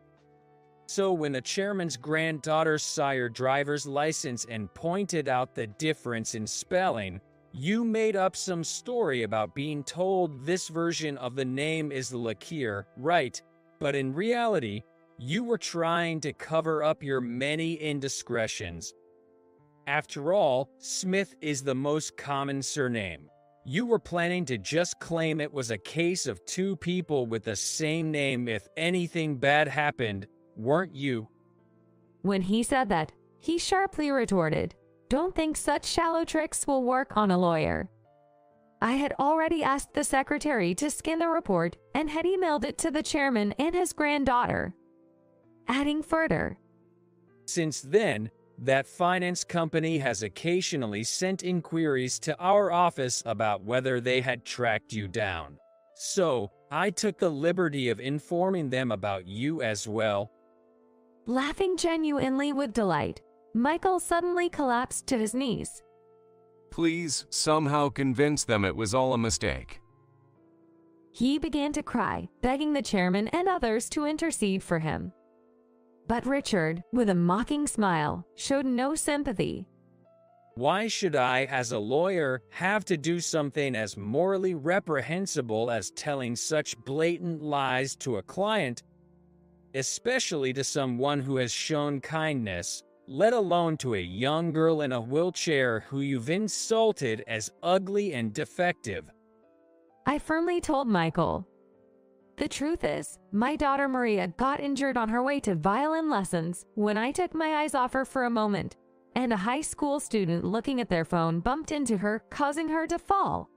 So when the chairman's granddaughter saw your driver's license and pointed out the difference in spelling, you made up some story about being told this version of the name is Lakir, right? But in reality, you were trying to cover up your many indiscretions. After all, Smith is the most common surname. You were planning to just claim it was a case of two people with the same name if anything bad happened, weren't you? When he said that, he sharply retorted, "Don't think such shallow tricks will work on a lawyer." I had already asked the secretary to scan the report and had emailed it to the chairman and his granddaughter. Adding further, Since then, that finance company has occasionally sent inquiries to our office about whether they had tracked you down. So, I took the liberty of informing them about you as well. Laughing genuinely with delight, Michael suddenly collapsed to his knees. Please somehow convince them it was all a mistake. He began to cry, begging the chairman and others to intercede for him. But Richard, with a mocking smile, showed no sympathy. Why should I, as a lawyer, have to do something as morally reprehensible as telling such blatant lies to a client, especially to someone who has shown kindness, let alone to a young girl in a wheelchair who you've insulted as ugly and defective? I firmly told Michael. The truth is, my daughter Maria got injured on her way to violin lessons when I took my eyes off her for a moment, and a high school student looking at their phone bumped into her, causing her to fall.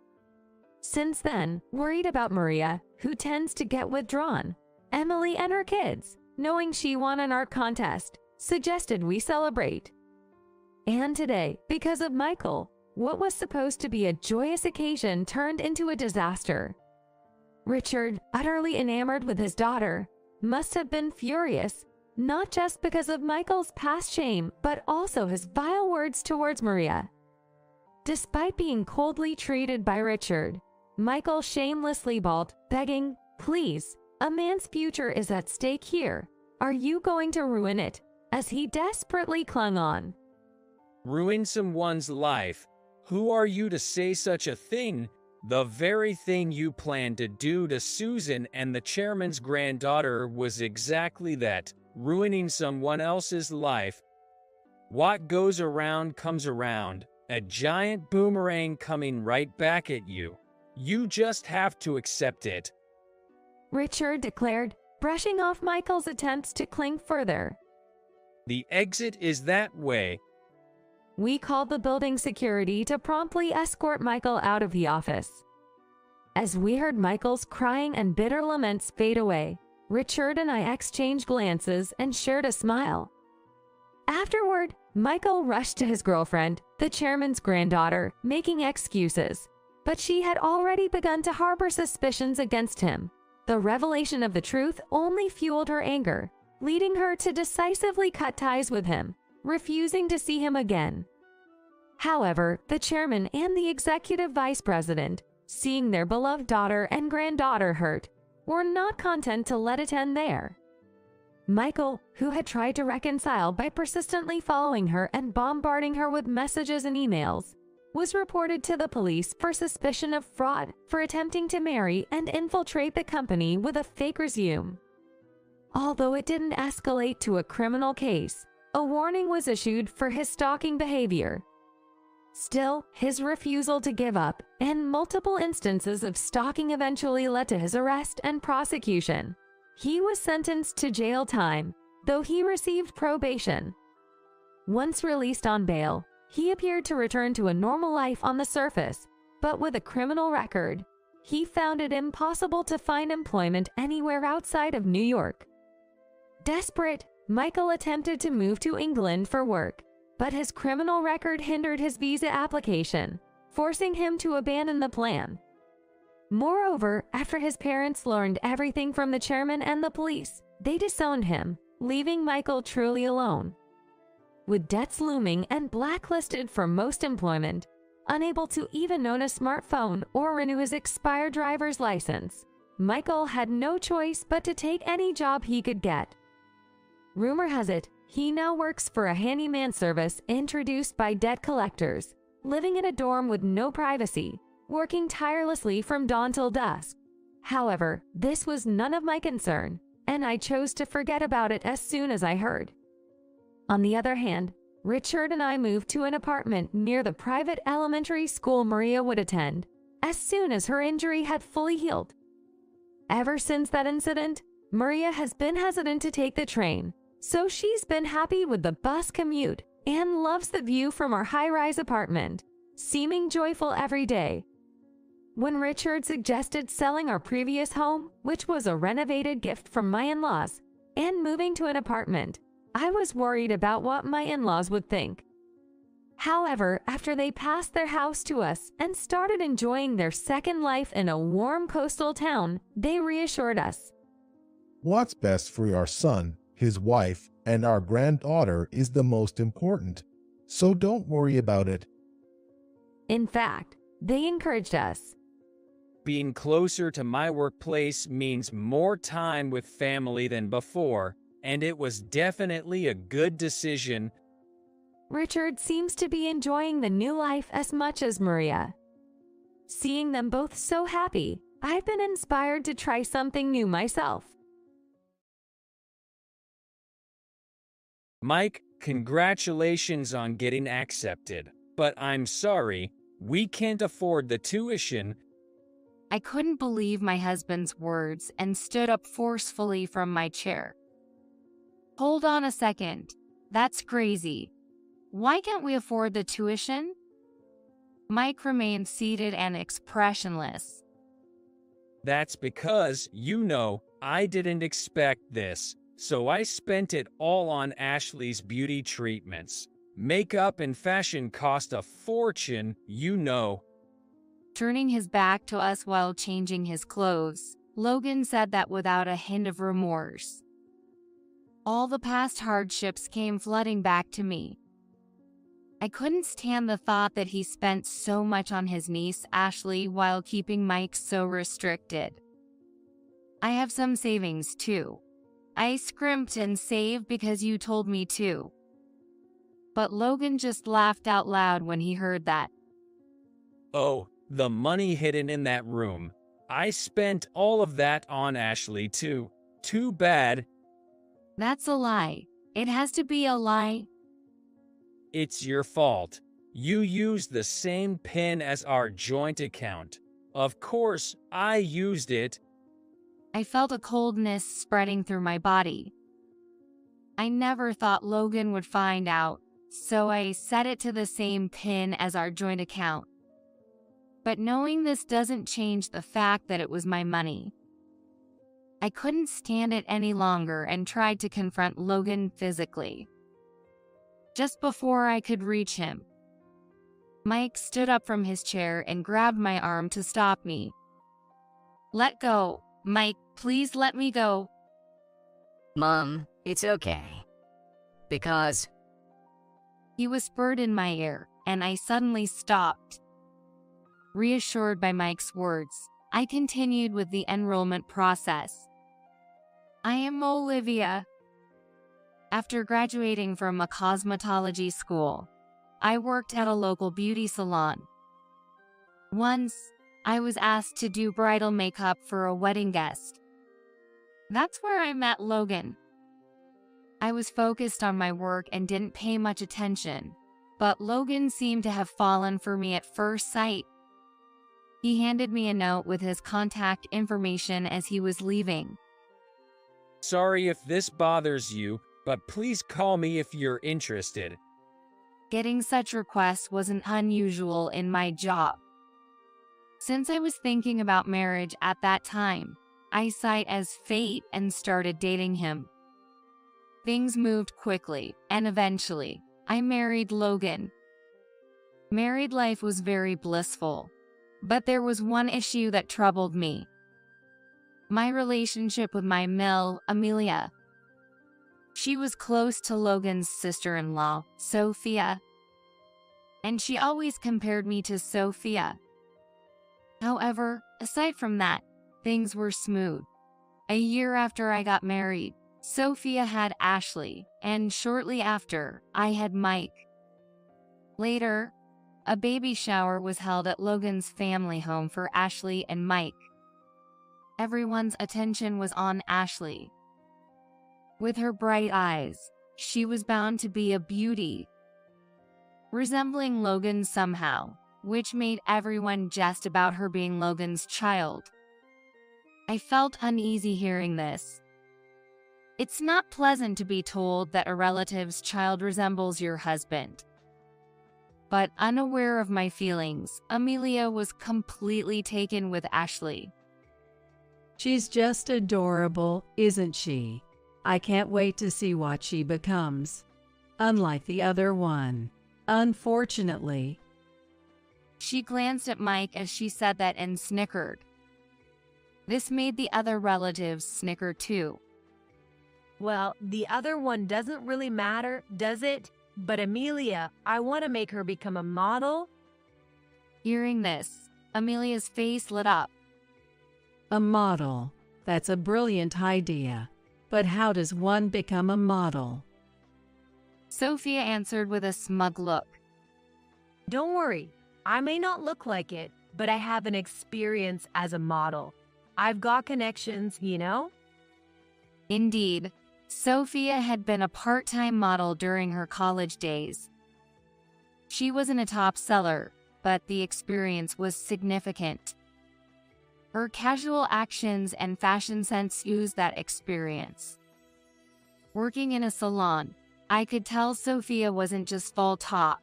Since then, worried about Maria, who tends to get withdrawn, Emily and her kids, knowing she won an art contest, suggested we celebrate. And today, because of Michael, what was supposed to be a joyous occasion turned into a disaster. Richard, utterly enamored with his daughter, must have been furious, not just because of Michael's past shame, but also his vile words towards Maria. Despite being coldly treated by Richard, Michael shamelessly bawled, begging, "Please, a man's future is at stake here. Are you going to ruin it?" as he desperately clung on. Ruin someone's life? Who are you to say such a thing? The very thing you planned to do to Susan and the chairman's granddaughter was exactly that, ruining someone else's life. What goes around comes around, a giant boomerang coming right back at you. You just have to accept it. Richard declared, brushing off Michael's attempts to cling further. The exit is that way. We called the building security to promptly escort Michael out of the office. As we heard Michael's crying and bitter laments fade away, Richard and I exchanged glances and shared a smile. Afterward, Michael rushed to his girlfriend, the chairman's granddaughter, making excuses, but she had already begun to harbor suspicions against him. The revelation of the truth only fueled her anger, leading her to decisively cut ties with him, refusing to see him again. However, the chairman and the executive vice president, seeing their beloved daughter and granddaughter hurt, were not content to let it end there. Michael, who had tried to reconcile by persistently following her and bombarding her with messages and emails, was reported to the police for suspicion of fraud for attempting to marry and infiltrate the company with a fake resume. Although it didn't escalate to a criminal case, a warning was issued for his stalking behavior. Still, his refusal to give up and multiple instances of stalking eventually led to his arrest and prosecution. He was sentenced to jail time, though he received probation. Once released on bail, he appeared to return to a normal life on the surface, but with a criminal record, he found it impossible to find employment anywhere outside of New York. Desperate, Michael attempted to move to England for work, but his criminal record hindered his visa application, forcing him to abandon the plan. Moreover, after his parents learned everything from the chairman and the police, they disowned him, leaving Michael truly alone. With debts looming and blacklisted from most employment, unable to even own a smartphone or renew his expired driver's license, Michael had no choice but to take any job he could get. Rumor has it, he now works for a handyman service introduced by debt collectors, living in a dorm with no privacy, working tirelessly from dawn till dusk. However, this was none of my concern, and I chose to forget about it as soon as I heard. On the other hand, Richard and I moved to an apartment near the private elementary school Maria would attend, as soon as her injury had fully healed. Ever since that incident, Maria has been hesitant to take the train, so she's been happy with the bus commute and loves the view from our high-rise apartment, seeming joyful every day. When Richard suggested selling our previous home, which was a renovated gift from my in-laws, and moving to an apartment, I was worried about what my in-laws would think. However, after they passed their house to us and started enjoying their second life in a warm coastal town, they reassured us. What's best for your son, his wife, and our granddaughter is the most important. So don't worry about it. In fact, they encouraged us. Being closer to my workplace means more time with family than before, and it was definitely a good decision. Richard seems to be enjoying the new life as much as Maria. Seeing them both so happy, I've been inspired to try something new myself. Mike, congratulations on getting accepted, but I'm sorry, we can't afford the tuition. I couldn't believe my husband's words and stood up forcefully from my chair. Hold on a second. That's crazy. Why can't we afford the tuition? Mike remained seated and expressionless. That's because, I didn't expect this, so I spent it all on Ashley's beauty treatments. Makeup and fashion cost a fortune, Turning his back to us while changing his clothes, Logan said that without a hint of remorse. All the past hardships came flooding back to me. I couldn't stand the thought that he spent so much on his niece, Ashley, while keeping Mike so restricted. I have some savings, too. I scrimped and saved because you told me to. But Logan just laughed out loud when he heard that. Oh, the money hidden in that room. I spent all of that on Ashley, too. Too bad. That's a lie. It has to be a lie. It's your fault. You used the same PIN as our joint account. Of course, I used it. I felt a coldness spreading through my body. I never thought Logan would find out, so I set it to the same PIN as our joint account. But knowing this doesn't change the fact that it was my money. I couldn't stand it any longer and tried to confront Logan physically. Just before I could reach him, Mike stood up from his chair and grabbed my arm to stop me. Let go, Mike, please let me go. Mom, it's okay. Because... He whispered in my ear, and I suddenly stopped. Reassured by Mike's words, I continued with the enrollment process. I am Olivia. After graduating from a cosmetology school, I worked at a local beauty salon. Once, I was asked to do bridal makeup for a wedding guest. That's where I met Logan. I was focused on my work and didn't pay much attention, but Logan seemed to have fallen for me at first sight. He handed me a note with his contact information as he was leaving. Sorry if this bothers you, but please call me if you're interested. Getting such requests wasn't unusual in my job. Since I was thinking about marriage at that time, I saw it as fate and started dating him. Things moved quickly, and eventually, I married Logan. Married life was very blissful, but there was one issue that troubled me. My relationship with my Mel, Amelia. She was close to Logan's sister-in-law, Sophia, and she always compared me to Sophia. However, aside from that, things were smooth. A year after I got married, Sophia had Ashley, and shortly after, I had Mike. Later, a baby shower was held at Logan's family home for Ashley and Mike. Everyone's attention was on Ashley. With her bright eyes, she was bound to be a beauty, resembling Logan somehow, which made everyone jest about her being Logan's child. I felt uneasy hearing this. It's not pleasant to be told that a relative's child resembles your husband. But unaware of my feelings, Amelia was completely taken with Ashley. She's just adorable, isn't she? I can't wait to see what she becomes. Unlike the other one, unfortunately. She glanced at Mike as she said that and snickered. This made the other relatives snicker too. Well, the other one doesn't really matter, does it? But Amelia, I want to make her become a model. Hearing this, Amelia's face lit up. A model. That's a brilliant idea. But how does one become a model? Sophia answered with a smug look. Don't worry, I may not look like it, but I have an experience as a model. I've got connections, you know? Indeed, Sophia had been a part-time model during her college days. She wasn't a top seller, but the experience was significant. Her casual actions and fashion sense used that experience. Working in a salon, I could tell Sophia wasn't just full talk.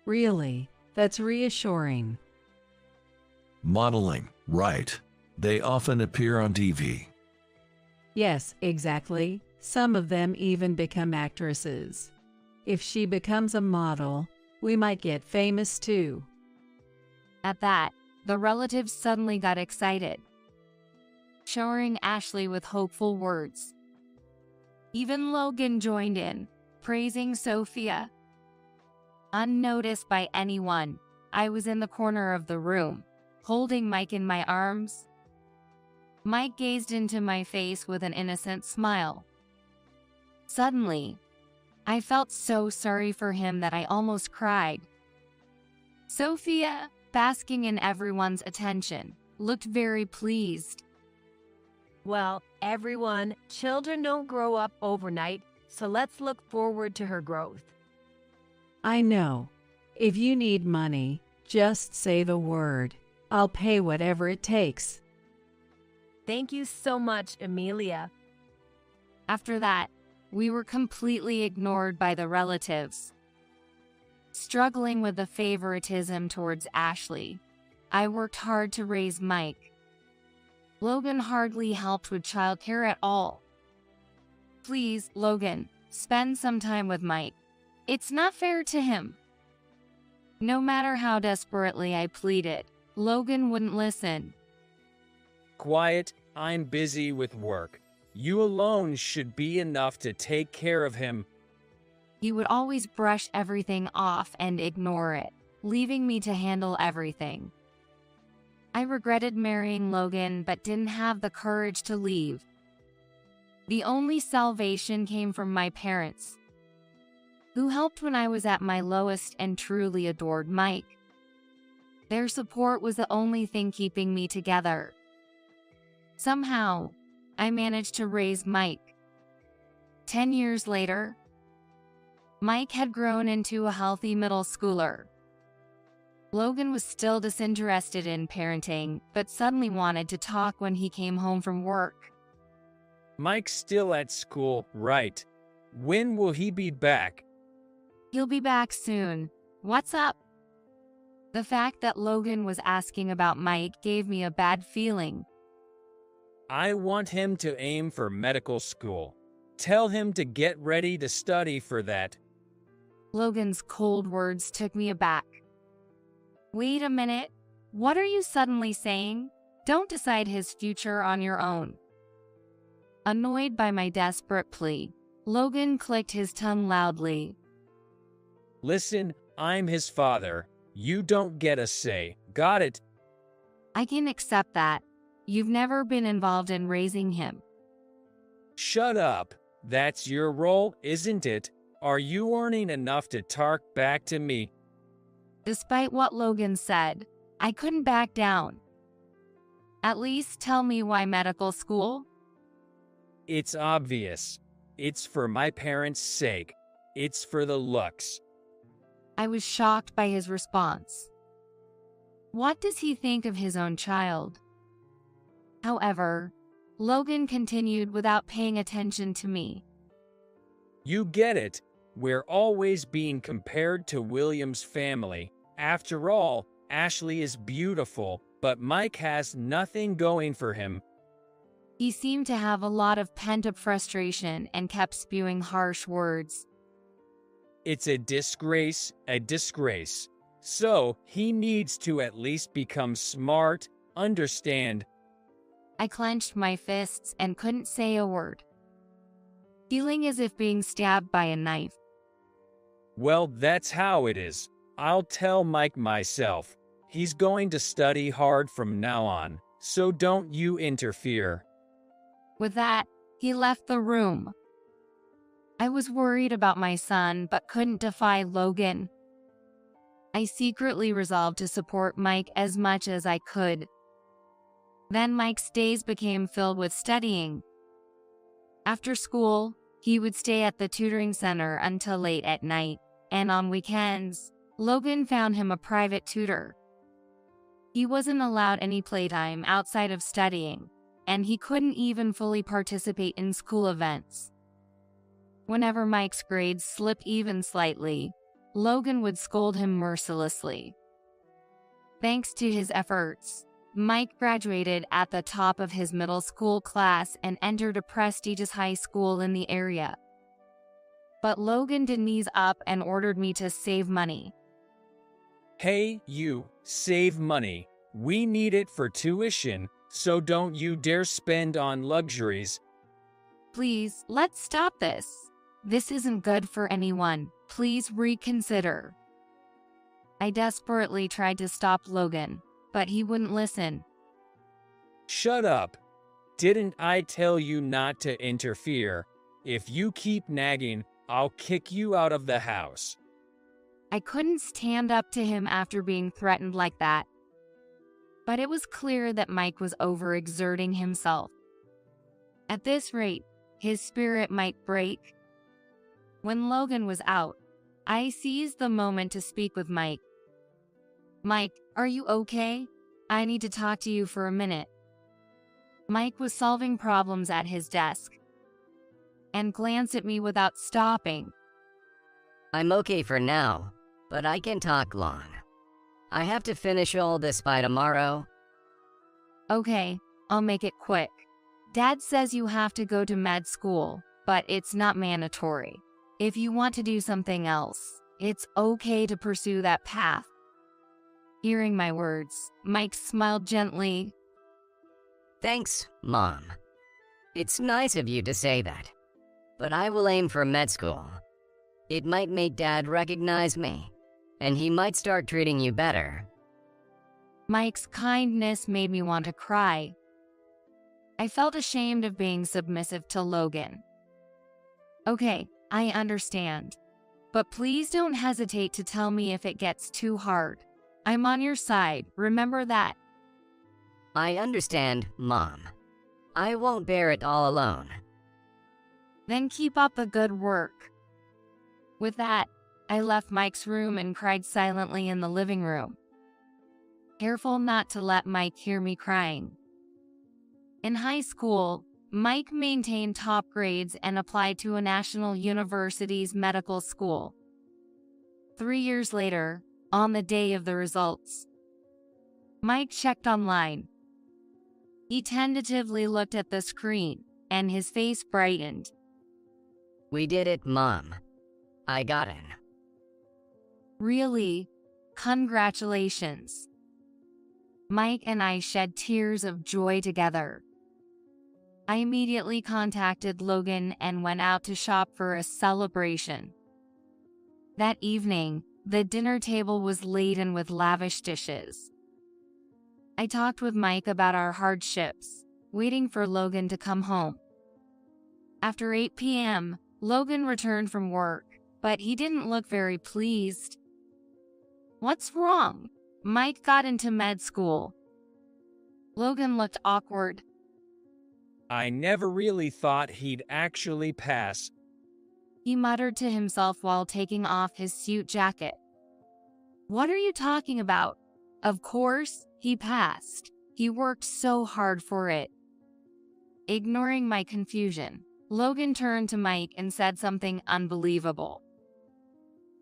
Really? That's reassuring. Modeling, right. They often appear on TV. Yes, exactly. Some of them even become actresses. If she becomes a model, we might get famous too. At that, the relatives suddenly got excited, showering Ashley with hopeful words. Even Logan joined in, praising Sophia. Unnoticed by anyone, I was in the corner of the room, holding Mike in my arms. Mike gazed into my face with an innocent smile. Suddenly, I felt so sorry for him that I almost cried. Sophia, basking in everyone's attention, looked very pleased. Well, everyone, children don't grow up overnight, so let's look forward to her growth. I know. If you need money, just say the word. I'll pay whatever it takes. Thank you so much, Amelia. After that, we were completely ignored by the relatives. Struggling with the favoritism towards Ashley, I worked hard to raise Mike. Logan hardly helped with childcare at all. Please, Logan, spend some time with Mike. It's not fair to him. No matter how desperately I pleaded, Logan wouldn't listen. Quiet, I'm busy with work. You alone should be enough to take care of him. He would always brush everything off and ignore it, leaving me to handle everything. I regretted marrying Logan but didn't have the courage to leave. The only salvation came from my parents, who helped when I was at my lowest and truly adored Mike. Their support was the only thing keeping me together. Somehow, I managed to raise Mike. 10 years later, Mike had grown into a healthy middle schooler. Logan was still disinterested in parenting, but suddenly wanted to talk when he came home from work. Mike's still at school, right? When will he be back? He'll be back soon. What's up? The fact that Logan was asking about Mike gave me a bad feeling. I want him to aim for medical school. Tell him to get ready to study for that. Logan's cold words took me aback. Wait a minute. What are you suddenly saying? Don't decide his future on your own. Annoyed by my desperate plea, Logan clicked his tongue loudly. Listen, I'm his father. You don't get a say. Got it? I can accept that. You've never been involved in raising him. Shut up. That's your role, isn't it? Are you earning enough to talk back to me? Despite what Logan said, I couldn't back down. At least tell me why medical school? It's obvious. It's for my parents' sake. It's for the looks. I was shocked by his response. What does he think of his own child? However, Logan continued without paying attention to me. You get it. We're always being compared to William's family. After all, Ashley is beautiful, but Mike has nothing going for him. He seemed to have a lot of pent-up frustration and kept spewing harsh words. It's a disgrace, a disgrace. So, he needs to at least become smart, understand. I clenched my fists and couldn't say a word. feeling as if being stabbed by a knife. Well, that's how it is. I'll tell Mike myself. He's going to study hard from now on, so don't you interfere. With that, he left the room. I was worried about my son, but couldn't defy Logan. I secretly resolved to support Mike as much as I could. Then Mike's days became filled with studying. After school, he would stay at the tutoring center until late at night, and on weekends, Logan found him a private tutor. He wasn't allowed any playtime outside of studying, and he couldn't even fully participate in school events. Whenever Mike's grades slipped even slightly, Logan would scold him mercilessly. Thanks to his efforts, Mike graduated at the top of his middle school class and entered a prestigious high school in the area. But Logan didn't ease up and ordered me to save money. Hey, you, save money. We need it for tuition, so don't you dare spend on luxuries. Please, let's stop this. This isn't good for anyone. Please reconsider. I desperately tried to stop Logan, but he wouldn't listen. Shut up. Didn't I tell you not to interfere? If you keep nagging, I'll kick you out of the house. I couldn't stand up to him after being threatened like that. But it was clear that Mike was overexerting himself. At this rate, his spirit might break. When Logan was out, I seized the moment to speak with Mike. Mike, are you okay? I need to talk to you for a minute. Mike was solving problems at his desk and glanced at me without stopping. I'm okay for now, but I can talk long. I have to finish all this by tomorrow. Okay, I'll make it quick. Dad says you have to go to med school, but it's not mandatory. If you want to do something else, it's okay to pursue that path. Hearing my words, Mike smiled gently. Thanks, Mom. It's nice of you to say that, but I will aim for med school. It might make Dad recognize me, and he might start treating you better. Mike's kindness made me want to cry. I felt ashamed of being submissive to Logan. Okay, I understand. But please don't hesitate to tell me if it gets too hard. I'm on your side, remember that. I understand, Mom. I won't bear it all alone. Then keep up the good work. With that, I left Mike's room and cried silently in the living room, careful not to let Mike hear me crying. In high school, Mike maintained top grades and applied to a national university's medical school. 3 years later, on the day of the results, Mike checked online. He tentatively looked at the screen, and his face brightened. We did it, Mom. I got in. Really? Congratulations. Mike and I shed tears of joy together. I immediately contacted Logan and went out to shop for a celebration. That evening, the dinner table was laden with lavish dishes. I talked with Mike about our hardships, waiting for Logan to come home. After 8 p.m., Logan returned from work, but he didn't look very pleased. What's wrong? Mike got into med school. Logan looked awkward. I never really thought he'd actually pass. He muttered to himself while taking off his suit jacket. What are you talking about? Of course, he passed. He worked so hard for it. Ignoring my confusion, Logan turned to Mike and said something unbelievable.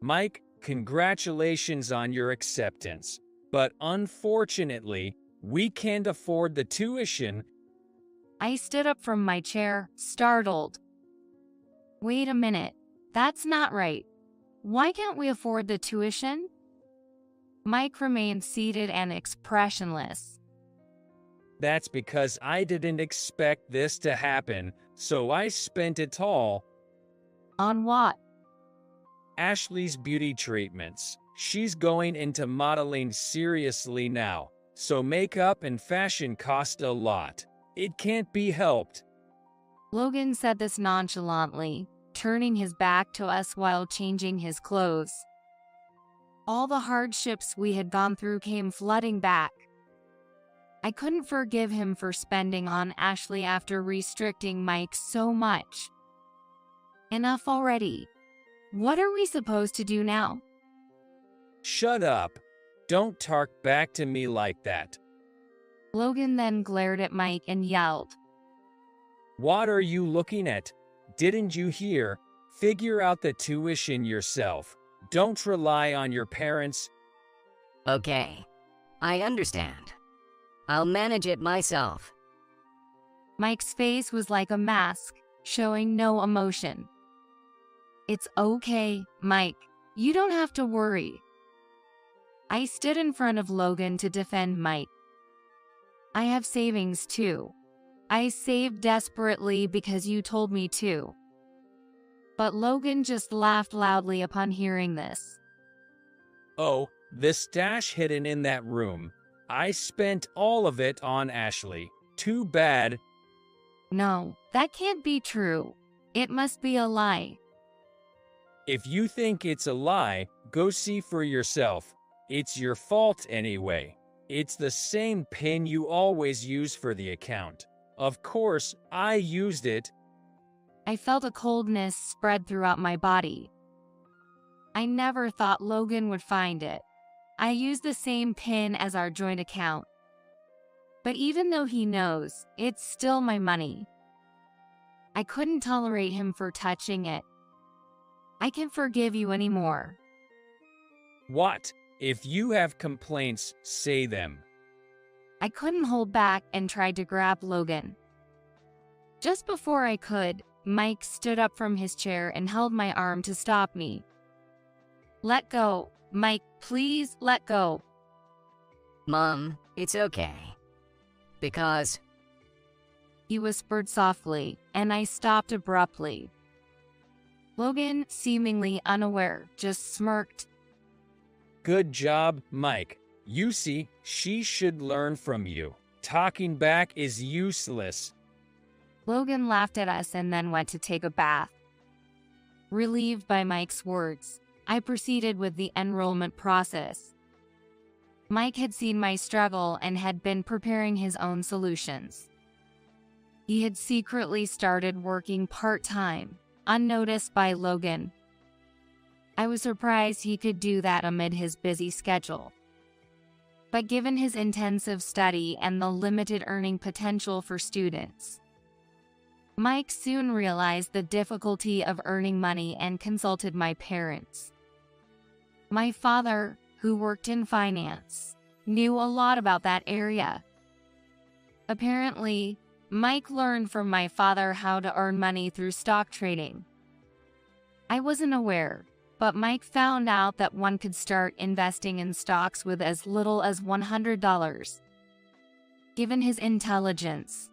Mike, congratulations on your acceptance. But unfortunately, we can't afford the tuition. I stood up from my chair, startled. Wait a minute, that's not right. Why can't we afford the tuition? Mike remained seated and expressionless. That's because I didn't expect this to happen, so I spent it all, On what? Ashley's beauty treatments. She's going into modeling seriously now, so makeup and fashion cost a lot. It can't be helped. Logan said this nonchalantly, turning his back to us while changing his clothes. All the hardships we had gone through came flooding back. I couldn't forgive him for spending on Ashley after restricting Mike so much. Enough already. What are we supposed to do now? Shut up. Don't talk back to me like that. Logan then glared at Mike and yelled, What are you looking at? Didn't you hear? Figure out the tuition yourself. Don't rely on your parents. Okay, I understand. I'll manage it myself. Mike's face was like a mask, showing no emotion. It's okay, Mike. You don't have to worry. I stood in front of Logan to defend Mike. I have savings too. I saved desperately because you told me to. But Logan just laughed loudly upon hearing this. Oh, the stash hidden in that room. I spent all of it on Ashley. Too bad. No, that can't be true. It must be a lie. If you think it's a lie, go see for yourself. It's your fault anyway. It's the same PIN you always use for the account. Of course, I used it. I felt a coldness spread throughout my body. I never thought Logan would find it. I used the same PIN as our joint account. But even though he knows, it's still my money. I couldn't tolerate him for touching it. I can't forgive you anymore. What? If you have complaints, say them. I couldn't hold back and tried to grab Logan. Just before I could, Mike stood up from his chair and held my arm to stop me. Let go. Mike, please let go. Mom, it's okay. Because... He whispered softly, and I stopped abruptly. Logan, seemingly unaware, just smirked. Good job, Mike. You see, she should learn from you. Talking back is useless. Logan laughed at us and then went to take a bath. Relieved by Mike's words, I proceeded with the enrollment process. Mike had seen my struggle and had been preparing his own solutions. He had secretly started working part-time, unnoticed by Logan. I was surprised he could do that amid his busy schedule. But given his intensive study and the limited earning potential for students, Mike soon realized the difficulty of earning money and consulted my parents. My father, who worked in finance, knew a lot about that area. Apparently, Mike learned from my father how to earn money through stock trading. I wasn't aware, but Mike found out that one could start investing in stocks with as little as $100. Given his intelligence,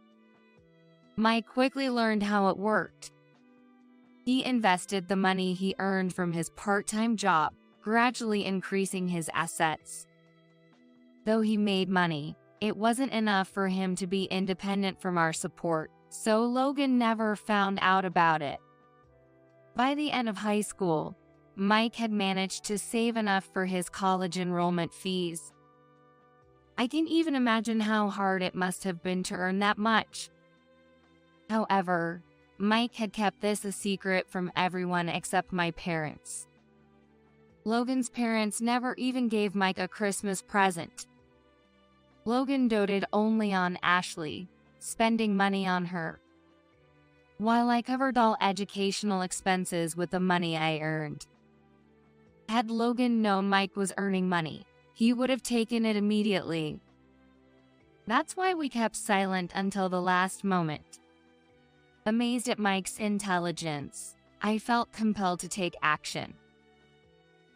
Mike quickly learned how it worked. He invested the money he earned from his part-time job, gradually increasing his assets. Though he made money, it wasn't enough for him to be independent from our support, so Logan never found out about it. By the end of high school, Mike had managed to save enough for his college enrollment fees. I can't even imagine how hard it must have been to earn that much. However, Mike had kept this a secret from everyone except my parents. Logan's parents never even gave Mike a Christmas present. Logan doted only on Ashley, spending money on her, while I covered all educational expenses with the money I earned. Had Logan known Mike was earning money, he would have taken it immediately. That's why we kept silent until the last moment. Amazed at Mike's intelligence, I felt compelled to take action.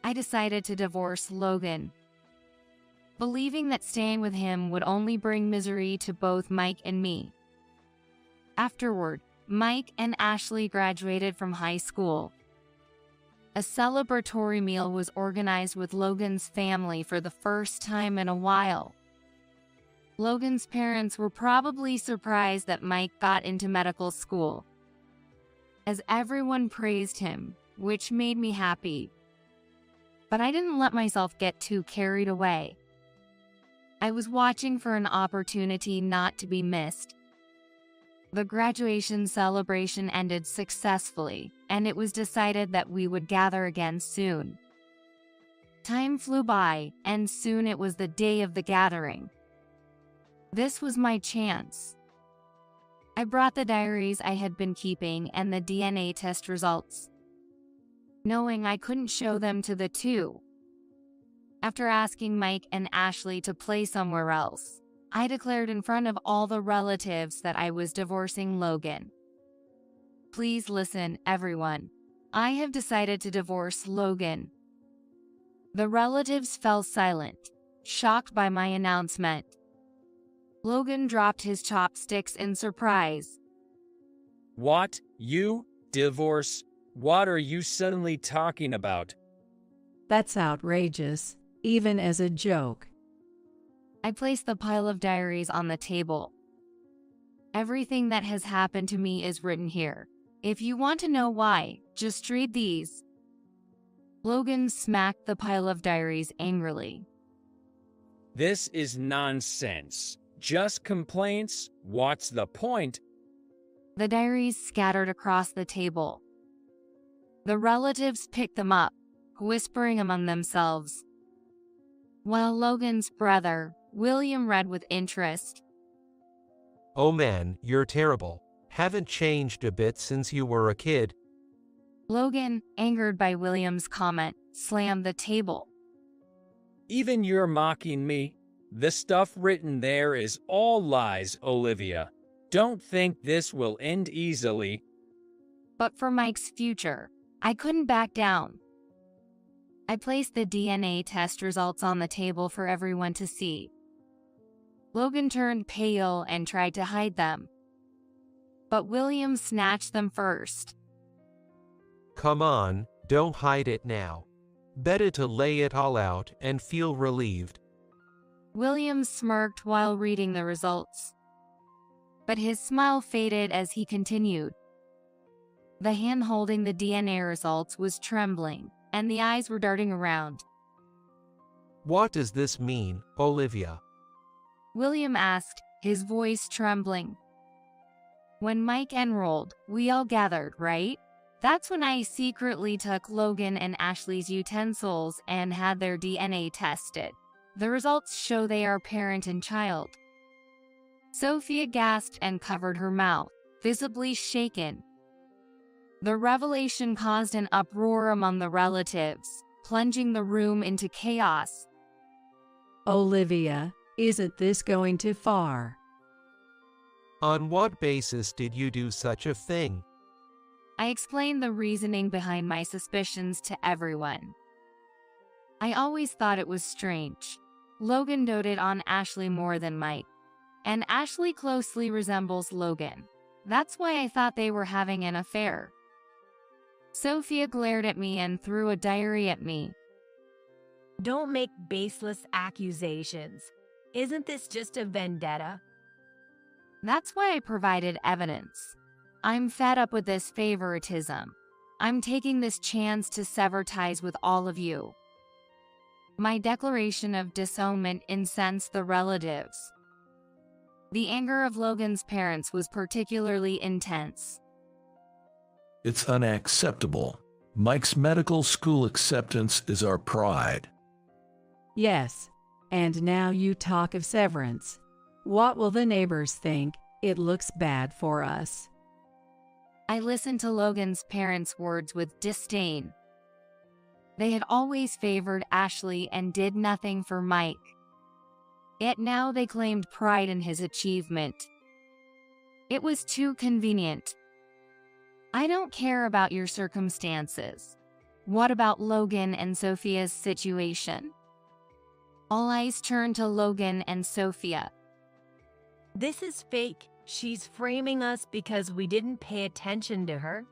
I decided to divorce Logan, believing that staying with him would only bring misery to both Mike and me. Afterward, Mike and Ashley graduated from high school, A celebratory meal was organized with Logan's family for the first time in a while. Logan's parents were probably surprised that Mike got into medical school, as everyone praised him, which made me happy. But I didn't let myself get too carried away. I was watching for an opportunity not to be missed. The graduation celebration ended successfully, and it was decided that we would gather again soon. Time flew by, and soon it was the day of the gathering. This was my chance. I brought the diaries I had been keeping and the DNA test results, knowing I couldn't show them to the two. After asking Mike and Ashley to play somewhere else, I declared in front of all the relatives that I was divorcing Logan. Please listen, everyone. I have decided to divorce Logan. The relatives fell silent, shocked by my announcement. Logan dropped his chopsticks in surprise. What? You? Divorce? What are you suddenly talking about? That's outrageous, even as a joke. I placed the pile of diaries on the table. Everything that has happened to me is written here. If you want to know why, just read these. Logan smacked the pile of diaries angrily. This is nonsense. Just complaints? What's the point? The diaries scattered across the table. The relatives picked them up, whispering among themselves, while Logan's brother, William, read with interest. Oh man, you're terrible. Haven't changed a bit since you were a kid. Logan, angered by William's comment, slammed the table. Even you're mocking me? The stuff written there is all lies, Olivia. Don't think this will end easily. But for Mike's future, I couldn't back down. I placed the DNA test results on the table for everyone to see. Logan turned pale and tried to hide them, but William snatched them first. Come on, don't hide it now. Better to lay it all out and feel relieved. William smirked while reading the results, but his smile faded as he continued. The hand holding the DNA results was trembling, and the eyes were darting around. What does this mean, Olivia? William asked, his voice trembling. When Mike enrolled, we all gathered, right? That's when I secretly took Logan and Ashley's utensils and had their DNA tested. The results show they are parent and child. Sophia gasped and covered her mouth, visibly shaken. The revelation caused an uproar among the relatives, plunging the room into chaos. Olivia, isn't this going too far? On what basis did you do such a thing? I explained the reasoning behind my suspicions to everyone. I always thought it was strange. Logan doted on Ashley more than Mike, and Ashley closely resembles Logan. That's why I thought they were having an affair. Sophia glared at me and threw a diary at me. Don't make baseless accusations. Isn't this just a vendetta? That's why I provided evidence. I'm fed up with this favoritism. I'm taking this chance to sever ties with all of you. My declaration of disownment incensed the relatives. The anger of Logan's parents was particularly intense. It's unacceptable. Mike's medical school acceptance is our pride. Yes, and now you talk of severance. What will the neighbors think? It looks bad for us. I listened to Logan's parents' words with disdain. They had always favored Ashley and did nothing for Mike. Yet now they claimed pride in his achievement. It was too convenient. I don't care about your circumstances. What about Logan and Sophia's situation? All eyes turned to Logan and Sophia. This is fake. She's framing us because we didn't pay attention to her.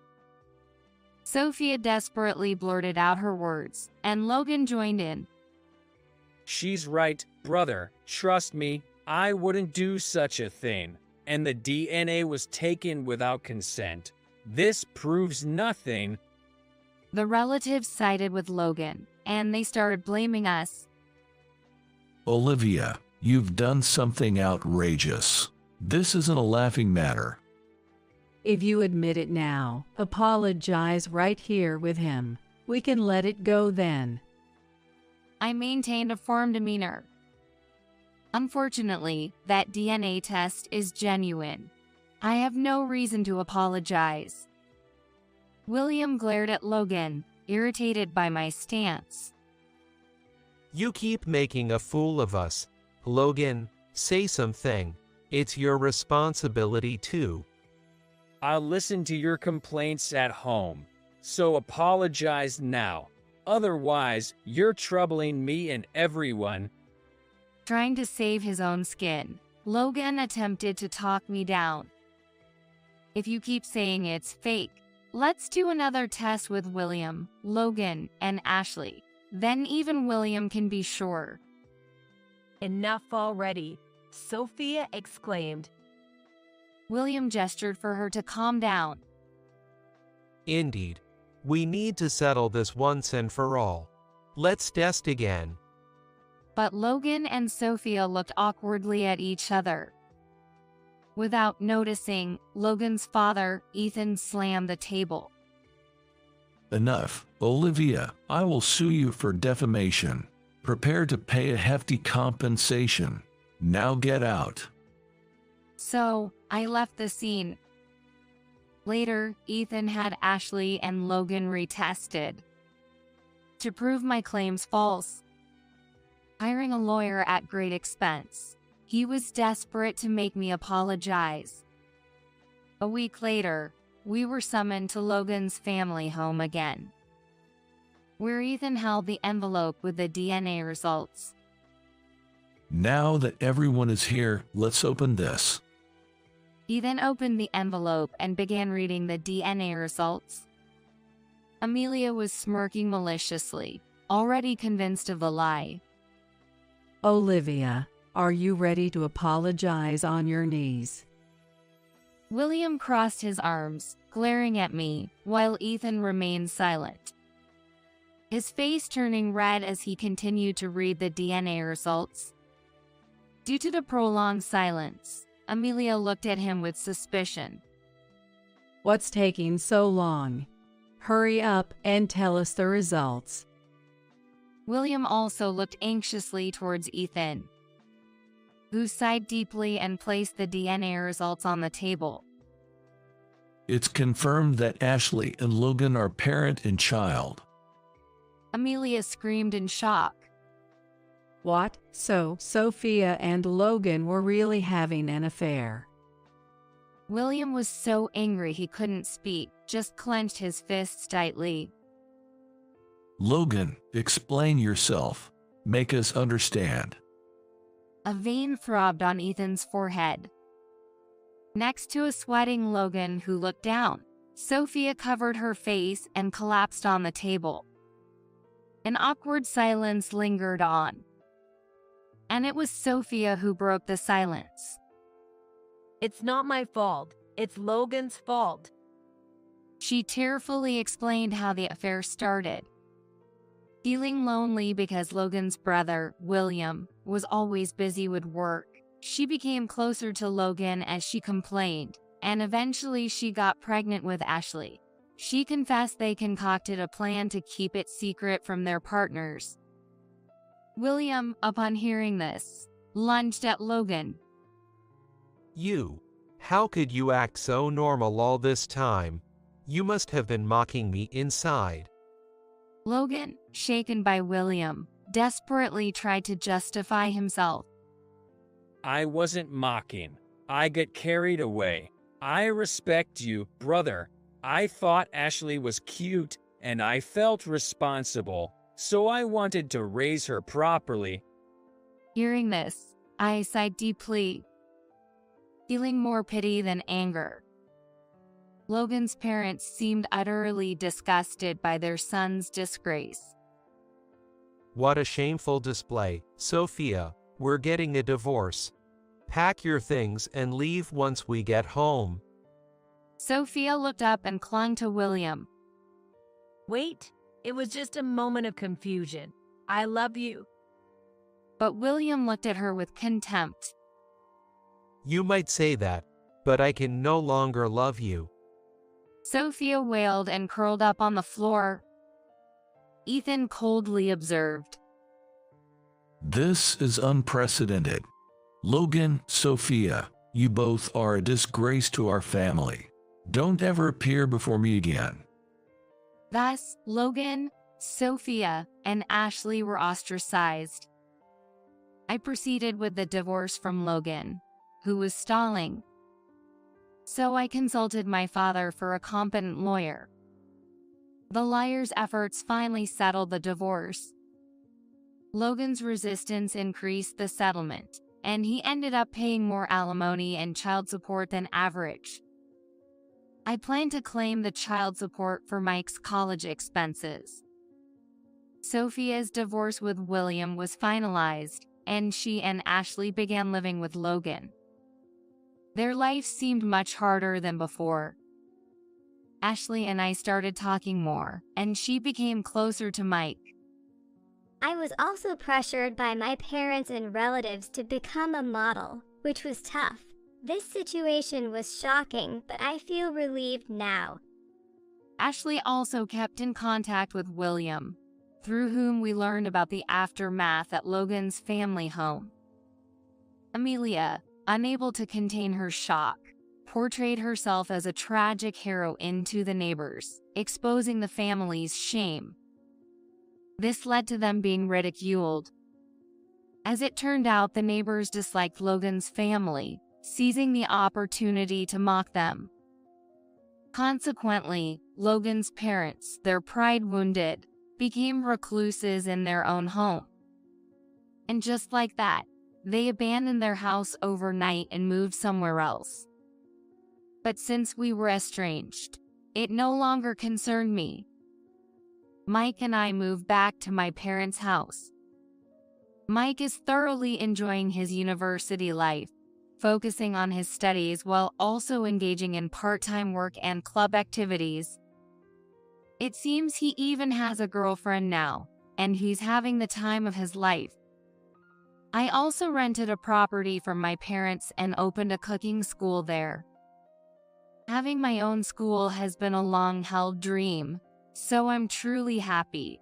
Sophia desperately blurted out her words, and Logan joined in. She's right, brother. Trust me, I wouldn't do such a thing. And the DNA was taken without consent. This proves nothing. The relatives sided with Logan, and they started blaming us. Olivia, you've done something outrageous. This isn't a laughing matter. If you admit it now, apologize right here with him. We can let it go then. I maintained a firm demeanor. Unfortunately, that DNA test is genuine. I have no reason to apologize. William glared at Logan, irritated by my stance. You keep making a fool of us. Logan, say something. It's your responsibility too. I'll listen to your complaints at home. So apologize now. Otherwise, you're troubling me and everyone. Trying to save his own skin, Logan attempted to talk me down. If you keep saying it's fake, let's do another test with William, Logan, and Ashley. Then even William can be sure. Enough already, Sophia exclaimed. William gestured for her to calm down. Indeed. We need to settle this once and for all. Let's test again. But Logan and Sophia looked awkwardly at each other. Without noticing, Logan's father, Ethan, slammed the table. Enough. Olivia, I will sue you for defamation. Prepare to pay a hefty compensation. Now get out. So, I left the scene. Later, Ethan had Ashley and Logan retested. To prove my claims false, hiring a lawyer at great expense, he was desperate to make me apologize. A week later, we were summoned to Logan's family home again, where Ethan held the envelope with the DNA results. Now that everyone is here, let's open this. He then opened the envelope and began reading the DNA results. Amelia was smirking maliciously, already convinced of the lie. Olivia, are you ready to apologize on your knees? William crossed his arms, glaring at me, while Ethan remained silent. His face turning red as he continued to read the DNA results. Due to the prolonged silence, Amelia looked at him with suspicion. What's taking so long? Hurry up and tell us the results. William also looked anxiously towards Ethan, who sighed deeply and placed the DNA results on the table. It's confirmed that Ashley and Logan are parent and child. Amelia screamed in shock. What? So, Sophia and Logan were really having an affair. William was so angry he couldn't speak, just clenched his fists tightly. Logan, explain yourself. Make us understand. A vein throbbed on Ethan's forehead. Next to a sweating Logan who looked down, Sophia covered her face and collapsed on the table. An awkward silence lingered on. And it was Sophia who broke the silence. It's not my fault. It's Logan's fault. She tearfully explained how the affair started. Feeling lonely because Logan's brother, William, was always busy with work, she became closer to Logan as she complained, and eventually she got pregnant with Ashley. She confessed they concocted a plan to keep it secret from their partners. William, upon hearing this, lunged at Logan. How could you act so normal all this time? You must have been mocking me inside. Logan, shaken by William, desperately tried to justify himself. I wasn't mocking. I got carried away. I respect you, brother. I thought Ashley was cute, and I felt responsible, so I wanted to raise her properly. Hearing this, I sighed deeply, feeling more pity than anger. Logan's parents seemed utterly disgusted by their son's disgrace. What a shameful display. Sophia, we're getting a divorce. Pack your things and leave once we get home. Sophia looked up and clung to William. Wait, it was just a moment of confusion. I love you. But William looked at her with contempt. You might say that, but I can no longer love you. Sophia wailed and curled up on the floor. Ethan coldly observed. This is unprecedented. Logan, Sophia, you both are a disgrace to our family. Don't ever appear before me again. Thus, Logan, Sophia, and Ashley were ostracized. I proceeded with the divorce from Logan, who was stalling. So I consulted my father for a competent lawyer. The lawyer's efforts finally settled the divorce. Logan's resistance increased the settlement, and he ended up paying more alimony and child support than average. I plan to claim the child support for Mike's college expenses. Sophia's divorce with William was finalized, and she and Ashley began living with Logan. Their life seemed much harder than before. Ashley and I started talking more, and she became closer to Mike. I was also pressured by my parents and relatives to become a model, which was tough. This situation was shocking, but I feel relieved now. Ashley also kept in contact with William, through whom we learned about the aftermath at Logan's family home. Amelia, unable to contain her shock, portrayed herself as a tragic heroine to the neighbors, exposing the family's shame. This led to them being ridiculed. As it turned out, the neighbors disliked Logan's family, seizing the opportunity to mock them. Consequently, Logan's parents, their pride wounded, became recluses in their own home. And just like that, they abandoned their house overnight and moved somewhere else. But since we were estranged, it no longer concerned me. Mike and I moved back to my parents' house. Mike is thoroughly enjoying his university life, focusing on his studies while also engaging in part-time work and club activities. It seems he even has a girlfriend now, and he's having the time of his life. I also rented a property from my parents and opened a cooking school there. Having my own school has been a long-held dream, so I'm truly happy.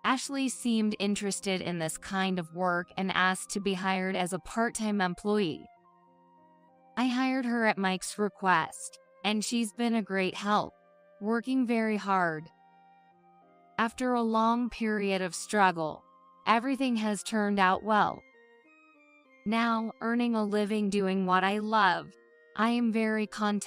Ashley seemed interested in this kind of work and asked to be hired as a part-time employee. I hired her at Mike's request, and she's been a great help, working very hard. After a long period of struggle, everything has turned out well. Now, earning a living doing what I love, I am very content.